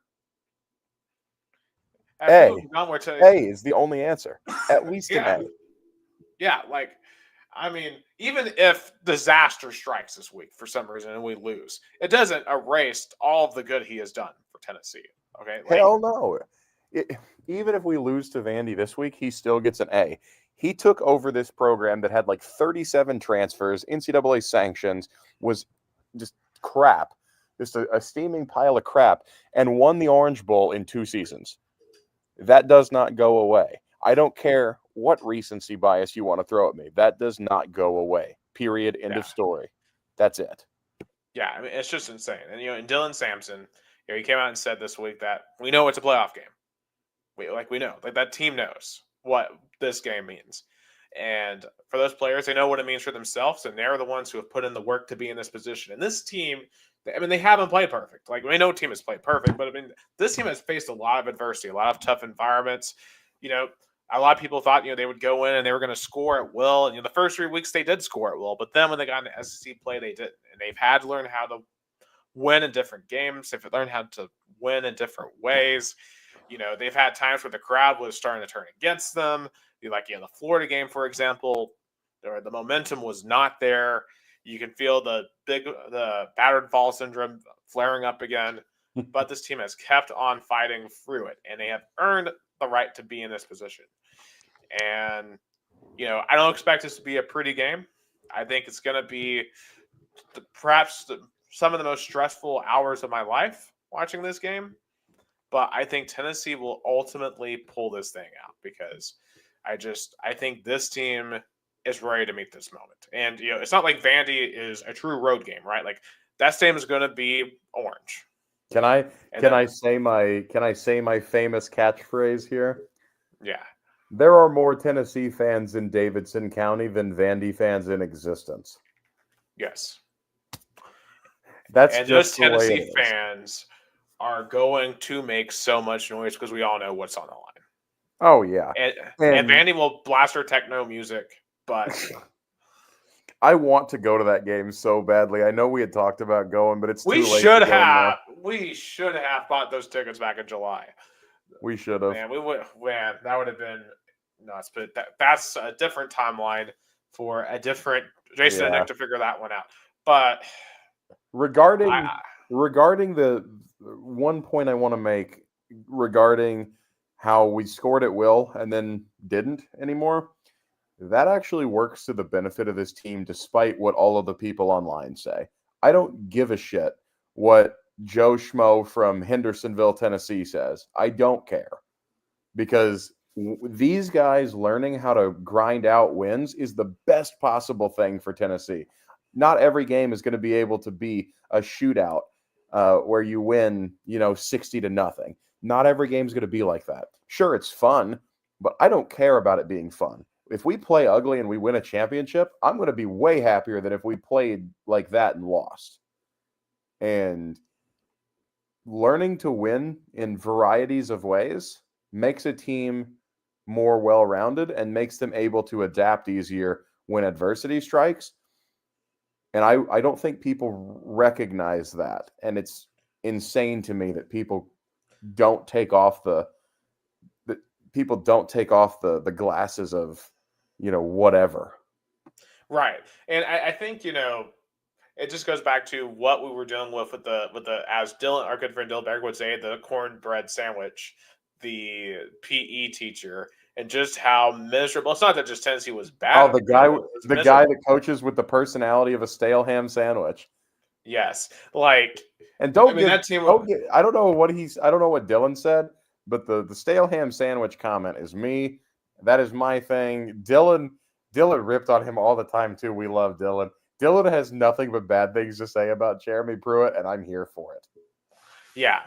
A is the only answer. At least an A. Yeah, like, I mean, even if disaster strikes this week for some reason and we lose, it doesn't erase all of the good he has done for Tennessee. Okay, hell no. Even if we lose to Vandy this week, he still gets an A. He took over this program that had like 37 transfers, NCAA sanctions, was just crap, just a steaming pile of crap, and won the Orange Bowl in 2 seasons. That does not go away. I don't care what recency bias you want to throw at me. That does not go away. Period. End of story. That's it. Yeah, I mean, it's just insane. And, and Dylan Sampson, he came out and said this week that we know it's a playoff game. We know. Like, that team knows what this game means. And for those players, they know what it means for themselves, and they're the ones who have put in the work to be in this position. And this team, I mean, they haven't played perfect. Like, we know team has played perfect, but I mean, this team has faced a lot of adversity, a lot of tough environments. A lot of people thought, they would go in and they were going to score at will. And the first 3 weeks they did score at will, but then when they got into SEC play, they didn't. And they've had to learn how to win in different games. They've learned how to win in different ways. They've had times where the crowd was starting to turn against them. The Florida game, for example, the momentum was not there. You can feel the battered fall syndrome flaring up again. But this team has kept on fighting through it, and they have earned the right to be in this position. And, I don't expect this to be a pretty game. I think it's going to be perhaps some of the most stressful hours of my life watching this game. But I think Tennessee will ultimately pull this thing out because I think this team is ready to meet this moment. And it's not like Vandy is a true road game, right? Like that stadium is going to be orange. Can I say my famous catchphrase here? Yeah. There are more Tennessee fans in Davidson County than Vandy fans in existence. Yes. That's and just those Tennessee fans are going to make so much noise because we all know what's on the line. Oh yeah. And Vandy will blast her techno music, but I want to go to that game so badly. I know we had talked about going, but it's too late. We should have bought those tickets back in July. We should have. Man, that would have been nuts. But that's a different timeline for a different Jason and Nick to figure that one out. But regarding the one point I want to make regarding how we scored at will and then didn't anymore, that actually works to the benefit of this team, despite what all of the people online say. I don't give a shit what Joe Schmo from Hendersonville, Tennessee says. I don't care, because these guys learning how to grind out wins is the best possible thing for Tennessee. Not every game is going to be able to be a shootout where you win, 60-0. Not every game is going to be like that. Sure, it's fun, but I don't care about it being fun. If we play ugly and we win a championship, I'm going to be way happier than if we played like that and lost. And learning to win in varieties of ways makes a team more well-rounded and makes them able to adapt easier when adversity strikes. And I don't think people recognize that. And it's insane to me that people don't take off the glasses of, whatever. Right. And I think, it just goes back to what we were dealing with the as Dylan, our good friend Dylan Berg would say, the cornbread sandwich, the PE teacher, and just how miserable. It's not that just Tennessee was bad. Oh, the guy that coaches with the personality of a stale ham sandwich. Yes, I don't know what Dylan said, but the stale ham sandwich comment is me. That is my thing. Dylan ripped on him all the time too. We love Dylan. Dylan has nothing but bad things to say about Jeremy Pruitt, and I'm here for it. Yeah,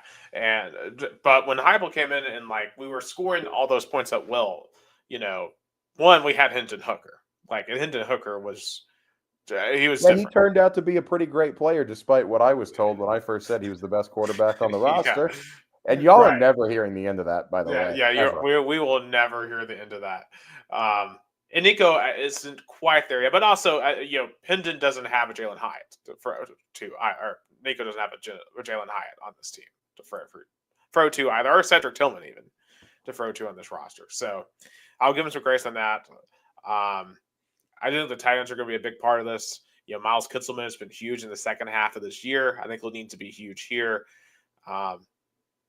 but when Heupel came in and we were scoring all those points at will, one, we had Hendon Hooker. And Hendon Hooker was he turned out to be a pretty great player, despite what I was told when I first said he was the best quarterback on the roster. Yeah. And y'all are never hearing the end of that, by the way. Yeah, we will never hear the end of that. And Nico isn't quite there yet, but also, Hendon doesn't have a Jalen Hyatt or Nico doesn't have a Jalen Hyatt on this team to throw to either, or Cedric Tillman even to throw to on this roster. So I'll give him some grace on that. I think the tight ends are going to be a big part of this. Miles Kitzelman has been huge in the second half of this year. I think he'll need to be huge here.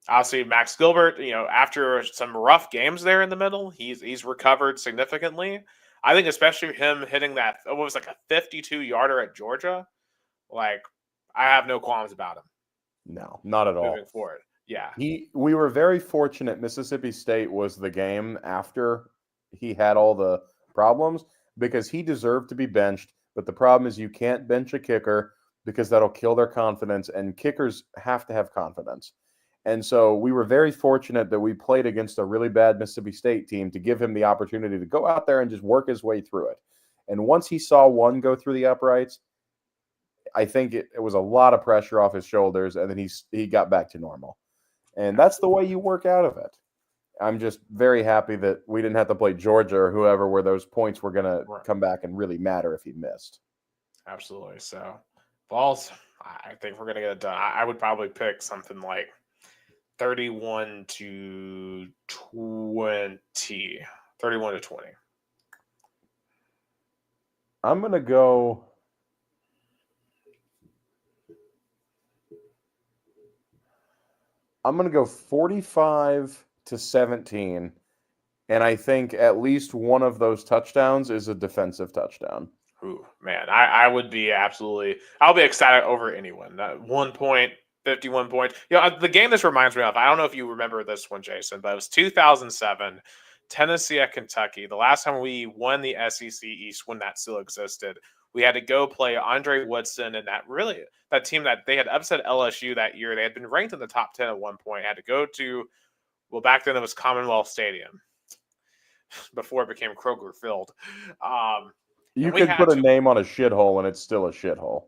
Obviously, Max Gilbert, after some rough games there in the middle, he's recovered significantly. I think especially him hitting that, what was a 52-yarder at Georgia. I have no qualms about him. No, not at all. Moving forward. Yeah. We were very fortunate Mississippi State was the game after he had all the problems, because he deserved to be benched. But the problem is you can't bench a kicker because that'll kill their confidence, and kickers have to have confidence. And so we were very fortunate that we played against a really bad Mississippi State team to give him the opportunity to go out there and just work his way through it. And once he saw one go through the uprights, I think it was a lot of pressure off his shoulders, and then he got back to normal. And that's the way you work out of it. I'm just very happy that we didn't have to play Georgia or whoever, where those points were going to come back and really matter if he missed. Absolutely. So, Balls, I think we're going to get it done. I would probably pick something like 31-20. 31-20. I'm going to go. I'm going to go 45-17, and I think at least one of those touchdowns is a defensive touchdown. Ooh, man, I'll be excited over anyone. 1 point, 51 points. The game this reminds me of, I don't know if you remember this one, Jason, but it was 2007. Tennessee at Kentucky. The last time we won the SEC East, when that still existed, we had to go play Andre Woodson and that team that they had upset LSU that year. They had been ranked in the top 10 at one point. Had to go to, well, back then it was Commonwealth Stadium before it became Kroger Field. You could put a name on a shithole and it's still a shithole.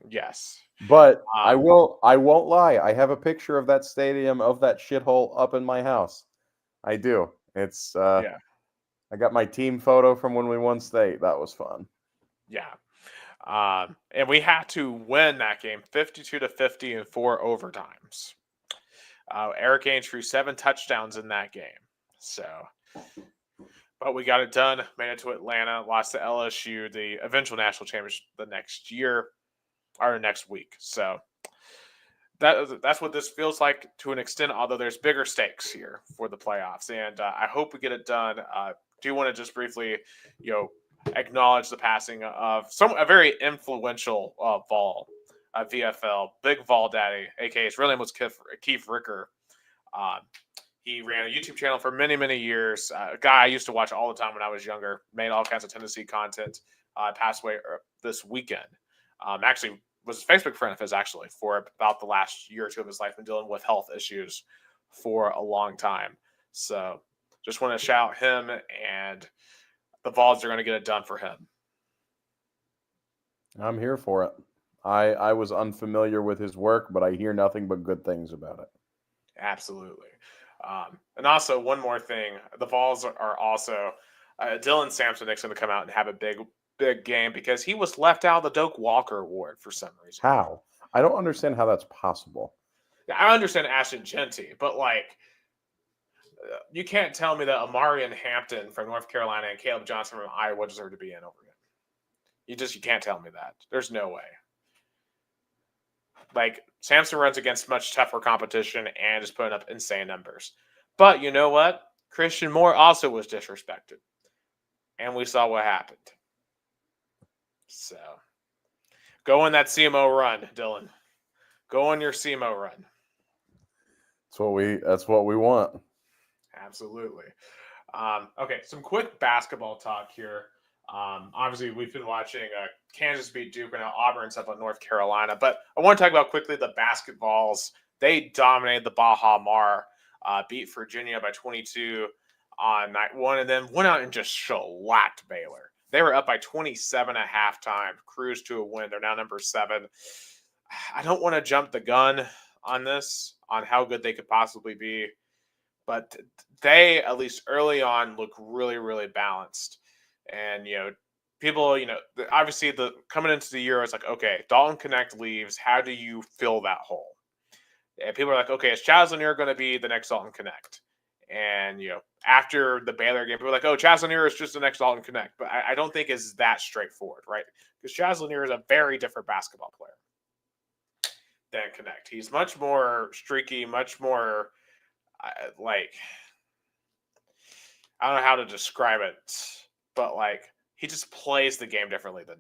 Yes. But I won't lie. I have a picture of that stadium, of that shithole up in my house. I do. It's yeah. I got my team photo from when we won state. That was fun. Yeah. And we had to win that game 52-50 in 4 overtimes. Eric Ainge threw 7 touchdowns in that game. So, but we got it done, made it to Atlanta, lost to LSU, the eventual national championship the next year or next week. So that's what this feels like to an extent, although there's bigger stakes here for the playoffs. And I hope we get it done. Do you want to just briefly, acknowledge the passing of a very influential Vol, VFL, Big Vol Daddy, aka his real name was Keith Ricker. He ran a YouTube channel for many, many years. A guy I used to watch all the time when I was younger, made all kinds of Tennessee content. Passed away this weekend. Actually, was a Facebook friend of his actually for about the last year or two of his life, been dealing with health issues for a long time. So just want to shout him, and the Vols are going to get it done for him. I'm here for it. I was unfamiliar with his work, but I hear nothing but good things about it. Absolutely. And also, one more thing. The Vols are also Dylan Sampson's going to come out and have a big game because he was left out of the Doak Walker Award for some reason. How? I don't understand how that's possible. Yeah, I understand Ashton Genty, but you can't tell me that Amarian Hampton from North Carolina and Caleb Johnson from Iowa deserve to be in over him. You can't tell me that. There's no way. Sampson runs against much tougher competition and is putting up insane numbers. But you know what? Christian Moore also was disrespected. And we saw what happened. So, go on that CMO run, Dylan. Go on your CMO run. That's what we want. Absolutely. Okay, some quick basketball talk here. Obviously, we've been watching Kansas beat Duke and now Auburn's up on North Carolina. But I want to talk about quickly the basketballs. They dominated the Baja Mar, beat Virginia by 22 on night 1, and then went out and just shellacked Baylor. They were up by 27 at halftime, cruised to a win. They're now number 7. I don't want to jump the gun on this, on how good they could possibly be. But they, at least early on, look really, really balanced. And, people, obviously coming into the year, it's like, okay, Dalton Connect leaves. How do you fill that hole? And people are like, okay, is Chaz Lanier going to be the next Dalton Connect? And, after the Baylor game, people are like, oh, Chaz Lanier is just the next Dalton Connect. But I don't think it's that straightforward, right? Because Chaz Lanier is a very different basketball player than Connect. He's much more streaky, much more, I don't know how to describe it, but he just plays the game differently than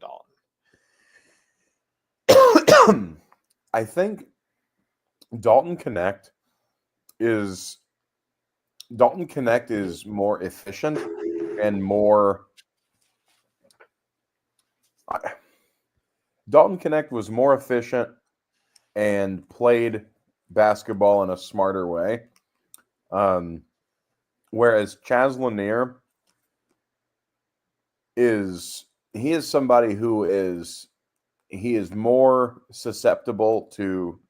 Dalton. I think Dalton Connect is more efficient and more. Dalton Connect was more efficient and played basketball in a smarter way. Whereas Chaz Lanier is somebody who is more susceptible to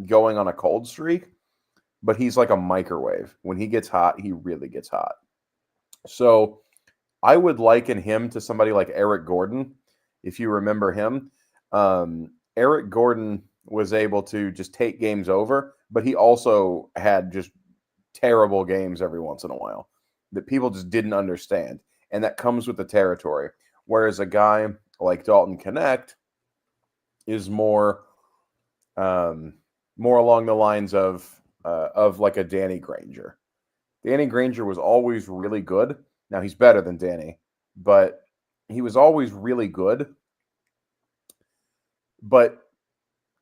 going on a cold streak, but he's like a microwave. When he gets hot, he really gets hot. So I would liken him to somebody like Eric Gordon, if you remember him. Eric Gordon was able to just take games over, but he also had just terrible games every once in a while that people just didn't understand. And that comes with the territory. Whereas a guy like Dalton Connect is more along the lines of like a Danny Granger. Danny Granger was always really good. Now he's better than Danny, but he was always really good. But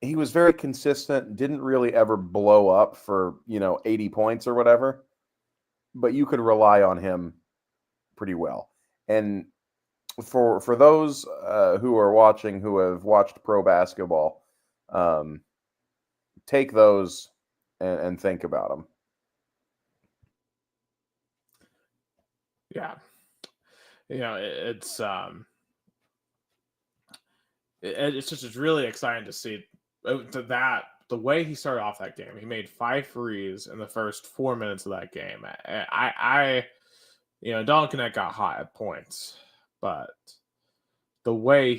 he was very consistent, didn't really ever blow up for, 80 points or whatever. but you could rely on him pretty well. And for those who are watching, who have watched pro basketball, take those and think about them. Yeah, it's it's really exciting to see that the way he started off that game. He made 5 threes in the first 4 minutes of that game. I Don Connect got hot at points, but the way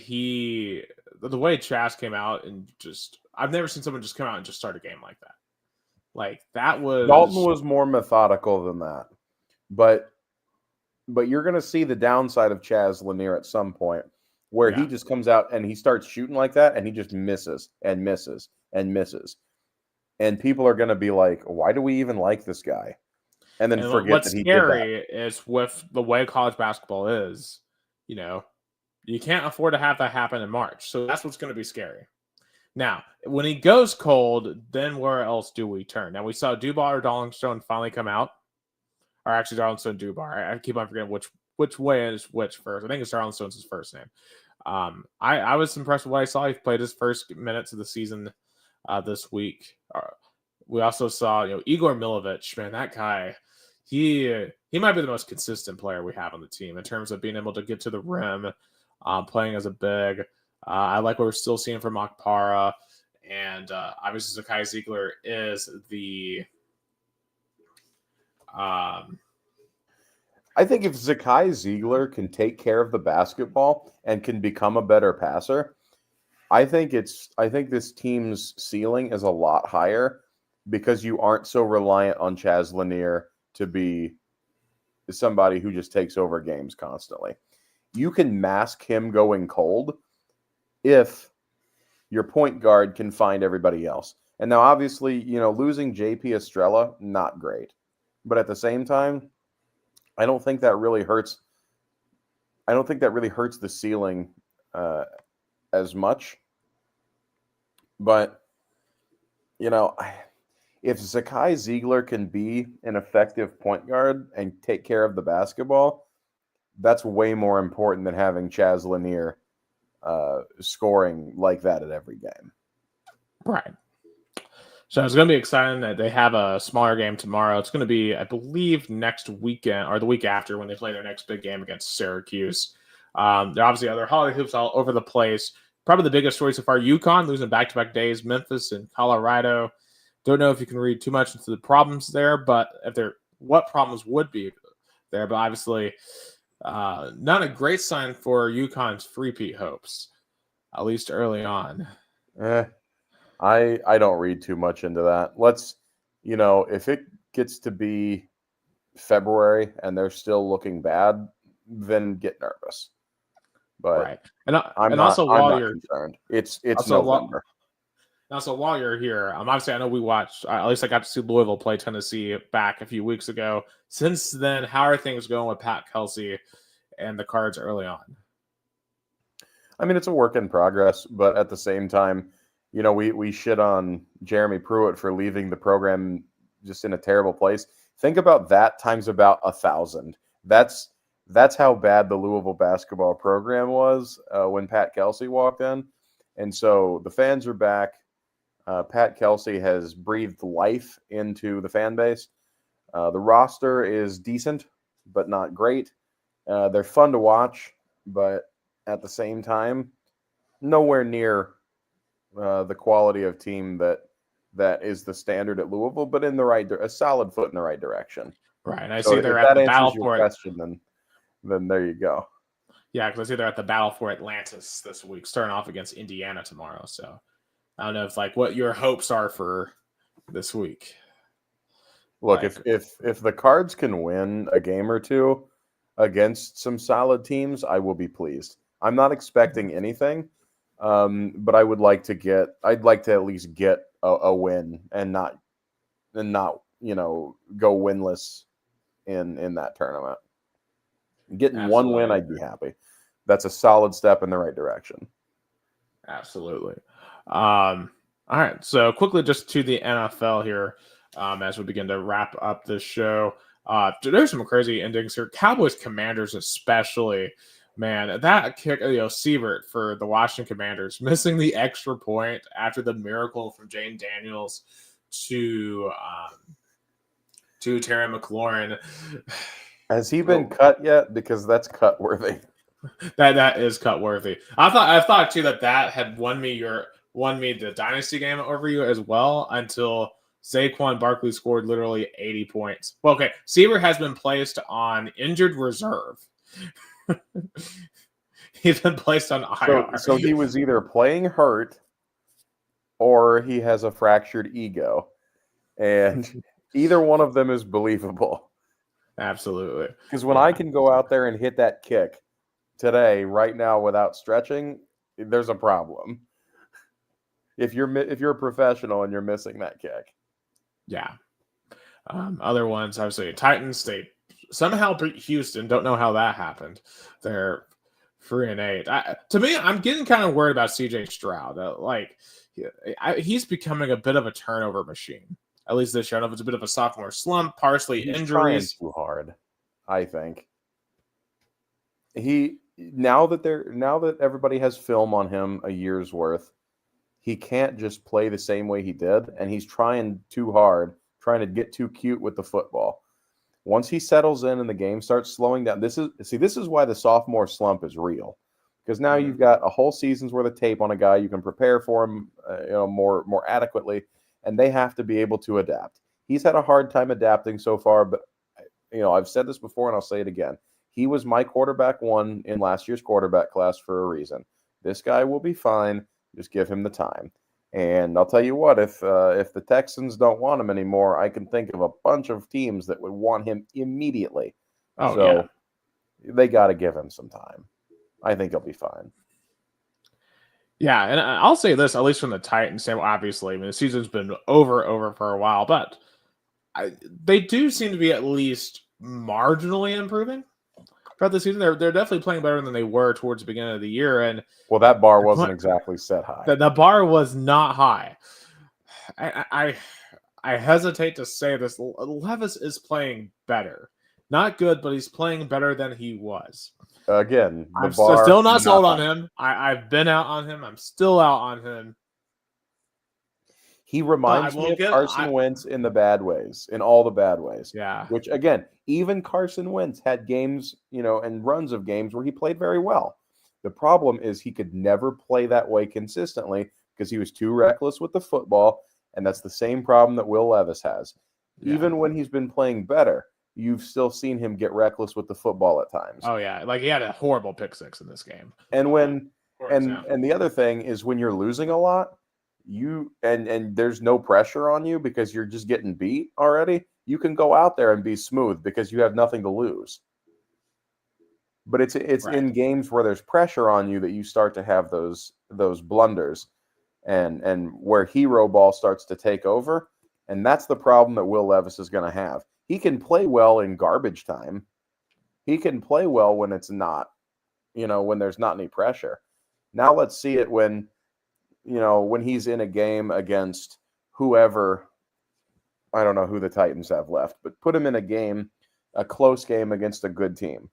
Chaz came out and just, I've never seen someone just come out and just start a game like that. Like that was Dalton was more methodical than that, but you're going to see the downside of Chaz Lanier at some point, where he just comes out and he starts shooting like that, and he just misses and misses and misses, and people are going to be like, "Why do we even like this guy?" And then forget that he did that. What's scary is with the way college basketball is, you can't afford to have that happen in March. So that's what's going to be scary. Now, when he goes cold, then where else do we turn? Now, we saw Dubar or Darlington finally come out. Or actually, Darlington Dubar. I keep on forgetting which way is which first. I think it's Darlington's his first name. I was impressed with what I saw. He played his first minutes of the season this week. We also saw, Igor Milovic. Man, that guy, he might be the most consistent player we have on the team in terms of being able to get to the rim, playing as a big. I like what we're still seeing from Akpara, and obviously Zakai Ziegler is the. I think if Zakai Ziegler can take care of the basketball and can become a better passer, I think this team's ceiling is a lot higher because you aren't so reliant on Chaz Lanier to be somebody who just takes over games constantly. You can mask him going cold if your point guard can find everybody else. And now, obviously, losing JP Estrella, not great. But at the same time, I don't think that really hurts. I don't think that really hurts the ceiling as much. But, if Zakai Ziegler can be an effective point guard and take care of the basketball, that's way more important than having Chaz Lanier scoring like that at every game. Right. So it's going to be exciting that they have a smaller game tomorrow. It's going to be, I believe, next weekend or the week after when they play their next big game against Syracuse. There are obviously other holiday hoops all over the place. Probably the biggest story so far, UConn losing back-to-back days, Memphis and Colorado. Don't know if you can read too much into the problems there, but what problems would be there. But obviously, not a great sign for UConn's three-peat hopes, at least early on. I don't read too much into that. Let's, if it gets to be February and they're still looking bad, then get nervous. But right. I'm not concerned. It's November. Also, while you're here, obviously I know we watched, at least I got to see Louisville play Tennessee back a few weeks ago. Since then, how are things going with Pat Kelsey and the Cards early on? I mean, it's a work in progress, but at the same time, we shit on Jeremy Pruitt for leaving the program just in a terrible place. Think about that times about 1,000. That's how bad the Louisville basketball program was when Pat Kelsey walked in. And so the fans are back. Pat Kelsey has breathed life into the fan base. The roster is decent, but not great. They're fun to watch, but at the same time, nowhere near the quality of team that is the standard at Louisville, but in a solid foot in the right direction. Right, and I see they're at the battle for it. Then there you go. Yeah, because I see they're at the battle for Atlantis this week, starting off against Indiana tomorrow. So I don't know if what your hopes are for this week. Look, if the Cards can win a game or two against some solid teams, I will be pleased. I'm not expecting anything. But I'd like to at least get a win and not go winless in that tournament. Getting Absolutely. 1 win, I'd be happy. That's a solid step in the right direction. Absolutely. All right. So quickly, just to the NFL here, as we begin to wrap up this show. There's some crazy endings here. Cowboys Commanders especially. Man, that kick, Siebert for the Washington Commanders missing the extra point after the miracle from Jane Daniels to Terry McLaurin. Has he been cut yet? Because that's cut worthy. That is cut worthy. I thought too that had won me the dynasty game over you as well until Saquon Barkley scored literally 80 points. Well, okay, Siebert has been placed on injured reserve. He's been placed on IR. So he was either playing hurt or he has a fractured ego. And either one of them is believable. Absolutely. Because when I can go out there and hit that kick today, right now, without stretching, there's a problem. If you're a professional and you're missing that kick. Yeah. Other ones, obviously, Titans, they somehow beat Houston. Don't know how that happened. They're 3-8. To me, I'm getting kind of worried about CJ Stroud. He's becoming a bit of a turnover machine. At least this year. I don't know if it's a bit of a sophomore slump, partially He's injuries. Trying too hard, I think. Now that everybody has film on him a year's worth, he can't just play the same way he did, and he's trying too hard, trying to get too cute with the football. Once he settles in and the game starts slowing down, this is why the sophomore slump is real. Because now you've got a whole season's worth of tape on a guy. You can prepare for him, more adequately, and they have to be able to adapt. He's had a hard time adapting so far, but I've said this before and I'll say it again. He was my quarterback one in last year's quarterback class for a reason. This guy will be fine. Just give him the time. And I'll tell you what, if the Texans don't want him anymore, I can think of a bunch of teams that would want him immediately. They got to give him some time. I think he'll be fine. Yeah, and I'll say this, at least from the Titans, obviously, the season's been over for a while, but they do seem to be at least marginally improving throughout the season. They're definitely playing better than they were towards the beginning of the year. And well, that bar wasn't exactly set high. The bar was not high. I hesitate to say this. Levis is playing better. Not good, but he's playing better than he was. Again, I'm still not sold on him. I've been out on him. I'm still out on him. He reminds me of Carson Wentz in the bad ways, in all the bad ways. Yeah. Which, again, even Carson Wentz had games, and runs of games where he played very well. The problem is he could never play that way consistently because he was too reckless with the football, and that's the same problem that Will Levis has. Yeah. Even when he's been playing better, you've still seen him get reckless with the football at times. Oh, yeah. Like he had a horrible pick six in this game. And and the other thing is when you're losing a lot, and there's no pressure on you because you're just getting beat already, you can go out there and be smooth because you have nothing to lose. But it's right. In games where there's pressure on you that you start to have those blunders and where hero ball starts to take over. And that's the problem that Will Levis is going to have. He can play well in garbage time. He can play well when it's not, when there's not any pressure. Now let's see it when he's in a game against whoever. I don't know who the Titans have left, but put him in a close game against a good team.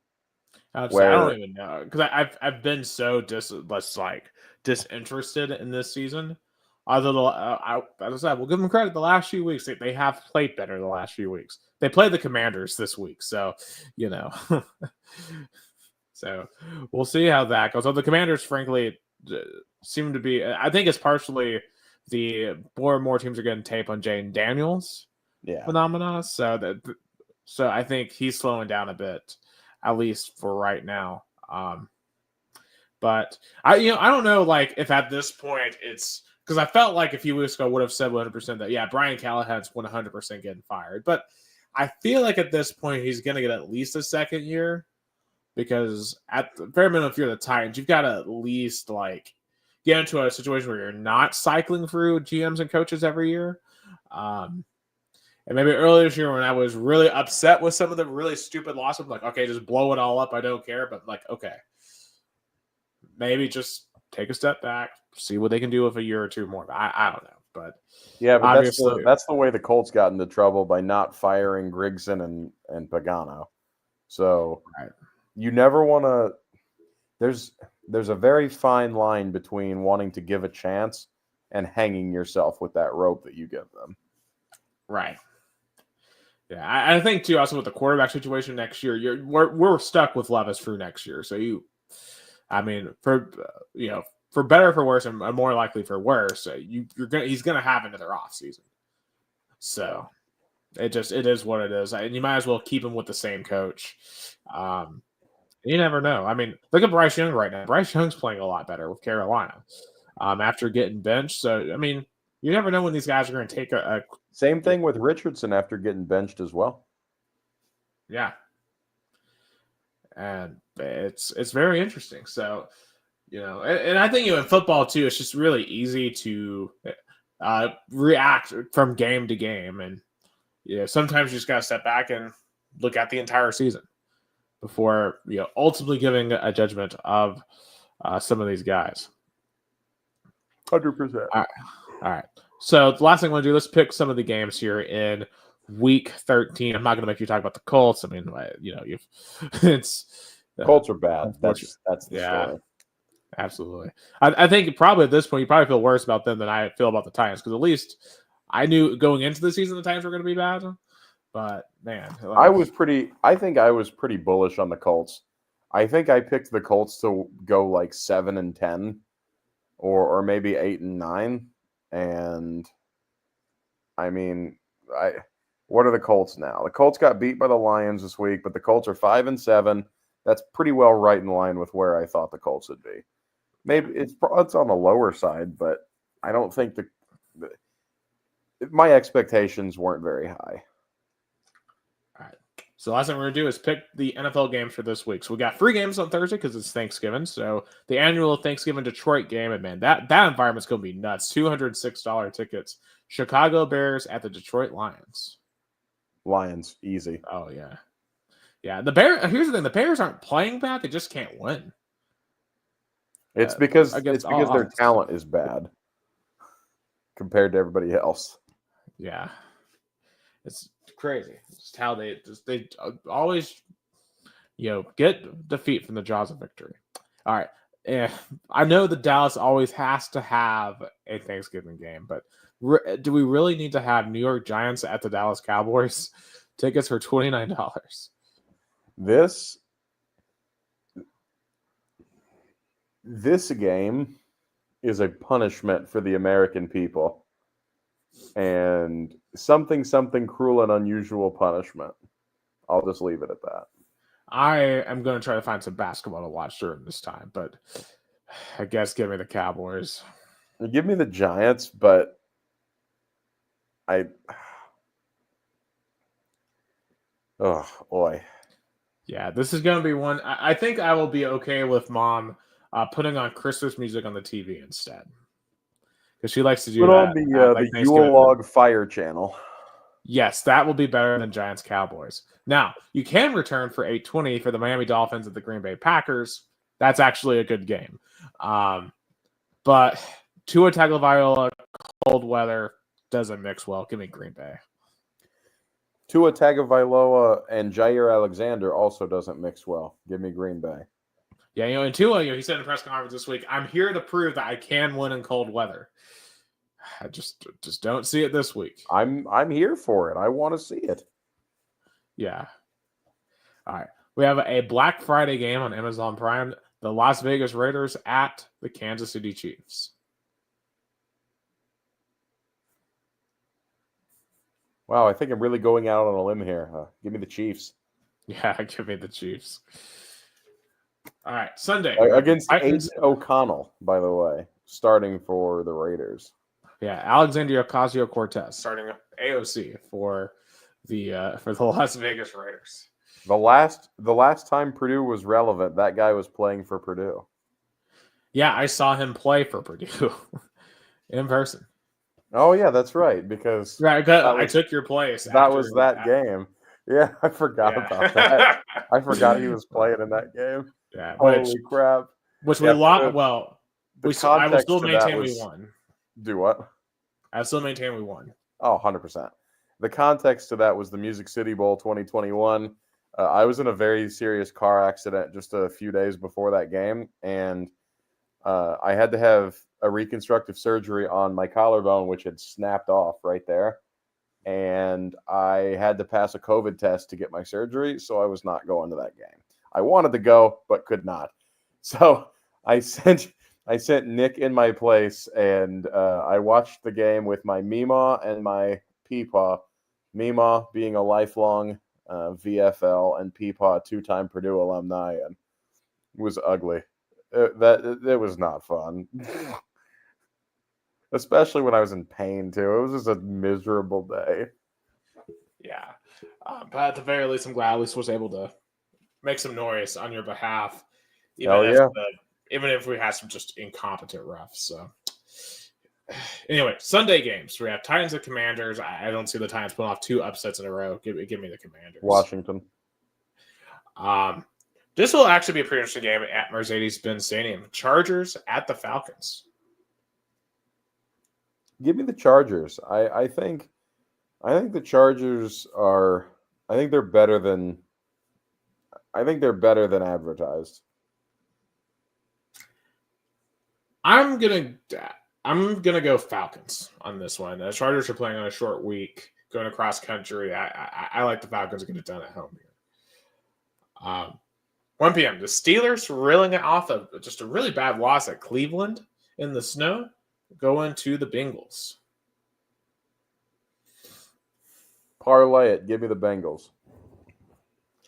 I don't even know because I've been so disinterested in this season. As I said, we'll give them credit. The last few weeks, they have played better. The last few weeks, they played the Commanders this week, so so we'll see how that goes. So the Commanders, frankly, seem to be. I think it's partially the more and more teams are getting tape on Jane Daniels phenomena. So I think he's slowing down a bit, at least for right now. But I don't know, if at this point it's because I felt like a few weeks ago I would have said 100% that Brian Callahan's 100% getting fired, but I feel like at this point he's going to get at least a second year because at the very minimum, if you're the Titans, you've got to at least get into a situation where you're not cycling through GMs and coaches every year. And maybe earlier this year when I was really upset with some of the really stupid losses, I'm like, okay, just blow it all up. I don't care. But okay, maybe just take a step back, see what they can do with a year or two more. I don't know. But yeah, but that's the way the Colts got into trouble by not firing Grigson and Pagano. So Right. you never want to. There's a very fine line between wanting to give a chance and hanging yourself with that rope that you give them. Right. Yeah, I think too. Also with the quarterback situation next year, we're stuck with Levis through next year. So for better or for worse, and more likely for worse, he's gonna have another off season. So it is what it is, and you might as well keep him with the same coach. You never know. I mean, look at Bryce Young right now. Bryce Young's playing a lot better with Carolina after getting benched. So I mean, you never know when these guys are going to take a same thing with Richardson after getting benched as well. Yeah, and it's very interesting. So, and I think in football too, it's just really easy to react from game to game, and sometimes you just got to step back and look at the entire season before ultimately giving a judgment of some of these guys. 100%. All right. So the last thing I want to do, let's pick some of the games here in Week 13. I'm not going to make you talk about the Colts. I mean, Colts are bad. That's the story. Absolutely. I think probably at this point you probably feel worse about them than I feel about the Titans, because at least I knew going into the season the Titans were going to be bad. But man, I think I was pretty bullish on the Colts. I think I picked the Colts to go like 7-10, or maybe 8-9. And I mean, what are the Colts now? The Colts got beat by the Lions this week, but the Colts are 5-7. That's pretty well right in line with where I thought the Colts would be. Maybe it's on the lower side, but I don't think my expectations weren't very high. All right. So the last thing we're going to do is pick the NFL games for this week. So we got 3 games on Thursday because it's Thanksgiving. So the annual Thanksgiving Detroit game, and man, that environment's going to be nuts. $206 tickets. Chicago Bears at the Detroit Lions. Lions, easy. Oh, yeah. Yeah, here's the thing. The Bears aren't playing bad. They just can't win. It's because their talent is bad compared to everybody else. Yeah. It's crazy. Just how they always get defeat from the jaws of victory. All right. I know the Dallas always has to have a Thanksgiving game, but do we really need to have New York Giants at the Dallas Cowboys? Tickets for $29. This game is a punishment for the American people, and something cruel and unusual punishment. I'll just leave it at that. I am going to try to find some basketball to watch during this time, but I guess give me the Cowboys. Give me the Giants, but oh boy. Yeah, this is going to be one. I think I will be okay with Mom putting on Christmas music on the TV instead, because she likes to do that. The Yule Log Fire channel. Yes, that will be better than Giants Cowboys. Now, you can return for $8.20 for the Miami Dolphins at the Green Bay Packers. That's actually a good game. But Tua Tagovailoa, cold weather doesn't mix well. Give me Green Bay. Tua Tagovailoa and Jair Alexander also doesn't mix well. Give me Green Bay. Yeah, and Tua, he said in a press conference this week, "I'm here to prove that I can win in cold weather." I just don't see it this week. I'm here for it. I want to see it. Yeah. All right. We have a Black Friday game on Amazon Prime. The Las Vegas Raiders at the Kansas City Chiefs. Wow, I think I'm really going out on a limb here. Give me the Chiefs. Yeah, give me the Chiefs. All right, Sunday. Against Aiden O'Connell, by the way, starting for the Raiders. Yeah, Alexandria Ocasio-Cortez starting AOC for the Las Vegas Raiders. The last time Purdue was relevant, that guy was playing for Purdue. Yeah, I saw him play for Purdue in person. Oh yeah, that's right. Because I took your place. That was that game. Yeah, I forgot about that. I forgot he was playing in that game. Yeah, holy crap! Which we lost. Well, I will still maintain we won. Do what? I still maintain we won. Oh, 100%. the context to that was the Music City Bowl 2021. I was in a very serious car accident just a few days before that game, and I had to have a reconstructive surgery on my collarbone, which had snapped off right there. And I had to pass a COVID test to get my surgery, so I was not going to that game. I wanted to go, but could not. So I sent Nick in my place, and I watched the game with my Meemaw and my Peepaw. Meemaw being a lifelong VFL, and Peepaw, two-time Purdue alumni, and it was ugly. It was not fun. Especially when I was in pain, too. It was just a miserable day. Yeah. But at the very least, I'm glad at least was able to make some noise on your behalf. Even if we had some just incompetent refs. So, anyway, Sunday games. We have Titans and Commanders. I don't see the Titans pulling off 2 upsets in a row. Give me the Commanders. Washington. This will actually be a pretty interesting game at Mercedes-Benz Stadium. Chargers at the Falcons. Give me the Chargers. I think the Chargers are. I think they're better than advertised. I'm gonna go Falcons on this one. The Chargers are playing on a short week, going across country. I like the Falcons to get it done at home here. 1 p.m. The Steelers reeling it off of just a really bad loss at Cleveland in the snow. Going to the Bengals. Parlay it. Give me the Bengals.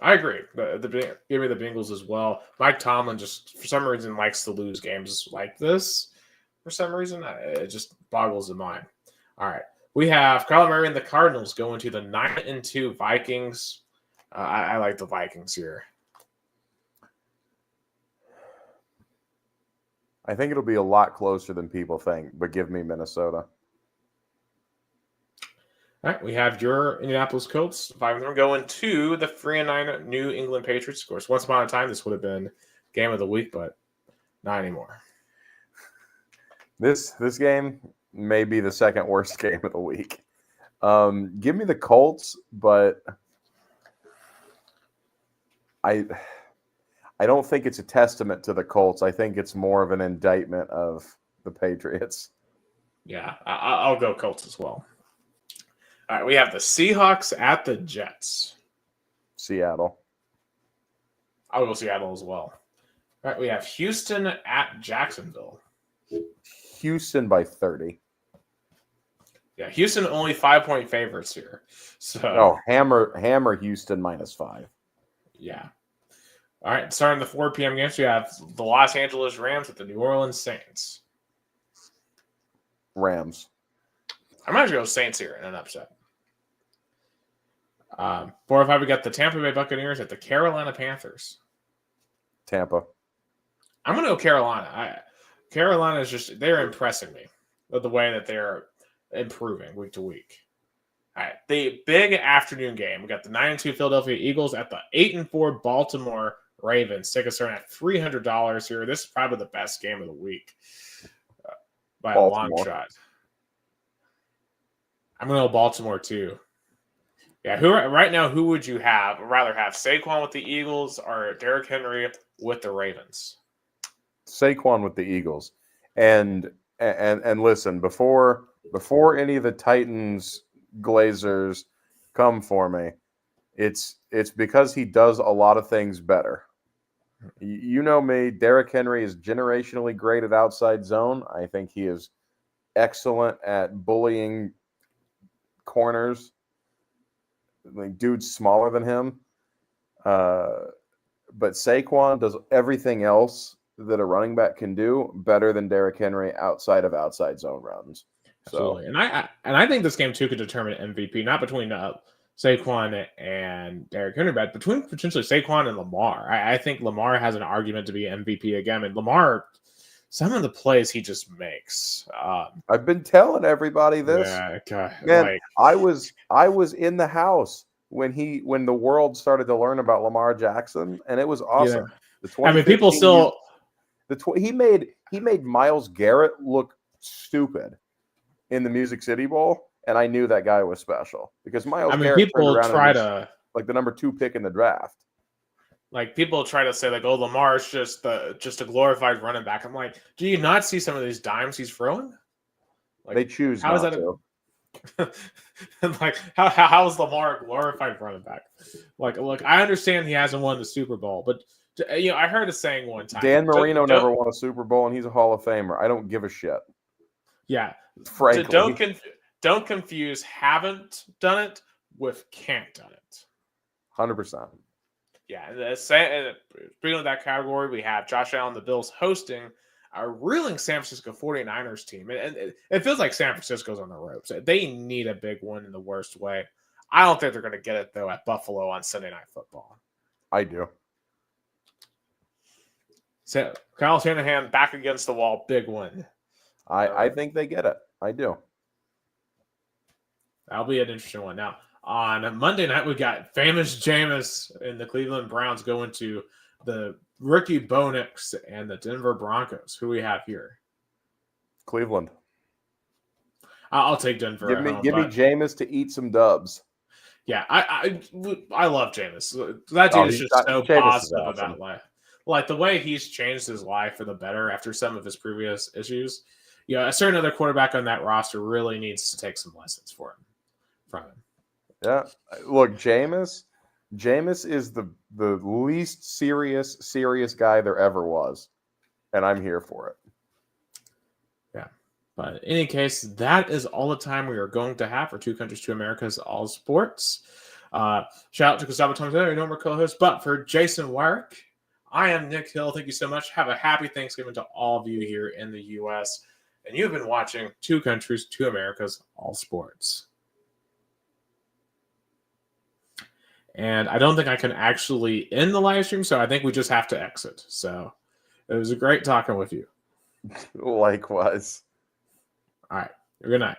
I agree. Give me the Bengals as well. Mike Tomlin just, for some reason, likes to lose games like this. For some reason, it just boggles the mind. All right. We have Kyler Murray and the Cardinals going to the 9-2 Vikings. I like the Vikings here. I think it'll be a lot closer than people think, but give me Minnesota. All right, we have your Indianapolis Colts, 5-3, going to the 3-9 New England Patriots. Of course, once upon a time, this would have been game of the week, but not anymore. This game may be the second worst game of the week. Give me the Colts, but I don't think it's a testament to the Colts. I think it's more of an indictment of the Patriots. Yeah, I'll go Colts as well. All right, we have the Seahawks at the Jets. Seattle. I'll go Seattle as well. All right, we have Houston at Jacksonville. Houston by 30. Yeah, Houston only 5-point favorites here. So hammer Houston -5. Yeah. All right, starting the 4 p.m. games, we have the Los Angeles Rams with the New Orleans Saints. Rams. I'm going to go Saints here in an upset. 4 or 5, we got the Tampa Bay Buccaneers at the Carolina Panthers. Tampa. I'm going to go Carolina. Carolina is just, they're impressing me with the way that they're improving week to week. All right, the big afternoon game. We got the 9-2 Philadelphia Eagles at the 8-4 Baltimore Ravens. Take a turn at $300 here. This is probably the best game of the week by Baltimore. a long shot. I'm going to go Baltimore too. Yeah, who would you rather have Saquon with the Eagles or Derrick Henry with the Ravens? Saquon with the Eagles. And listen, before any of the Titans Glazers come for me, it's because he does a lot of things better. You know me, Derrick Henry is generationally great at outside zone. I think he is excellent at bullying corners, like dudes smaller than him. But Saquon does everything else that a running back can do better than Derrick Henry outside of outside zone runs. Absolutely. And I think this game too could determine MVP, not between Saquon and Derrick Henry, but between potentially Saquon and Lamar. I think Lamar has an argument to be MVP again. And Lamar, some of the plays he just makes. I've been telling everybody this. Yeah, God, man, I was in the house when the world started to learn about Lamar Jackson, and it was awesome. Yeah. People still. He made Myles Garrett look stupid in the Music City Bowl, and I knew that guy was special because Miles I mean, Garrett turned people around try and was to like the number 2 pick in the draft. like people try to say like, oh, Lamar's just a glorified running back. I'm like, do you not see some of these dimes he's throwing? Like, They choose how not is that to. like how is Lamar a glorified running back? Like, look, I understand he hasn't won the Super Bowl, but I heard a saying one time. Dan Marino never won a Super Bowl, and he's a Hall of Famer. I don't give a shit. Yeah, frankly, don't confuse haven't done it with can't done it. 100%. Yeah, speaking of that category, we have Josh Allen, the Bills, hosting a reeling San Francisco 49ers team. And it feels like San Francisco's on the ropes. They need a big win in the worst way. I don't think they're going to get it, though, at Buffalo on Sunday Night Football. I do. So, Kyle Shanahan back against the wall, big win. I think they get it. I do. That'll be an interesting one. Now, on Monday night, we got famous Jameis and the Cleveland Browns going to the rookie Bo Nix and the Denver Broncos. Who we have here? Cleveland. I'll take Denver. Give me Jameis to eat some dubs. Yeah, I love Jameis. That dude is just so positive about life. Like the way he's changed his life for the better after some of his previous issues. A certain other quarterback on that roster really needs to take some lessons from him. Yeah, look, Jameis is the least serious guy there ever was, and I'm here for it. Yeah, but in any case, that is all the time we are going to have for Two Countries, Two Americas, All Sports. Shout out to Gustavo Tomazeli, no more co-host, but for Jason Wyrick, I am Nick Hill. Thank you so much. Have a happy Thanksgiving to all of you here in the U.S., and you've been watching Two Countries, Two Americas, All Sports. And I don't think I can actually end the live stream, so I think we just have to exit. So it was great talking with you. Likewise. All right. Good night.